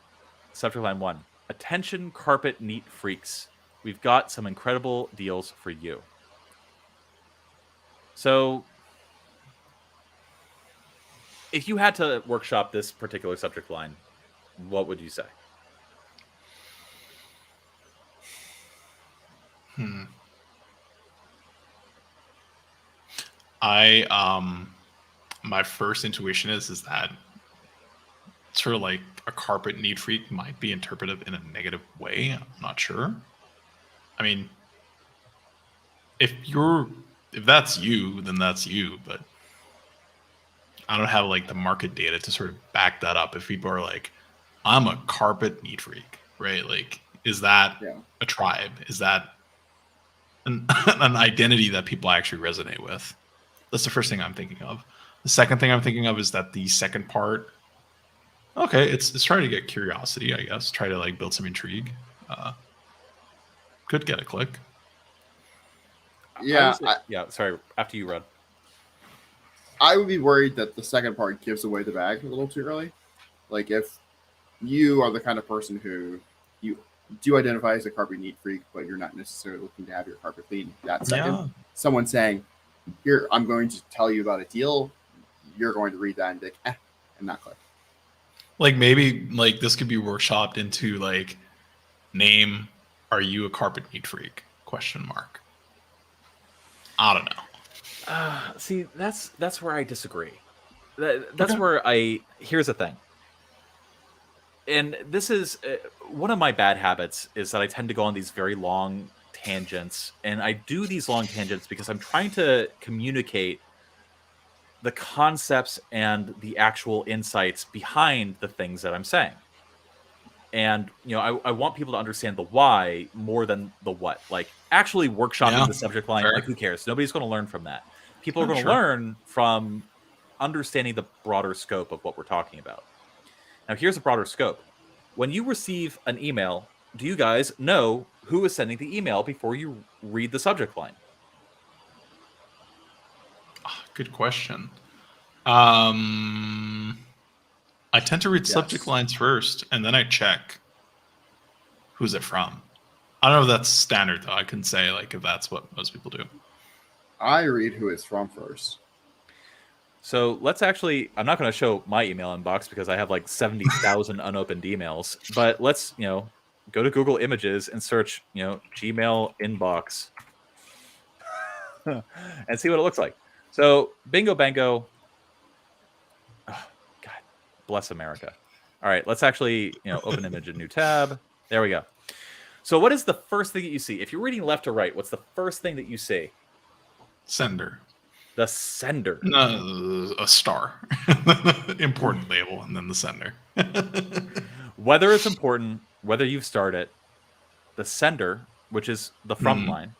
Subject line 1. Attention, carpet neat freaks. We've got some incredible deals for you. So, if you had to workshop this particular subject line, what would you say? My first intuition is that sort of like a carpet neat freak might be interpreted in a negative way. I'm not sure. I mean, if that's you, then that's you, but I don't have like the market data to sort of back that up. If people are like, I'm a carpet neat freak, right? Like, is that a tribe? Is that an identity that people actually resonate with? That's the first thing I'm thinking of. The second thing I'm thinking of is that the second part, okay, it's trying to get curiosity, I guess. Try to like build some intrigue. Could get a click. Yeah. Sorry. After you, Rod. I would be worried that the second part gives away the bag a little too early. Like if you are the kind of person who you do identify as a carpet neat freak, but you're not necessarily looking to have your carpet clean. That second, someone saying, "Here, I'm going to tell you about a deal," you're going to read that and be like, and not click. Like maybe like this could be workshopped into like, name, are you a carpet neat freak? ? I don't know. See, that's where I disagree. That's where here's the thing. And this is one of my bad habits is that I tend to go on these very long tangents. And I do these long tangents because I'm trying to communicate the concepts and the actual insights behind the things that I'm saying. And, I want people to understand the why more than the what. Like, actually workshopping the subject line, like, who cares? Nobody's going to learn from that. People are going to learn from understanding the broader scope of what we're talking about. Now, here's a broader scope. When you receive an email, do you guys know who is sending the email before you read the subject line? Good question. I tend to read subject lines first, and then I check who's it from. I don't know if that's standard, though. I couldn't say like if that's what most people do. I read who it's from first. So let's actually, I'm not going to show my email inbox because I have like 70,000 unopened emails, but let's, go to Google Images and search, Gmail inbox and see what it looks like. So bingo bango. Oh, God bless America. All right, let's actually, open image, a new tab. There we go. So what is the first thing that you see? If you're reading left to right, what's the first thing that you see? Sender. The sender. A star. Important label, and then the sender. Whether it's important, whether you've started, the sender, which is the from line,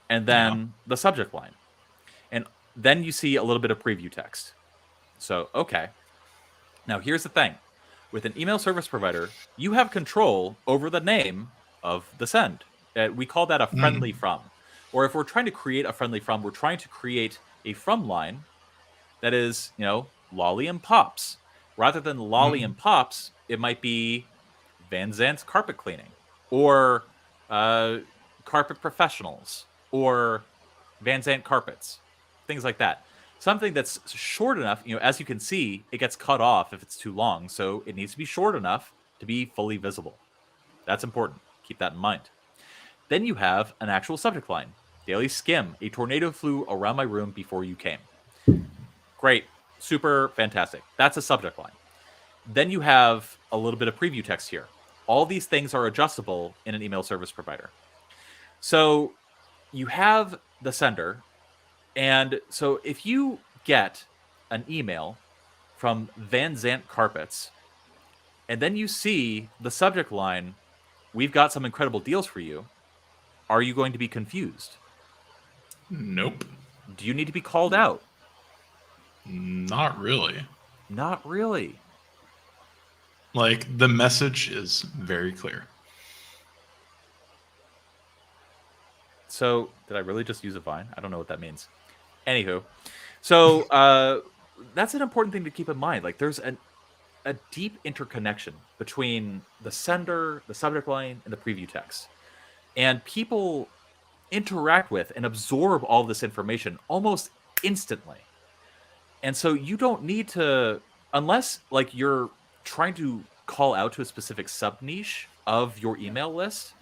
and then the subject line. And then you see a little bit of preview text. So, okay. Now, here's the thing. With an email service provider, you have control over the name of the send. We call that a friendly from. Or if we're trying to create a friendly from, we're trying to create a from line that is, Lolly and Pops. Rather than Lolly and Pops, it might be Van Zant's Carpet Cleaning, or Carpet Professionals, or Van Zant Carpets, things like that. Something that's short enough, as you can see, it gets cut off if it's too long, so it needs to be short enough to be fully visible. That's important. Keep that in mind. Then you have an actual subject line. Daily skim. A tornado flew around my room before you came. Great. Super fantastic. That's a subject line. Then you have a little bit of preview text here. All these things are adjustable in an email service provider. So you have the sender. And so if you get an email from Van Zant Carpets, and then you see the subject line, "We've got some incredible deals for you," are you going to be confused? Nope. Do you need to be called out? Not really. Not really. Like, the message is very clear. So, did I really just use a vine? I don't know what that means. Anywho, so that's an important thing to keep in mind. Like, there's a deep interconnection between the sender, the subject line, and the preview text. And people interact with and absorb all this information almost instantly. And so you don't need to, unless like you're trying to call out to a specific sub niche of your email list,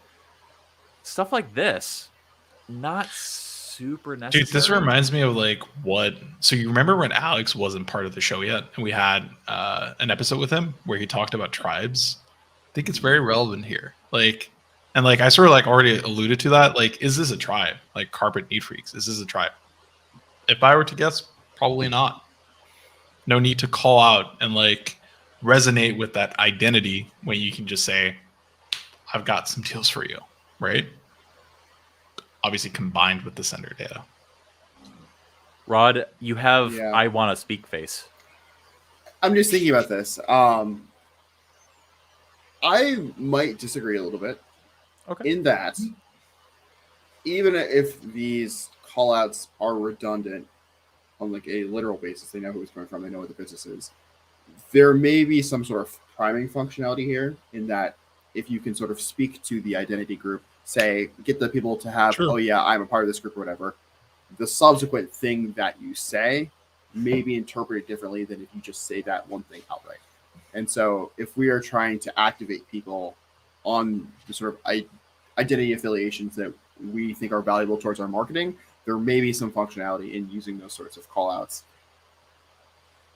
stuff like this, not super necessary. Dude, this reminds me of like what. So you remember when Alex wasn't part of the show yet, and we had an episode with him where he talked about tribes. I think it's very relevant here. Like, and like I sort of like already alluded to that. Like, is this a tribe? Like Carpet Neat Freaks, is this a tribe? If I were to guess, probably not. No need to call out and like resonate with that identity when you can just say, "I've got some deals for you," right? Obviously combined with the sender data. Rod, you have I want to speak face. I'm just thinking about this. I might disagree a little bit. Okay. In that, even if these callouts are redundant on like a literal basis, they know who it's coming from, they know what the business is. There may be some sort of priming functionality here in that if you can sort of speak to the identity group, say, get the people to have, True. oh yeah, I'm a part of this group or whatever. The subsequent thing that you say may be interpreted differently than if you just say that one thing outright. And so if we are trying to activate people on the sort of identity affiliations that we think are valuable towards our marketing, there may be some functionality in using those sorts of callouts,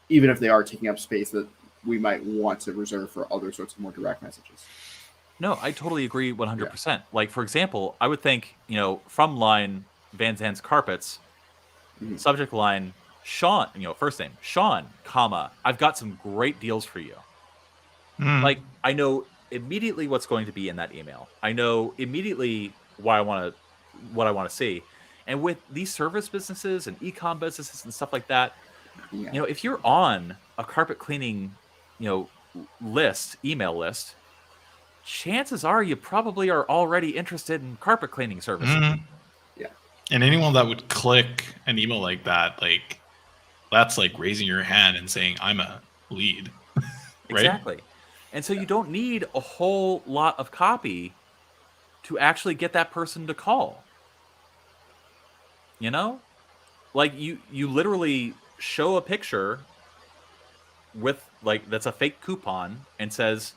even if they are taking up space that we might want to reserve for other sorts of more direct messages. No, I totally agree 100%. Yeah. Like, for example, I would think, from line Van Zandt's Carpets, subject line Sean, first name Sean, comma, I've got some great deals for you. Like, I know immediately what's going to be in that email. I know immediately what I want to see. And with these service businesses and e-com businesses and stuff like that, if you're on a carpet cleaning, email list, chances are you probably are already interested in carpet cleaning services. Yeah. And anyone that would click an email like that, like that's like raising your hand and saying, I'm a lead. Right? Exactly. And so you don't need a whole lot of copy to actually get that person to call. Like you literally show a picture with like that's a fake coupon and says,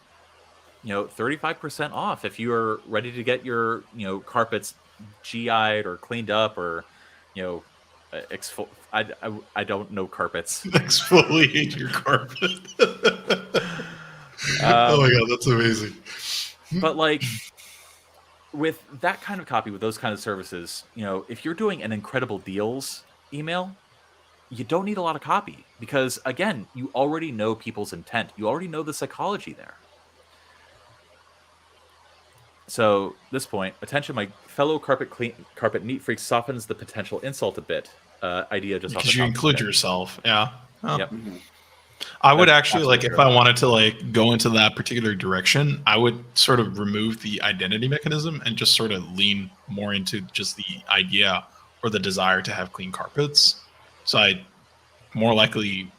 35% off if you are ready to get your, carpets GI'd or cleaned up or, I don't know carpets. Exfoliate your carpet. Oh my God, that's amazing. But like with that kind of copy, with those kind of services, if you're doing an incredible deals email, you don't need a lot of copy because again, you already know people's intent. You already know the psychology there. So this point, attention, my fellow carpet neat freaks softens the potential insult a bit. Idea just because you include yourself. Yeah. Oh. Yep. Mm-hmm. I would actually like if I wanted to like go into that particular direction, I would sort of remove the identity mechanism and just sort of lean more into just the idea or the desire to have clean carpets. So I more likely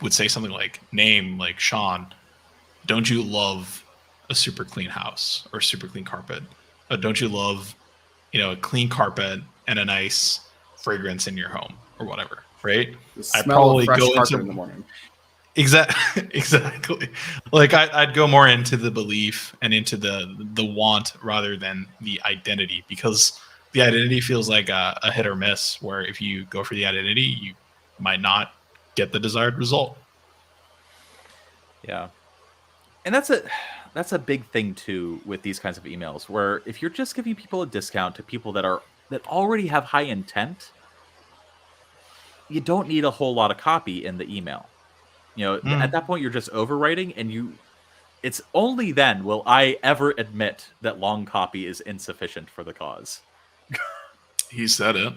would say something like name like Sean, don't you love a super clean house or super clean carpet? Don't you love, a clean carpet and a nice fragrance in your home or whatever, right? I probably go into in the morning. Exactly. Like I'd go more into the belief and into the want rather than the identity, because the identity feels like a hit or miss, where if you go for the identity, you might not get the desired result. Yeah. And that's a big thing too with these kinds of emails, where if you're just giving people a discount to people that already have high intent, you don't need a whole lot of copy in the email. At that point you're just overwriting, and it's only then will I ever admit that long copy is insufficient for the cause. He said it.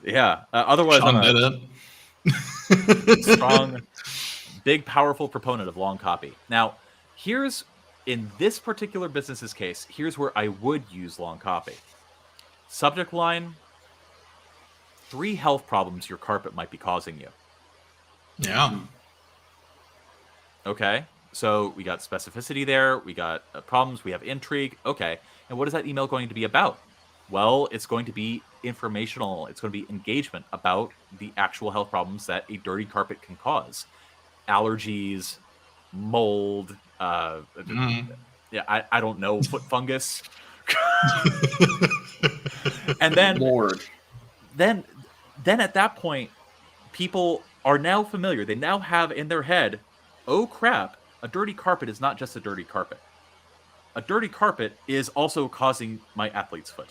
Yeah. Otherwise, Sean I'm did a it. strong, big, powerful proponent of long copy. Now, in this particular business's case, here's where I would use long copy. Subject line: 3 health problems your carpet might be causing you. Yeah. Okay. So we got specificity there. We got problems. We have intrigue. Okay. And what is that email going to be about? Well, it's going to be informational. It's going to be engagement about the actual health problems that a dirty carpet can cause. Allergies, mold, yeah, I don't know, foot fungus. And then Lord. then at that point, people are now familiar. They now have in their head, oh crap, a dirty carpet is not just a dirty carpet. A dirty carpet is also causing my athlete's foot.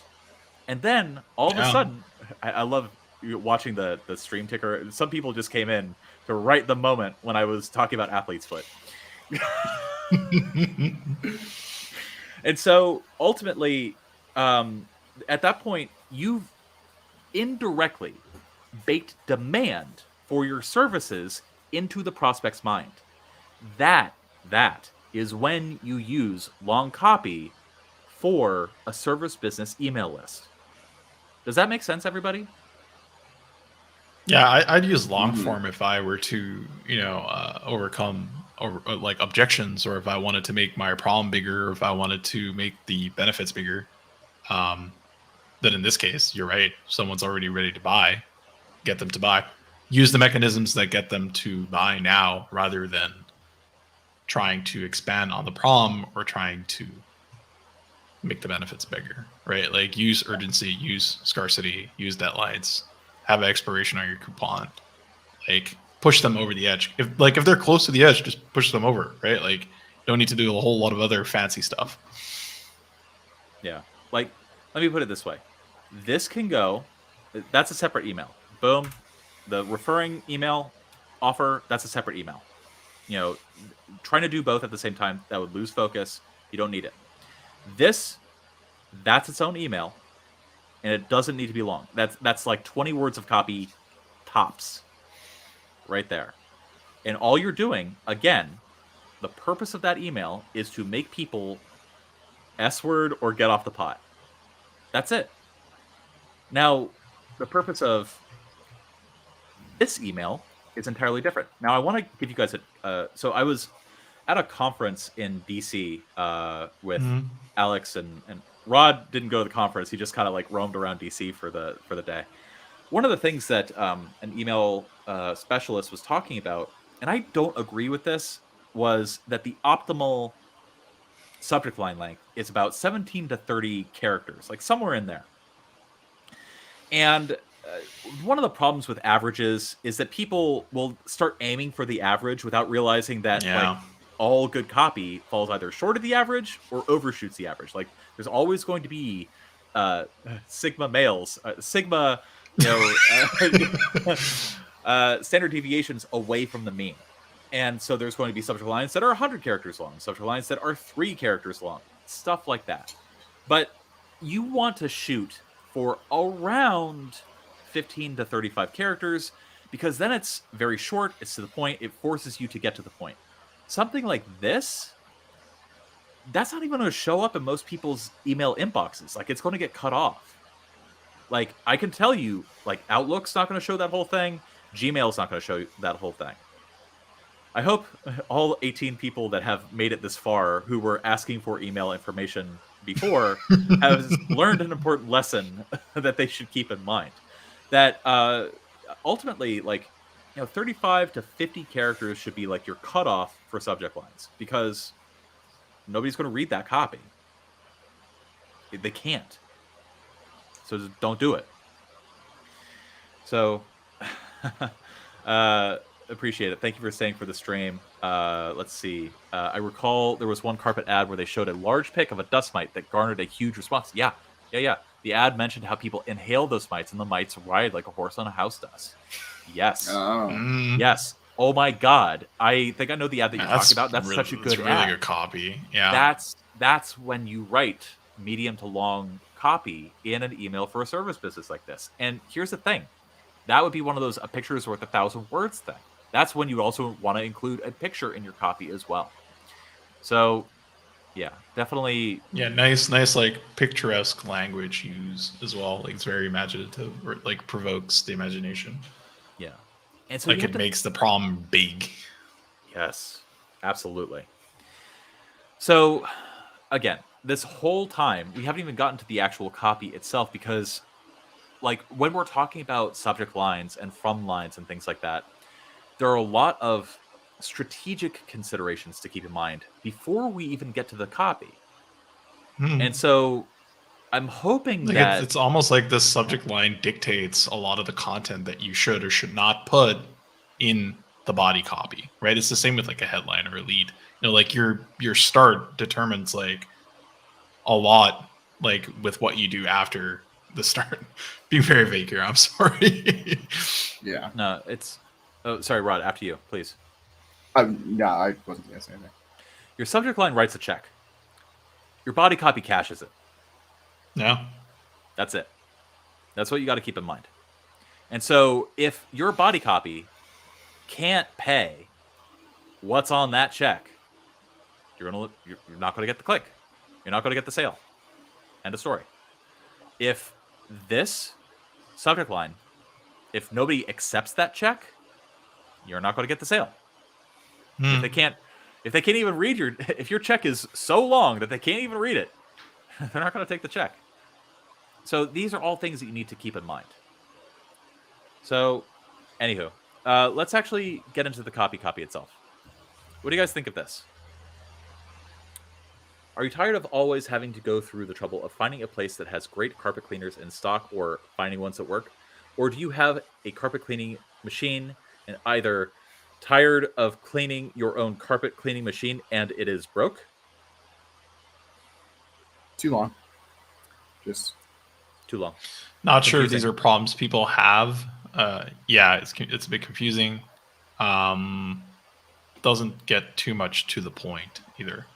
And then all of a sudden, I love watching the stream ticker. Some people just came in to right the moment when I was talking about athlete's foot. And so ultimately, at that point, you've indirectly baked demand for your services into the prospect's mind. That is when you use long copy for a service business email list. Does that make sense, everybody? Yeah, I'd use long form if I were to, overcome like objections, or if I wanted to make my problem bigger, or if I wanted to make the benefits bigger. Then in this case, you're right. Someone's already ready to buy. Get them to buy. Use the mechanisms that get them to buy now, rather than trying to expand on the problem or trying to make the benefits bigger, right? Like use urgency, use scarcity, use deadlines, have an expiration on your coupon, like push them over the edge. If they're close to the edge, just push them over, right? Like don't need to do a whole lot of other fancy stuff. Yeah. Like, let me put it this way. This can go, that's a separate email. Boom. The referring email offer, that's a separate email. Trying to do both at the same time, that would lose focus. You don't need it. That's its own email, and it doesn't need to be long. That's like 20 words of copy tops right there. And all you're doing, again, the purpose of that email is to make people S-word or get off the pot. That's it. Now, the purpose of this email is entirely different. Now, I want to give you guys so I was at a conference in DC with Alex and Rod. Didn't go to the conference. He just kind of like roamed around DC for the day. One of the things that an email specialist was talking about, and I don't agree with this, was that the optimal subject line length is about 17 to 30 characters, like somewhere in there. And one of the problems with averages is that people will start aiming for the average without realizing that like all good copy falls either short of the average or overshoots the average. Like there's always going to be sigma males, sigma, standard deviations away from the mean. And so there's going to be subject lines that are 100 characters long, subject lines that are 3 characters long, stuff like that. But you want to shoot for around 15 to 35 characters, because then it's very short, it's to the point, it forces you to get to the point. Something like this, that's not even going to show up in most people's email inboxes. Like, it's going to get cut off. Like, I can tell you, like, Outlook's not going to show that whole thing, Gmail's not going to show that whole thing. I hope all 18 people that have made it this far who were asking for email information before have learned an important lesson that they should keep in mind. That ultimately, like, 35 to 50 characters should be like your cutoff for subject lines, because nobody's going to read that copy. They can't. So just don't do it. So, appreciate it. Thank you for staying for the stream. Let's see. I recall there was one carpet ad where they showed a large pic of a dust mite that garnered a huge response. Yeah. The ad mentioned how people inhale those mites, and the mites ride like a horse on a house does. Yes. Oh. Yes. Oh my god! I think I know the ad that you're talking about. That's really, such a good really ad. good copy. Yeah. That's when you write medium to long copy in an email for a service business like this. And here's the thing. That would be one of those a picture is worth 1,000 words thing. That's when you also want to include a picture in your copy as well. So, yeah, definitely. Yeah, nice, like picturesque language use as well. Like it's very imaginative, or it, like provokes the imagination. Yeah. And so Like you have it to. makes the problem big. Yes, absolutely. So, again, this whole time, we haven't even gotten to the actual copy itself because, like, when we're talking about subject lines and from lines and things like that, there are a lot of strategic considerations to keep in mind before we even get to the copy. Hmm. And so I'm hoping Like that it's almost like the subject line dictates a lot of the content that you should or should not put in the body copy, right? It's the same with like a headline or a lead. You know, like your start determines like a lot, like with what you do after the start. Being very vague here. I'm sorry. Yeah. no, it's oh sorry, Rod, after you, please. No, I wasn't gonna say anything. Your subject line writes a check. Your body copy cashes it. No. That's it. That's what you got to keep in mind. And so if your body copy can't pay what's on that check, you're not going to get the click. You're not going to get the sale. End of story. If this subject line, if nobody accepts that check, you're not going to get the sale. If they can't even read if your check is so long that they can't even read it, they're not going to take the check. So these are all things that you need to keep in mind. So, anywho, let's actually get into the copy itself. What do you guys think of this? Are you tired of always having to go through the trouble of finding a place that has great carpet cleaners in stock or finding ones that work? Or do you have a carpet cleaning machine and either tired of cleaning your own carpet cleaning machine and it is broke? Too long. Just Too long. Not sure if Confusing. these are problems people have. Yeah, it's a bit confusing. Doesn't get too much to the point either.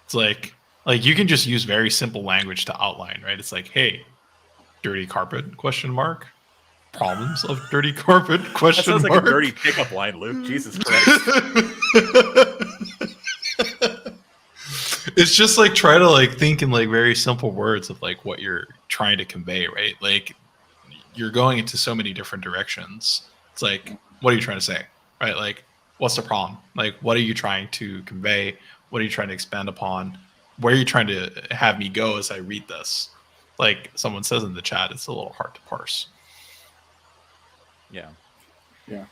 It's like you can just use very simple language to outline, right? It's like, hey, dirty carpet ? Problems of dirty carpet ? That sounds like a dirty pickup line, Luke. Jesus Christ. It's just like try to like think in like very simple words of like what you're trying to convey, right? Like you're going into so many different directions. It's like, what are you trying to say, right? Like, what's the problem? Like, what are you trying to convey? What are you trying to expand upon? Where are you trying to have me go as I read this? Like someone says in the chat, it's a little hard to parse. Yeah. Yeah.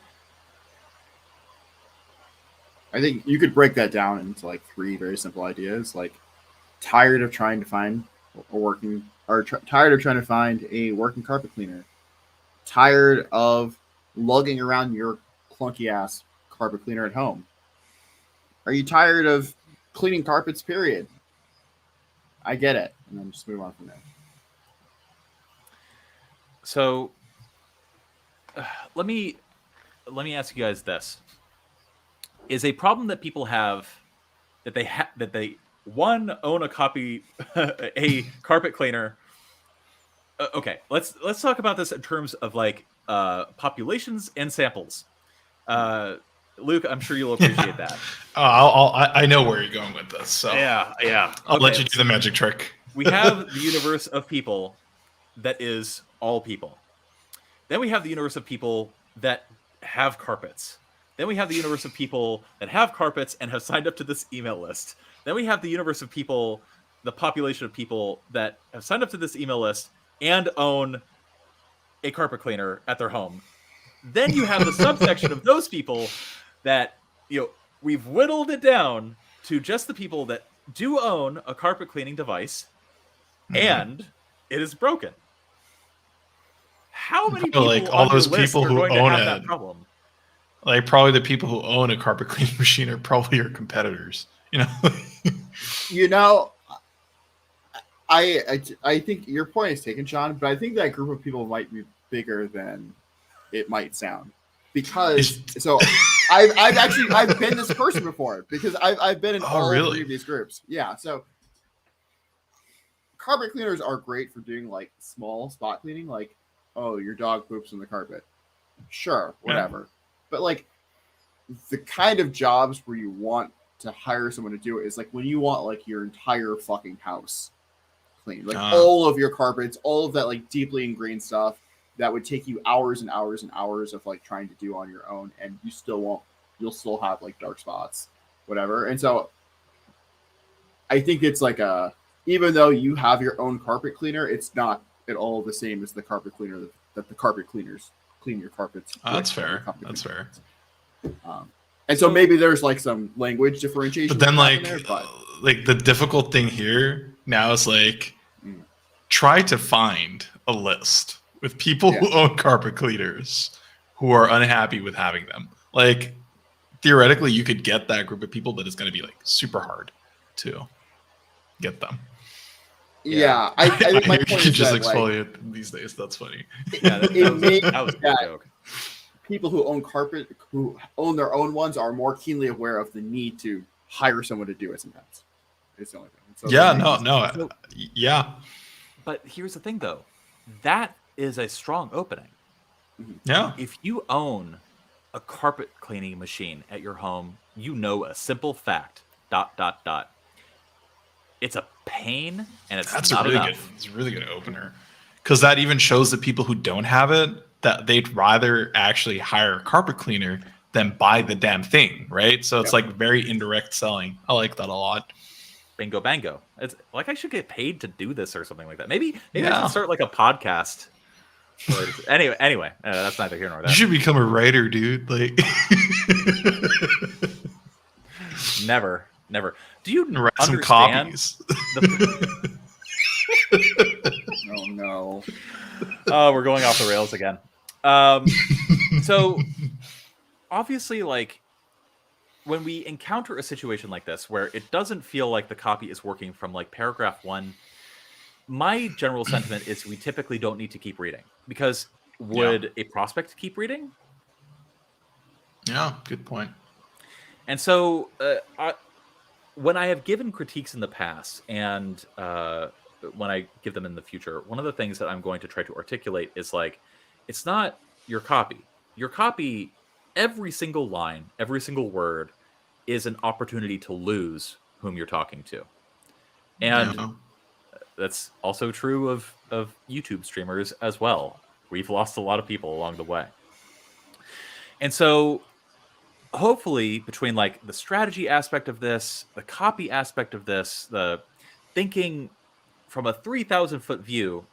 I think you could break that down into like 3 very simple ideas. Like, tired of trying to find tired of trying to find a working carpet cleaner. Tired of lugging around your clunky ass carpet cleaner at home. Are you tired of cleaning carpets? Period. I get it, and then just move on from there. So, let me ask you guys this: is a problem that people have that they one own a carpet cleaner? Okay, let's talk about this in terms of like populations and samples. Luke, I'm sure you'll appreciate that. I know where you're going with this, so Yeah. I'll let you do the magic trick. We have the universe of people that is all people. Then we have the universe of people that have carpets. Then we have the universe of people that have carpets and have signed up to this email list. Then we have the universe of people, the population of people that have signed up to this email list and own a carpet cleaner at their home. Then you have the subsection of those people that, we've whittled it down to just the people that do own a carpet cleaning device and it is broken. How many people like all on those your list people are who going to own have it? that problem? Like probably the people who own a carpet cleaning machine are probably your competitors. I think your point is taken, Sean, but I think that group of people might be bigger than it might sound. because so I've been this person before because I've been in all really? 3 of these groups. Yeah, so carpet cleaners are great for doing like small spot cleaning, like, oh, your dog poops on the carpet. Sure, whatever. But like the kind of jobs where you want to hire someone to do it is like when you want like your entire fucking house cleaned, like all of your carpets, all of that like deeply ingrained stuff that would take you hours and hours and hours of like trying to do on your own, and you'll still have like dark spots, whatever. And so I think it's like even though you have your own carpet cleaner, it's not at all the same as the carpet cleaner that the carpet cleaners clean your carpets. That's fair. That's fair. And so maybe there's like some language differentiation. But then like the difficult thing here now is like try to find a list with people who own carpet cleaners who are unhappy with having them. Like theoretically you could get that group of people, but it's going to be like super hard to get them. Yeah, I think my point you is just that, exfoliate these days. That's funny. Yeah, that was a good joke. People who own their own ones are more keenly aware of the need to hire someone to do it sometimes. It's the only thing. So yeah. But here's the thing, though. That is a strong opening. Yeah. If you own a carpet cleaning machine at your home, you know a simple fact. ... It's a pain, and it's not enough. It's a really good opener, because that even shows the people who don't have it that they'd rather actually hire a carpet cleaner than buy the damn thing, right? So it's like very indirect selling. I like that a lot. Bingo bango. It's like I should get paid to do this or something like that. Maybe I should start like a podcast. Anyway, that's neither here nor there. You should become a writer, dude. Like Never. Do you write some understand copies? Oh no. Oh, we're going off the rails again. So obviously, like when we encounter a situation like this where it doesn't feel like the copy is working from like paragraph 1, my general sentiment is we typically don't need to keep reading, because would a prospect keep reading? Yeah, good point. And so when I have given critiques in the past, and when I give them in the future, one of the things that I'm going to try to articulate is like, it's not your copy. Your copy, every single line, every single word is an opportunity to lose whom you're talking to. And that's also true of YouTube streamers as well. We've lost a lot of people along the way. And so hopefully between like the strategy aspect of this, the copy aspect of this, the thinking from a 3,000 foot view,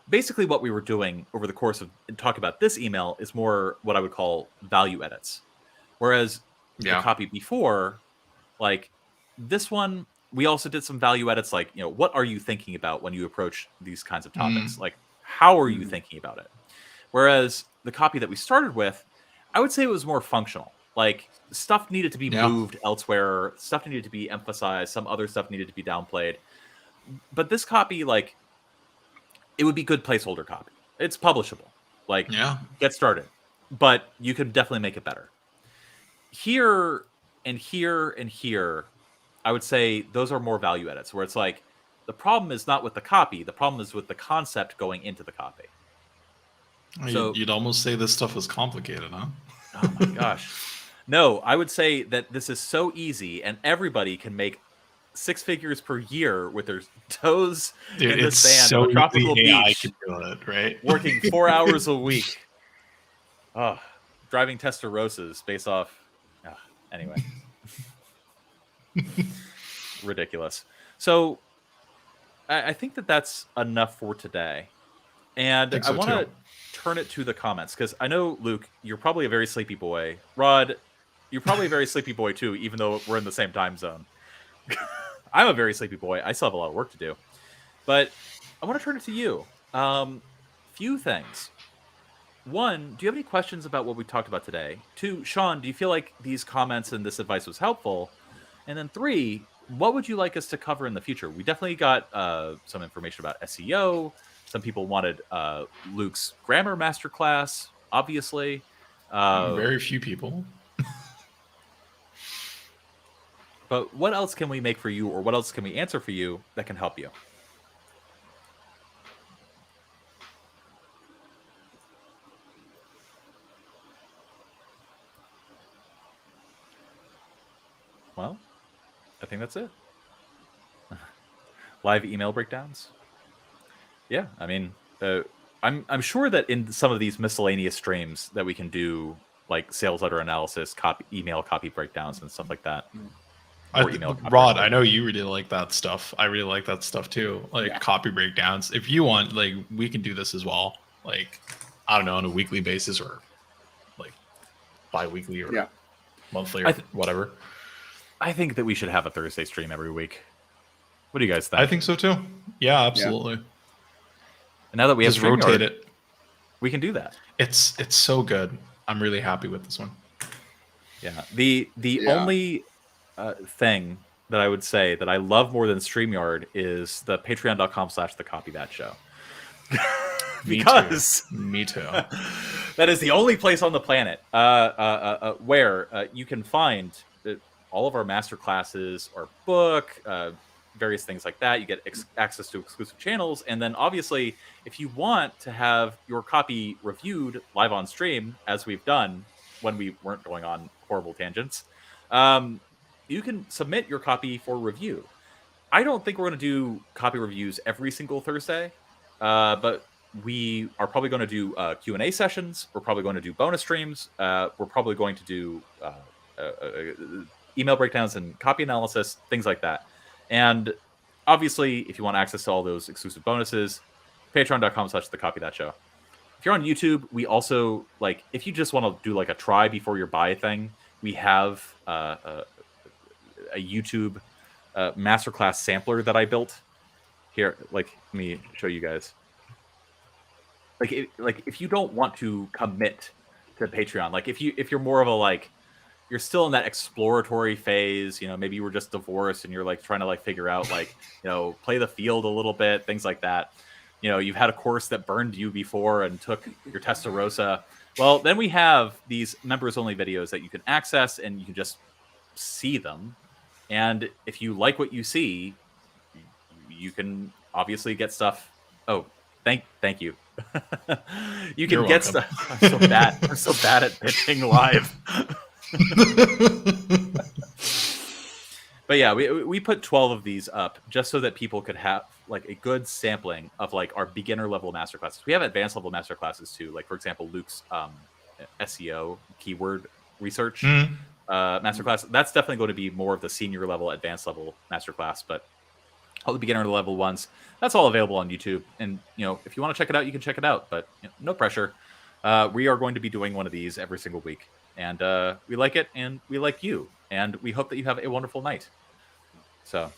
basically what we were doing over the course of talking about this email is more what I would call value edits. Whereas the copy before, like this one, we also did some value edits, like, what are you thinking about when you approach these kinds of topics? Like, how are you thinking about it? Whereas the copy that we started with, I would say it was more functional. Like, stuff needed to be moved elsewhere. Stuff needed to be emphasized. Some other stuff needed to be downplayed. But this copy, like, it would be good placeholder copy. It's publishable. Like, get started. But you could definitely make it better. Here and here and here, I would say those are more value edits, where it's like, the problem is not with the copy. The problem is with the concept going into the copy. So you'd almost say this stuff is complicated, huh? Oh my gosh. No, I would say that this is so easy, and everybody can make 6 figures per year with their toes in the sand on a tropical beach, can do it, right? working 4 hours a week. Oh, driving Testarossas based off. Anyway. Ridiculous. So I think that that's enough for today. And I want to turn it to the comments, because I know, Luke, you're probably a very sleepy boy. Rod, you're probably a very sleepy boy too, even though we're in the same time zone. I'm a very sleepy boy. I still have a lot of work to do. But I want to turn it to you. Few things. 1, do you have any questions about what we talked about today? 2, Sean, do you feel like these comments and this advice was helpful? And then 3, what would you like us to cover in the future? We definitely got some information about SEO. Some people wanted Luke's grammar masterclass, obviously. Very few people. But what else can we make for you, or what else can we answer for you that can help you? Well, I think that's it. Live email breakdowns. Yeah, I mean, I'm sure that in some of these miscellaneous streams that we can do like sales letter analysis, email copy breakdowns, and stuff like that. Rod, I know you really like that stuff. I really like that stuff too. Like copy breakdowns. If you want, like, we can do this as well. Like, I don't know, on a weekly basis or like bi-weekly or monthly or whatever. I think that we should have a Thursday stream every week. What do you guys think? I think so too. Yeah, absolutely. And now that we just have rotate it, we can do that. It's so good. I'm really happy with this one. Yeah. The only thing that I would say that I love more than StreamYard is the patreon.com/thecopythatshow. Because me too. That is the only place on the planet where you can find all of our master classes, our book, various things like that. You get access to exclusive channels. And then obviously, if you want to have your copy reviewed live on stream, as we've done when we weren't going on horrible tangents, you can submit your copy for review. I don't think we're going to do copy reviews every single Thursday, but we are probably going to do Q&A sessions. We're probably going to do bonus streams. We're probably going to do email breakdowns and copy analysis, things like that. And obviously, if you want access to all those exclusive bonuses, patreon.com/thecopythatshow. If you're on YouTube, we also, like, if you just want to do like a try before you buy thing, we have a YouTube masterclass sampler that I built. Here, like, let me show you guys. Like if you don't want to commit to Patreon, like if you're more of a, like, you're still in that exploratory phase, you know, maybe you were just divorced and you're like trying to like figure out, like, you know, play the field a little bit, things like that. You know, you've had a course that burned you before and took your Testarossa. Well, then we have these members only videos that you can access and you can just see them. And if you like what you see, you can obviously get stuff. Oh, thank you. You can get stuff. I'm so bad. I'm so bad at pitching live. But yeah, we put 12 of these up just so that people could have like a good sampling of like our beginner level masterclasses. We have advanced level masterclasses too. Like, for example, Luke's SEO keyword research masterclass. That's definitely going to be more of the senior level, advanced level masterclass. But all the beginner level ones, that's all available on YouTube. And, you know, if you want to check it out, you can check it out. But, you know, no pressure. We are going to be doing one of these every single week. And we like it, and we like you. And we hope that you have a wonderful night. So,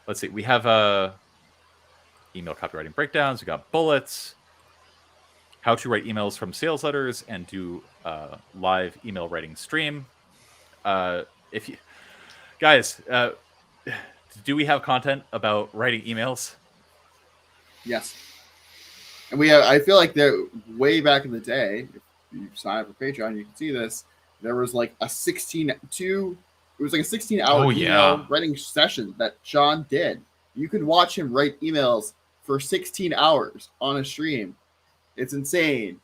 let's see. We have email copywriting breakdowns. We got bullets. How to write emails from sales letters and do live email writing stream. If you guys, do we have content about writing emails? Yes. And we have, I feel like that way back in the day, if you sign up for Patreon, you can see this. There was like a 16-hour email writing session that Sean did. You could watch him write emails for 16 hours on a stream. It's insane.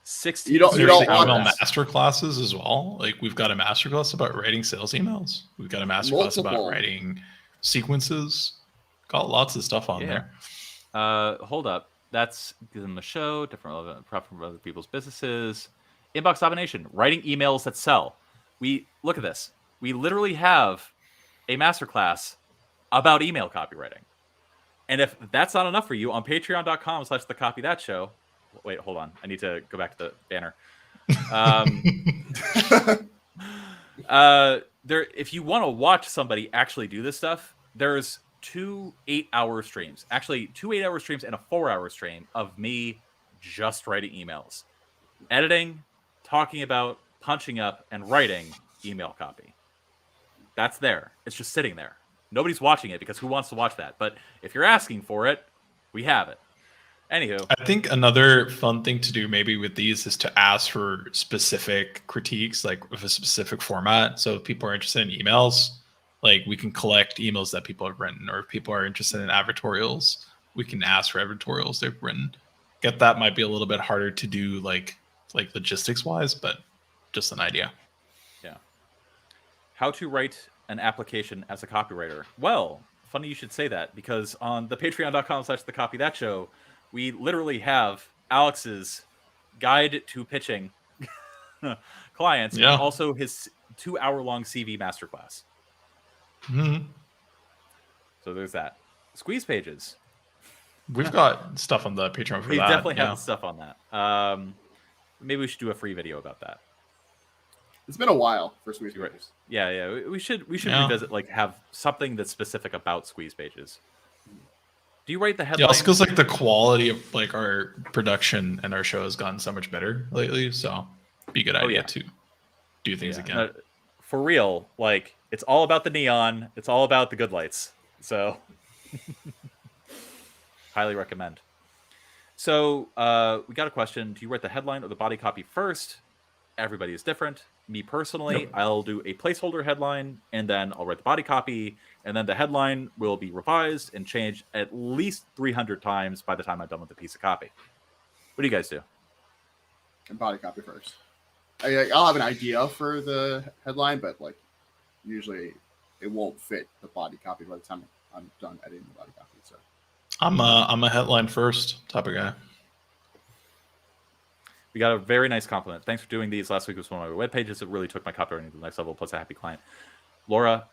16. You don't want master classes as well. Like, we've got a master class about writing sales emails. We've got a master class about writing sequences. Got lots of stuff on there. Hold up. That's give them a show, different relevant profit from other people's businesses. Inbox domination, writing emails that sell. We look at this. We literally have a masterclass about email copywriting. And if that's not enough for you, on patreon.com/thecopythatshow. Wait, hold on. I need to go back to the banner. If you want to watch somebody actually do this stuff, there's 2 8-hour streams. Actually, 2 8-hour streams and a 4-hour stream of me just writing emails. Editing, talking about, punching up, and writing email copy. That's there. It's just sitting there. Nobody's watching it because who wants to watch that? But if you're asking for it, we have it. Anywho, I think another fun thing to do maybe with these is to ask for specific critiques, like with a specific format. So if people are interested in emails, like we can collect emails that people have written, or if people are interested in advertorials, we can ask for advertorials they've written. Get that might be a little bit harder to do, like logistics wise, but just an idea. yeah. How to write an application as a copywriter. Well, funny you should say that, because on the patreon.com/the copy that show, we literally have Alex's guide to pitching clients, and Yeah. also his 2-hour-long CV masterclass. Mm-hmm. So there's that. Squeeze pages. We've got stuff on the Patreon for We that. definitely have Yeah. the stuff on that. Maybe we should do a free video about that. It's been a while for Squeeze Right. pages. Yeah. We should Yeah. revisit, like, have something that's specific about squeeze pages. Do you write the Yeah, headline? also because like the quality of like our production and our show has gotten so much better lately, so it'd be a good idea to do things again. For real, like, it's all about the neon. It's all about the good lights. So highly recommend. So we got a question. Do you write the headline or the body copy first? Everybody is different. Me personally, Yep. I'll do a placeholder headline, and then I'll write the body copy, and then the headline will be revised and changed at least 300 times by the time I'm done with the piece of copy. What do you guys do? And body copy first. I'll have an idea for the headline, but like usually it won't fit the body copy by the time I'm done editing the body copy. So I'm a headline first type of guy. We got a very nice compliment. Thanks for doing these. Last week was one of my web pages. It really took my copywriting to the next level, plus a happy client. Laura,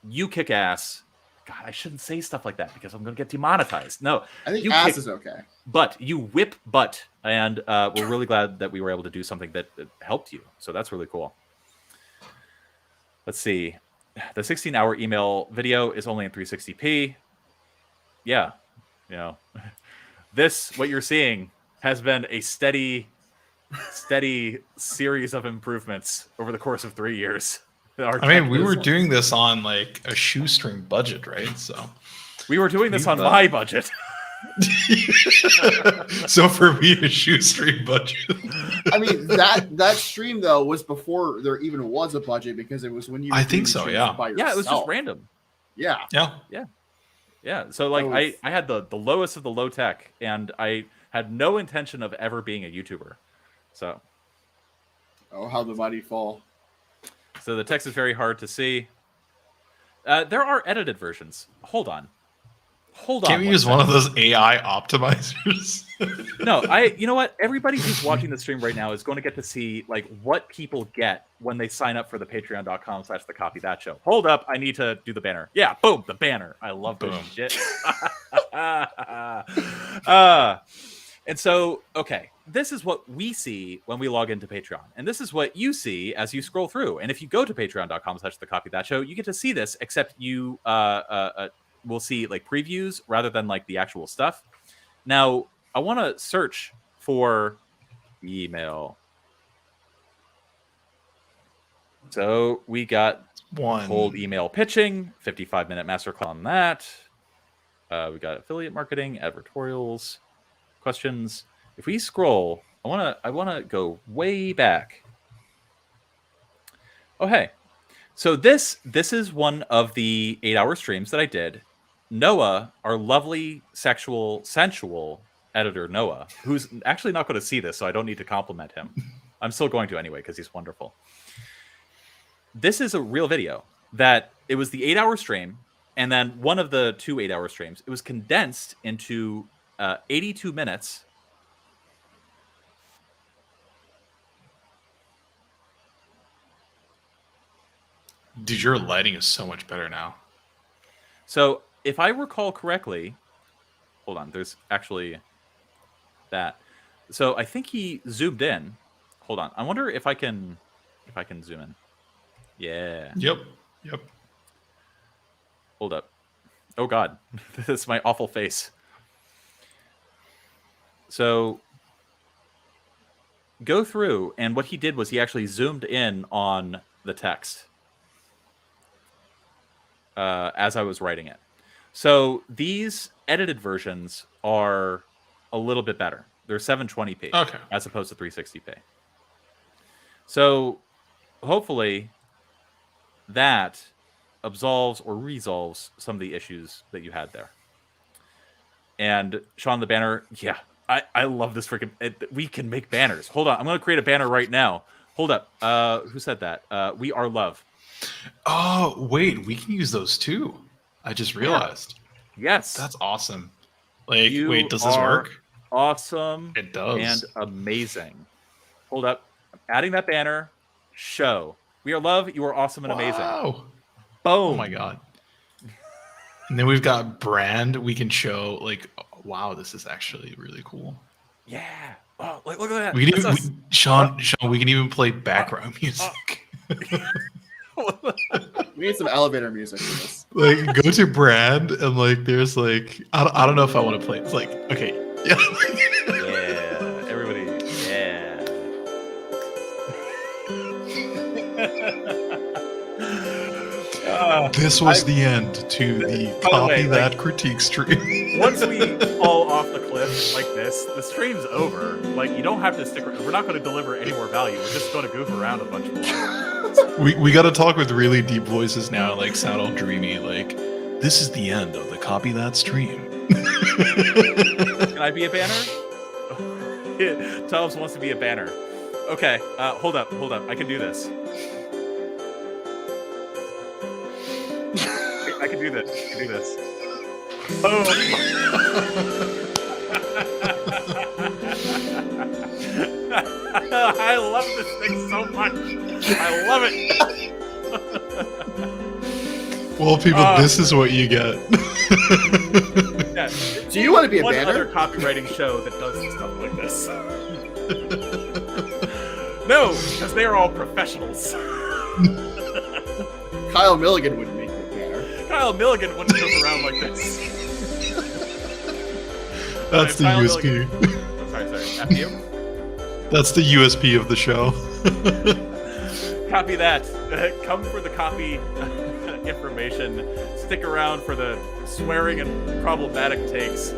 you kick ass. God, I shouldn't say stuff like that because I'm going to get demonetized. No, I think you ass kick is okay. butt. You whip butt. And we're really glad that we were able to do something that helped you. So that's really cool. Let's see. The 16-hour email video is only in 360p. Yeah. You know, what you're seeing has been a steady series of improvements over the course of 3 years. I mean, we were doing this on like a shoestring budget, right? So we were doing this on my budget. So for me, a shoestring budget. I mean, that stream though was before there even was a budget, because it was when you. I think so. Yeah. Yeah, it was just random. Yeah. So like I had the lowest of the low tech, and I had no intention of ever being a YouTuber. So. Oh, how the mighty fall. So the text is very hard to see. There are edited versions. Hold on. Can't we use one of those AI optimizers? No, you know what? Everybody who's watching the stream right now is going to get to see like what people get when they sign up for the patreon.com/the copy that show. Hold up, I need to do the banner. Yeah, boom, the banner. I love this shit. And so, okay, this is what we see when we log into Patreon. And this is what you see as you scroll through. And if you go to patreon.com/the copy that show, you get to see this, except you will see like previews rather than like the actual stuff. Now, I want to search for email. So we got cold email pitching, 55-minute masterclass on that. We got affiliate marketing, advertorials, questions. If we scroll, I wanna go way back. Oh hey, so this is one of the 8-hour streams that I did. Noah, our lovely sensual editor Noah, who's actually not going to see this, so I don't need to compliment him. I'm still going to anyway because he's wonderful. This is a real video that it was the 8-hour stream, and then one of the 2 8-hour streams. It was condensed into 82 minutes. Dude, your lighting is so much better now. So if I recall correctly, hold on, there's actually that. So I think he zoomed in. Hold on. I wonder if I can zoom in. Yeah. Yep. Hold up. Oh God, this is my awful face. So go through, and what he did was he actually zoomed in on the text as I was writing it. So these edited versions are a little bit better. They're 720p Okay. as opposed to 360p. So hopefully that absolves or resolves some of the issues that you had there. And Sean the banner, yeah, I love this freaking. We can make banners. Hold on, I'm going to create a banner right now. Hold up. Who said that? We are love. Oh, wait, we can use those too. I just realized. Yes. That's awesome. Like, You wait, does this are work? Awesome. It does. And amazing. Hold up. I'm adding that banner. Show. We are love. You are awesome and amazing. Wow. Boom. Oh my god. And then we've got brand. We can show like, wow, this is actually really cool. Yeah. Oh, look at that. We can That's even, Sean, we can even play background music. We need some elevator music for this. Like, go to brand and like, there's like, I don't know if I want to play. It's like, okay, yeah. Yeah. Everybody. Yeah. This was the end to the by the copy way, that critique stream. Once we fall off the cliff like this, the stream's over. Like, you don't have to stick around. We're not going to deliver any more value. We're just going to goof around a bunch more. We got to talk with really deep voices now, like sound all dreamy. Like, this is the end of the copy that stream. Can I be a banner? Tubbs wants to be a banner. Okay, hold up. I can do this. I can do this. Boom. I love this thing so much. I love it. Well, people, this is what you get. Yeah. Do you want to be a One banner? other copywriting show that does stuff like this. No, because they are all professionals. Kyle Milligan wouldn't make you a banner. Kyle Milligan wouldn't come around like this. That's the Kyle USP. Sorry. After you. That's the USP of the show. Copy that. Come for the copy information. Stick around for the swearing and problematic takes,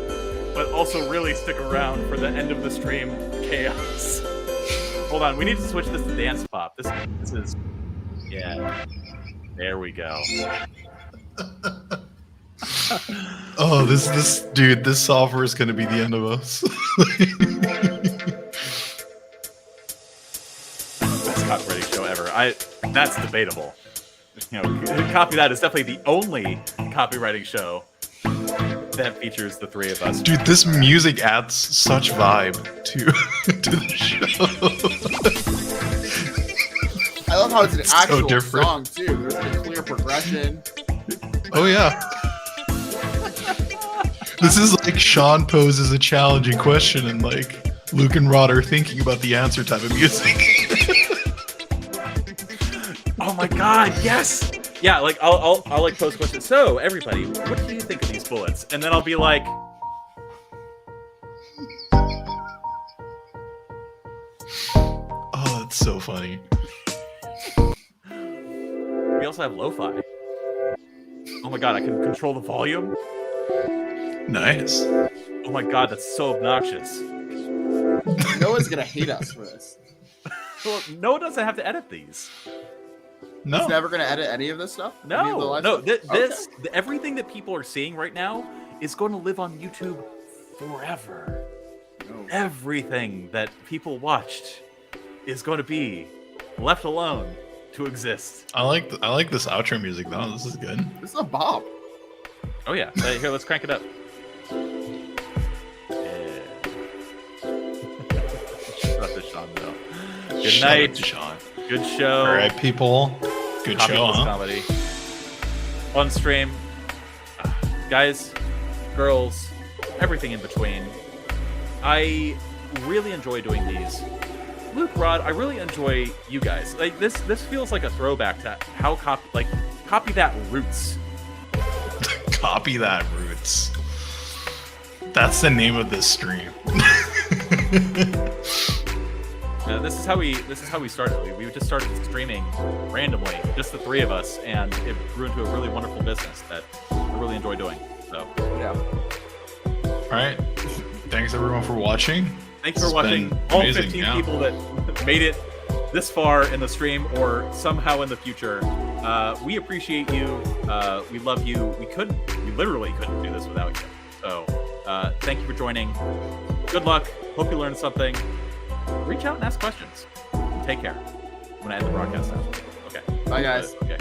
but also really stick around for the end of the stream chaos. Hold on, we need to switch this to dance pop. This is, yeah. There we go. Oh, this dude, this software is gonna be the end of us. Best copywriting show ever. That's debatable. You know, Copy That is definitely the only copywriting show that features the three of us. Dude, this music adds such vibe to the show. I love how it's an actual different. song too. There's a clear progression. Oh yeah. This is like Sean poses a challenging question and like Luke and Rod are thinking about the answer type of music. Oh my god, yes! Yeah, like I'll like pose a question. So everybody, what do you think of these bullets? And then I'll be like, Oh, that's so funny. we also have lo-fi. Oh my god, I can control the volume. Nice. Oh my god, that's so obnoxious. Noah's gonna hate us for this. Well, Noah doesn't have to edit these. No. He's never gonna edit any of this stuff. Any of the No, live no. stuff? This everything that people are seeing right now is going to live on YouTube forever. No. Everything that people watched is going to be left alone to exist. I like this outro music though. This is good. This is a bop. Oh yeah, here, let's crank it up. Yeah. Shout out to Sean though. Good Shout out night, to Sean. good show. All right, people. Good Copy show, plus huh? comedy. Fun stream. Guys, girls, everything in between. I really enjoy doing these. Luke, Rod, I really enjoy you guys. Like this feels like a throwback to how copy that roots. Copy that roots. That's the name of this stream. This is how we started. We just started streaming randomly, just the three of us, and it grew into a really wonderful business that I really enjoy doing. So Yeah. All right. Thanks everyone for watching. Thanks for It's watching been all amazing, 15 yeah. people that made it this far in the stream or somehow in the future. We appreciate you. We love you. We literally couldn't do this without you. So thank you for joining. Good luck. Hope you learned something. Reach out and ask questions. Take care. I'm going to end the broadcast now. Okay. Bye, guys. Okay.